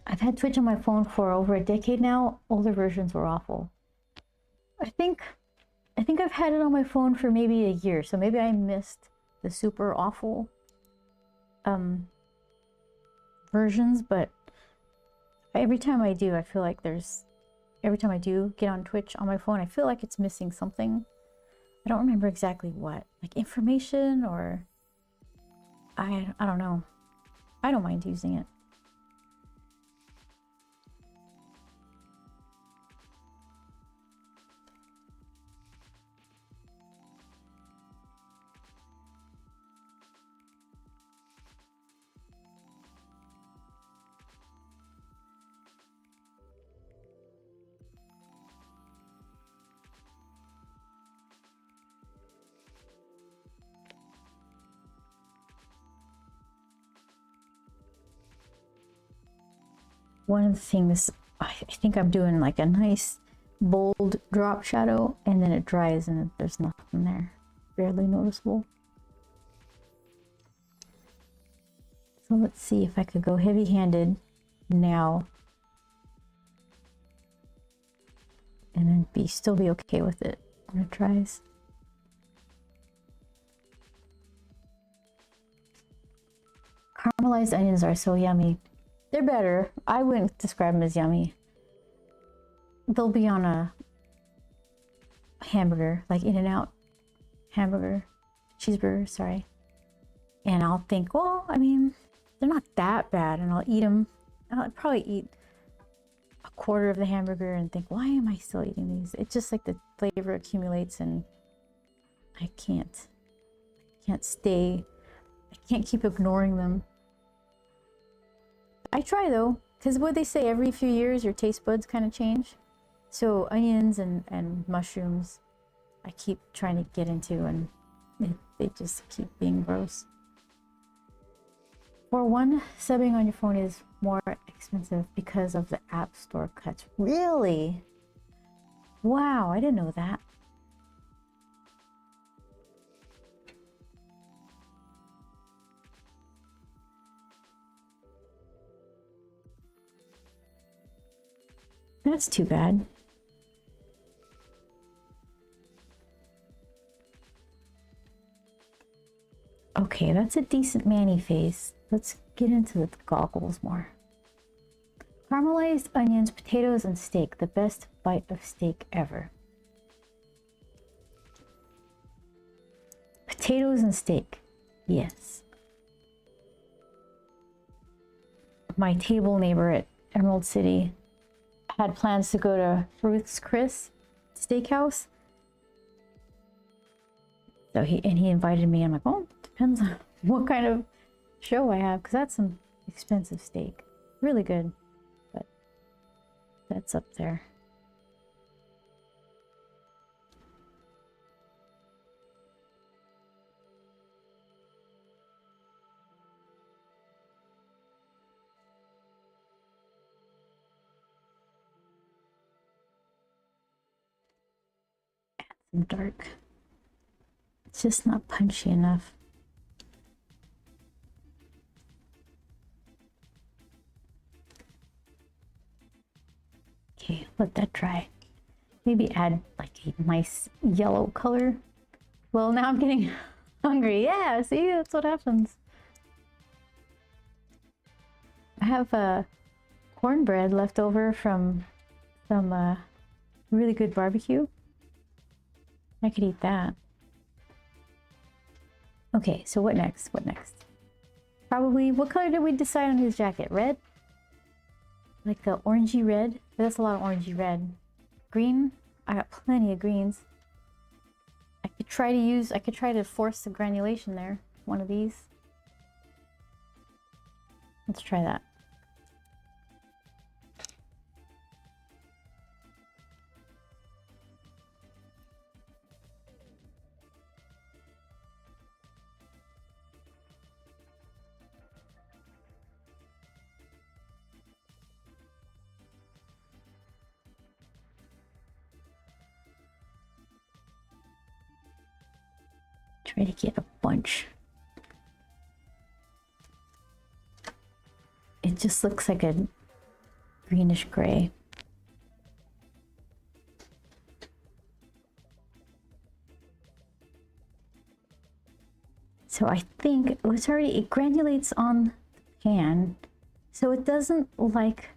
I've had Twitch on my phone for over a decade now. Older versions were awful. I think I've had it on my phone for maybe a year, so maybe I missed the super awful versions, but every time I do, I feel like every time I do get on Twitch on my phone, I feel like it's missing something. I don't remember exactly what, like information or I don't know. I don't mind using it. One of the things, I think I'm doing like a nice bold drop shadow, and then it dries and there's nothing there, barely noticeable. So let's see if I could go heavy-handed now and then still be okay with it when it dries. Caramelized onions are so yummy. They're better. I wouldn't describe them as yummy. They'll be on a hamburger, like In-N-Out hamburger, cheeseburger, sorry. And I'll think, well, I mean, they're not that bad, and I'll eat them. I'll probably eat a quarter of the hamburger and think, why am I still eating these? It's just like the flavor accumulates, and I can't keep ignoring them. I try though, because what they say, every few years your taste buds kind of change. So onions and mushrooms, I keep trying to get into, and they just keep being gross. For one, subbing on your phone is more expensive because of the app store cuts. Really? Wow, I didn't know that. That's too bad. Okay, that's a decent Manny face. Let's get into the goggles more. Caramelized onions, potatoes, and steak. The best bite of steak ever. Potatoes and steak. Yes. My table neighbor at Emerald City had plans to go to Ruth's Chris Steakhouse. So he invited me. I'm like, oh, depends on what kind of show I have, because that's some expensive steak. Really good, but that's up there. Some dark. It's just not punchy enough. Okay, let that dry. Maybe add like a nice yellow color. Well, now I'm getting hungry. Yeah, see, that's what happens. I have cornbread left over from some really good barbecue. I could eat that. Okay, so what next? What next? Probably, what color did we decide on his jacket? Red? Like a orangey red? But that's a lot of orangey red. Green? I got plenty of greens. I could try to force the granulation there. One of these. Let's try that. Try to get a bunch. It just looks like a greenish gray. So I think it granulates on the pan, so it doesn't like,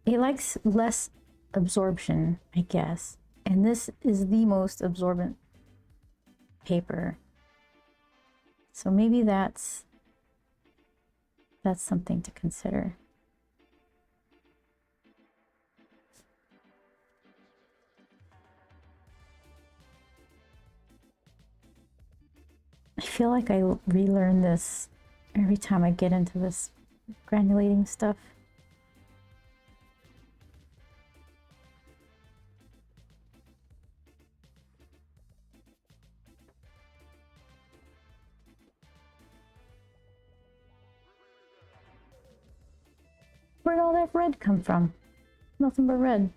it likes less absorption, I guess. And this is the most absorbent paper. So maybe that's something to consider. I feel like I relearn this every time I get into this granulating stuff. Where'd all that red come from? Nothing but red.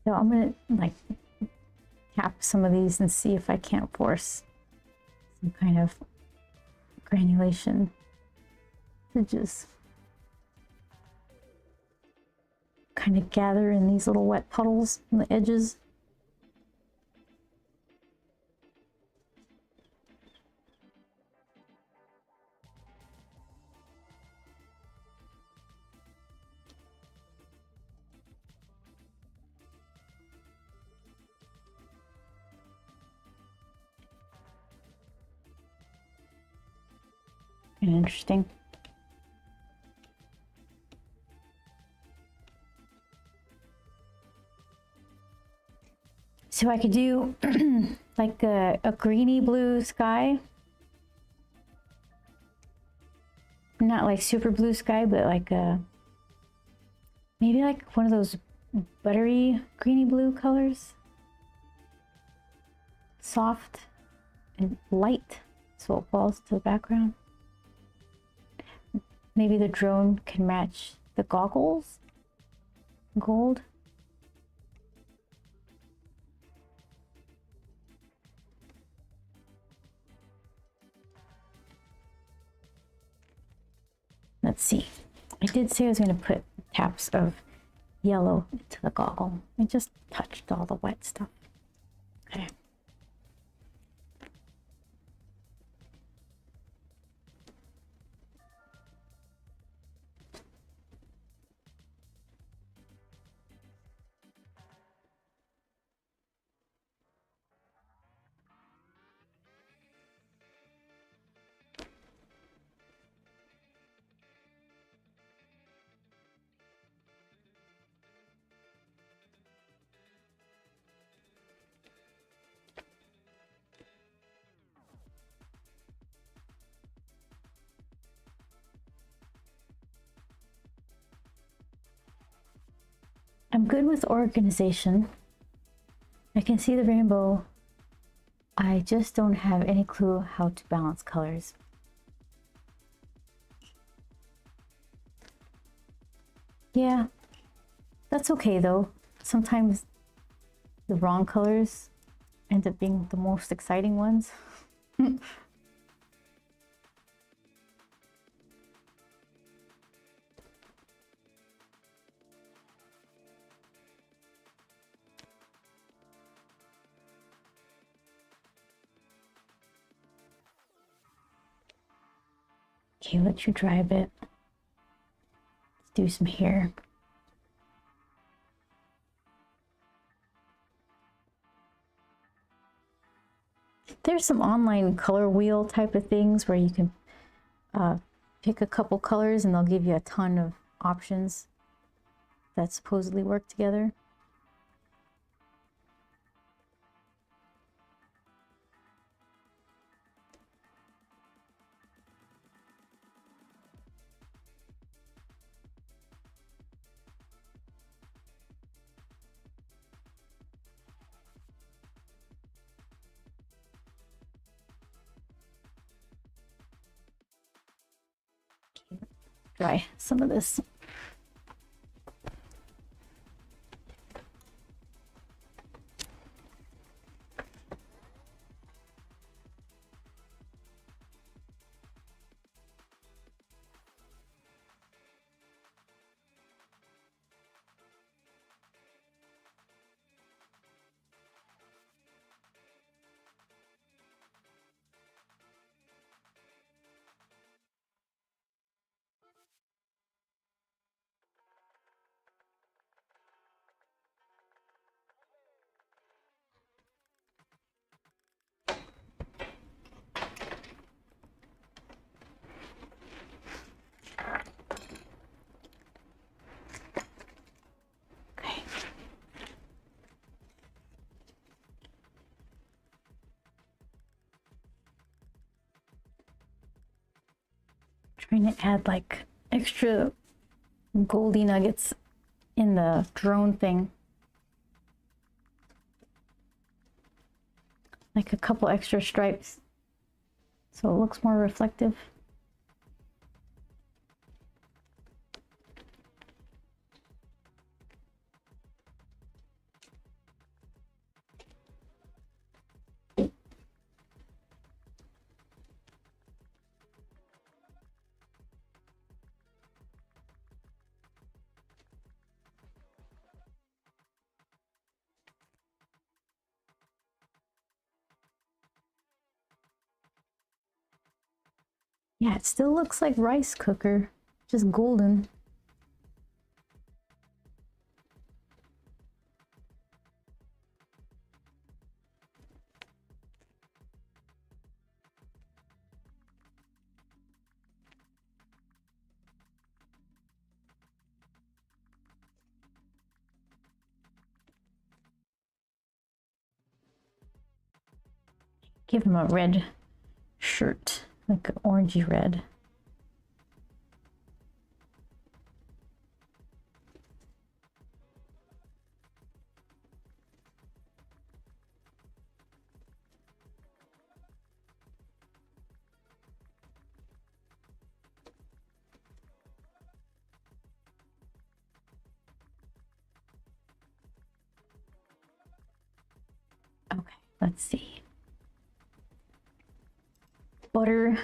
So I'm gonna like tap some of these and see if I can't force some kind of granulation to just kind of gather in these little wet puddles on the edges. Interesting. So I could do like a greeny blue sky. Not like super blue sky, but like maybe like one of those buttery greeny blue colors. Soft and light, so it falls to the background. Maybe the drone can match the goggles. Gold. Let's see. I did say I was going to put taps of yellow into the goggle. I just touched all the wet stuff. Okay. I'm good with organization. I can see the rainbow. I just don't have any clue how to balance colors. Yeah, That's okay though. Sometimes the wrong colors end up being the most exciting ones. Okay, let you dry a bit. Let's do some hair. There's some online color wheel type of things where you can pick a couple colors and they'll give you a ton of options that supposedly work together. Dry some of this. Okay. Trying to add like extra goldy nuggets in the drone thing. Like a couple extra stripes so it looks more reflective. Yeah, it still looks like rice cooker, just golden. Give him a red shirt, like an orangey red. Okay, let's see. Butter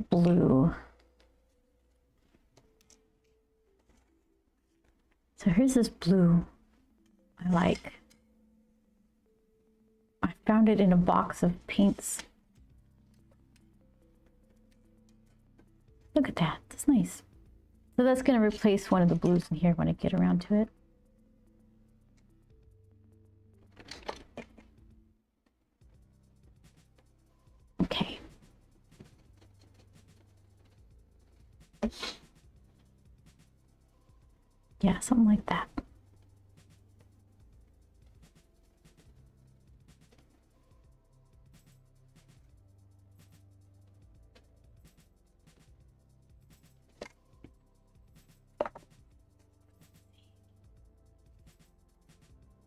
blue. So here's this blue I like. I found it in a box of paints. Look at that, that's nice. So that's gonna replace one of the blues in here when I get around to it. Okay. Yeah, something like that.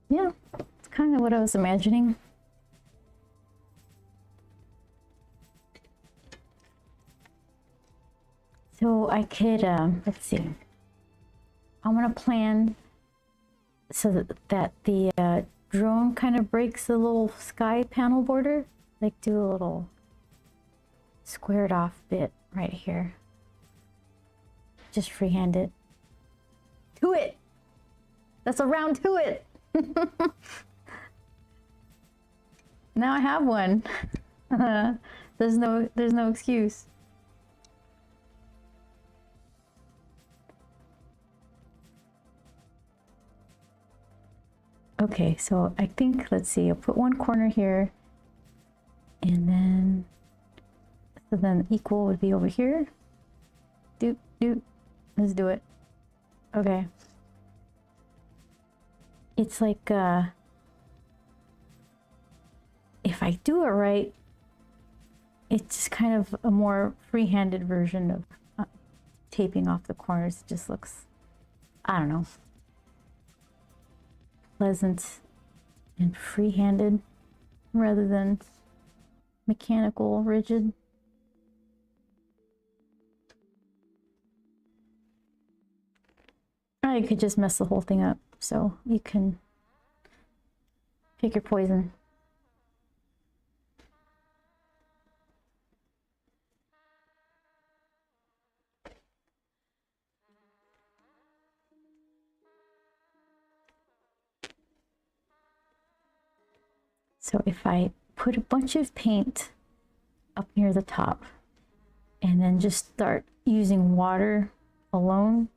Yeah, it's kind of what I was imagining. So I could, let's see. I want to plan so that the drone kind of breaks the little sky panel border. Like do a little squared off bit right here. Just freehand it. To it! That's a round to it! Now I have one. There's no excuse. Okay, so I think, let's see, I'll put one corner here, and then, so then equal would be over here. Doop, doop. Let's do it. Okay. It's like, if I do it right, it's just kind of a more free-handed version of taping off the corners. It just looks, I don't know, pleasant and free-handed rather than mechanical, rigid. I could just mess the whole thing up, so you can pick your poison. So if I put a bunch of paint up near the top and then just start using water alone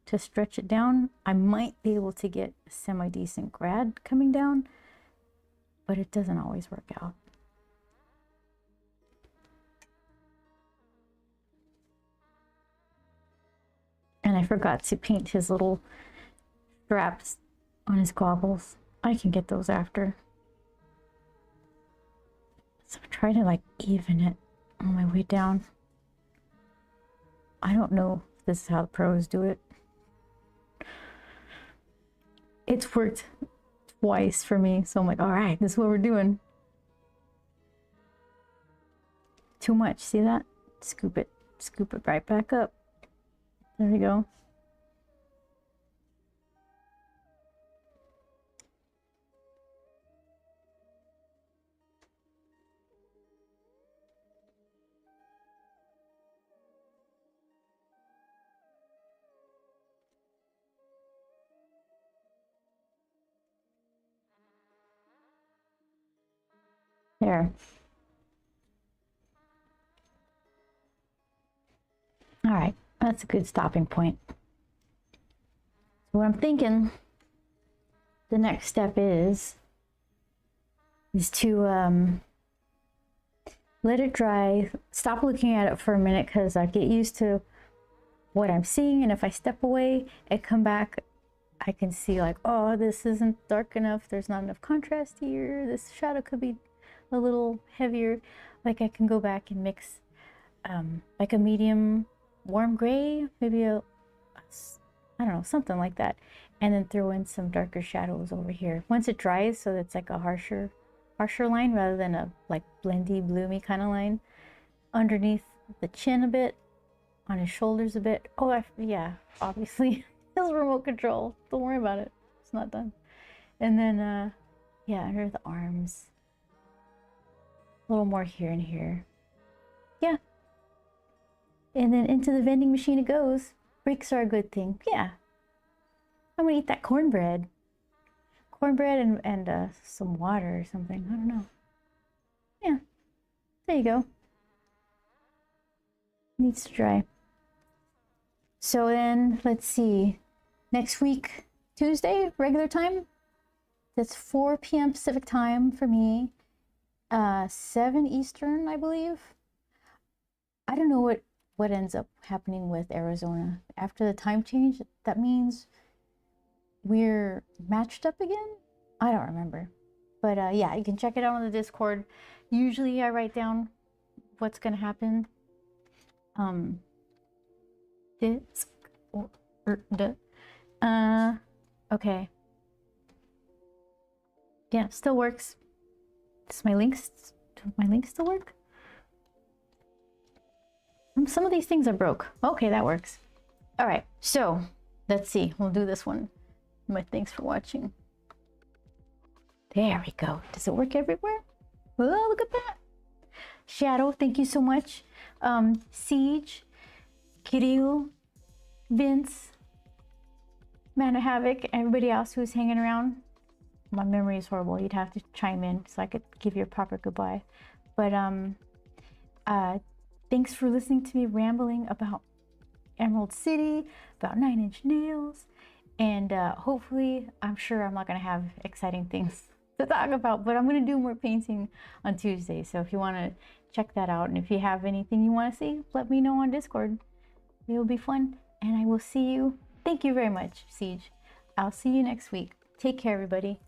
to stretch it down, I might be able to get a semi-decent grad coming down, but it doesn't always work out. And I forgot to paint his little straps on his goggles. I can get those after. So try to like even it on my way down. I don't know if this is how the pros do it. It's worked twice for me, so I'm like, all right, this is what we're doing. Too much, see that? Scoop it right back up. There we go. There. All right, that's a good stopping point. So what I'm thinking, the next step is to let it dry, stop looking at it for a minute because I get used to what I'm seeing, and if I step away and come back, I can see like, oh, this isn't dark enough, there's not enough contrast here, this shadow could be a little heavier. Like I can go back and mix like a medium warm gray, maybe I don't know, something like that, and then throw in some darker shadows over here once it dries, so it's like a harsher line rather than a like blendy bloomy kind of line underneath the chin a bit, on his shoulders a bit. Oh yeah, obviously his remote control, don't worry about it, it's not done. And then yeah, under the arms a little more here and here. Yeah. And then into the vending machine it goes. Breaks are a good thing. Yeah. I'm gonna eat that cornbread. Cornbread and some water or something. I don't know. Yeah. There you go. Needs to dry. So then, let's see. Next week, Tuesday, regular time. That's 4 p.m. Pacific time for me. 7 Eastern, I believe. I don't know what ends up happening with Arizona after the time change. That means we're matched up again. I don't remember, but yeah, you can check it out on the Discord. Usually I write down what's gonna happen. Okay. Yeah, still works. Does my links still work? Some of these things are broke. Okay, that works. All right, so Let's see. We'll do this one. My thanks for watching. There we go. Does it work everywhere? Oh, look at that. Shadow, thank you so much. Siege, Kirill, Vince, Man of Havoc, everybody else who's hanging around. My memory is horrible. You'd have to chime in so I could give you a proper goodbye. But thanks for listening to me rambling about Emerald City, about 9 Inch Nails, and hopefully, I'm sure I'm not gonna have exciting things to talk about, but I'm gonna do more painting on Tuesday. So if you want to check that out, and if you have anything you want to see, let me know on Discord. It will be fun, and I will see you. Thank you very much, Siege. I'll see you next week. Take care, everybody.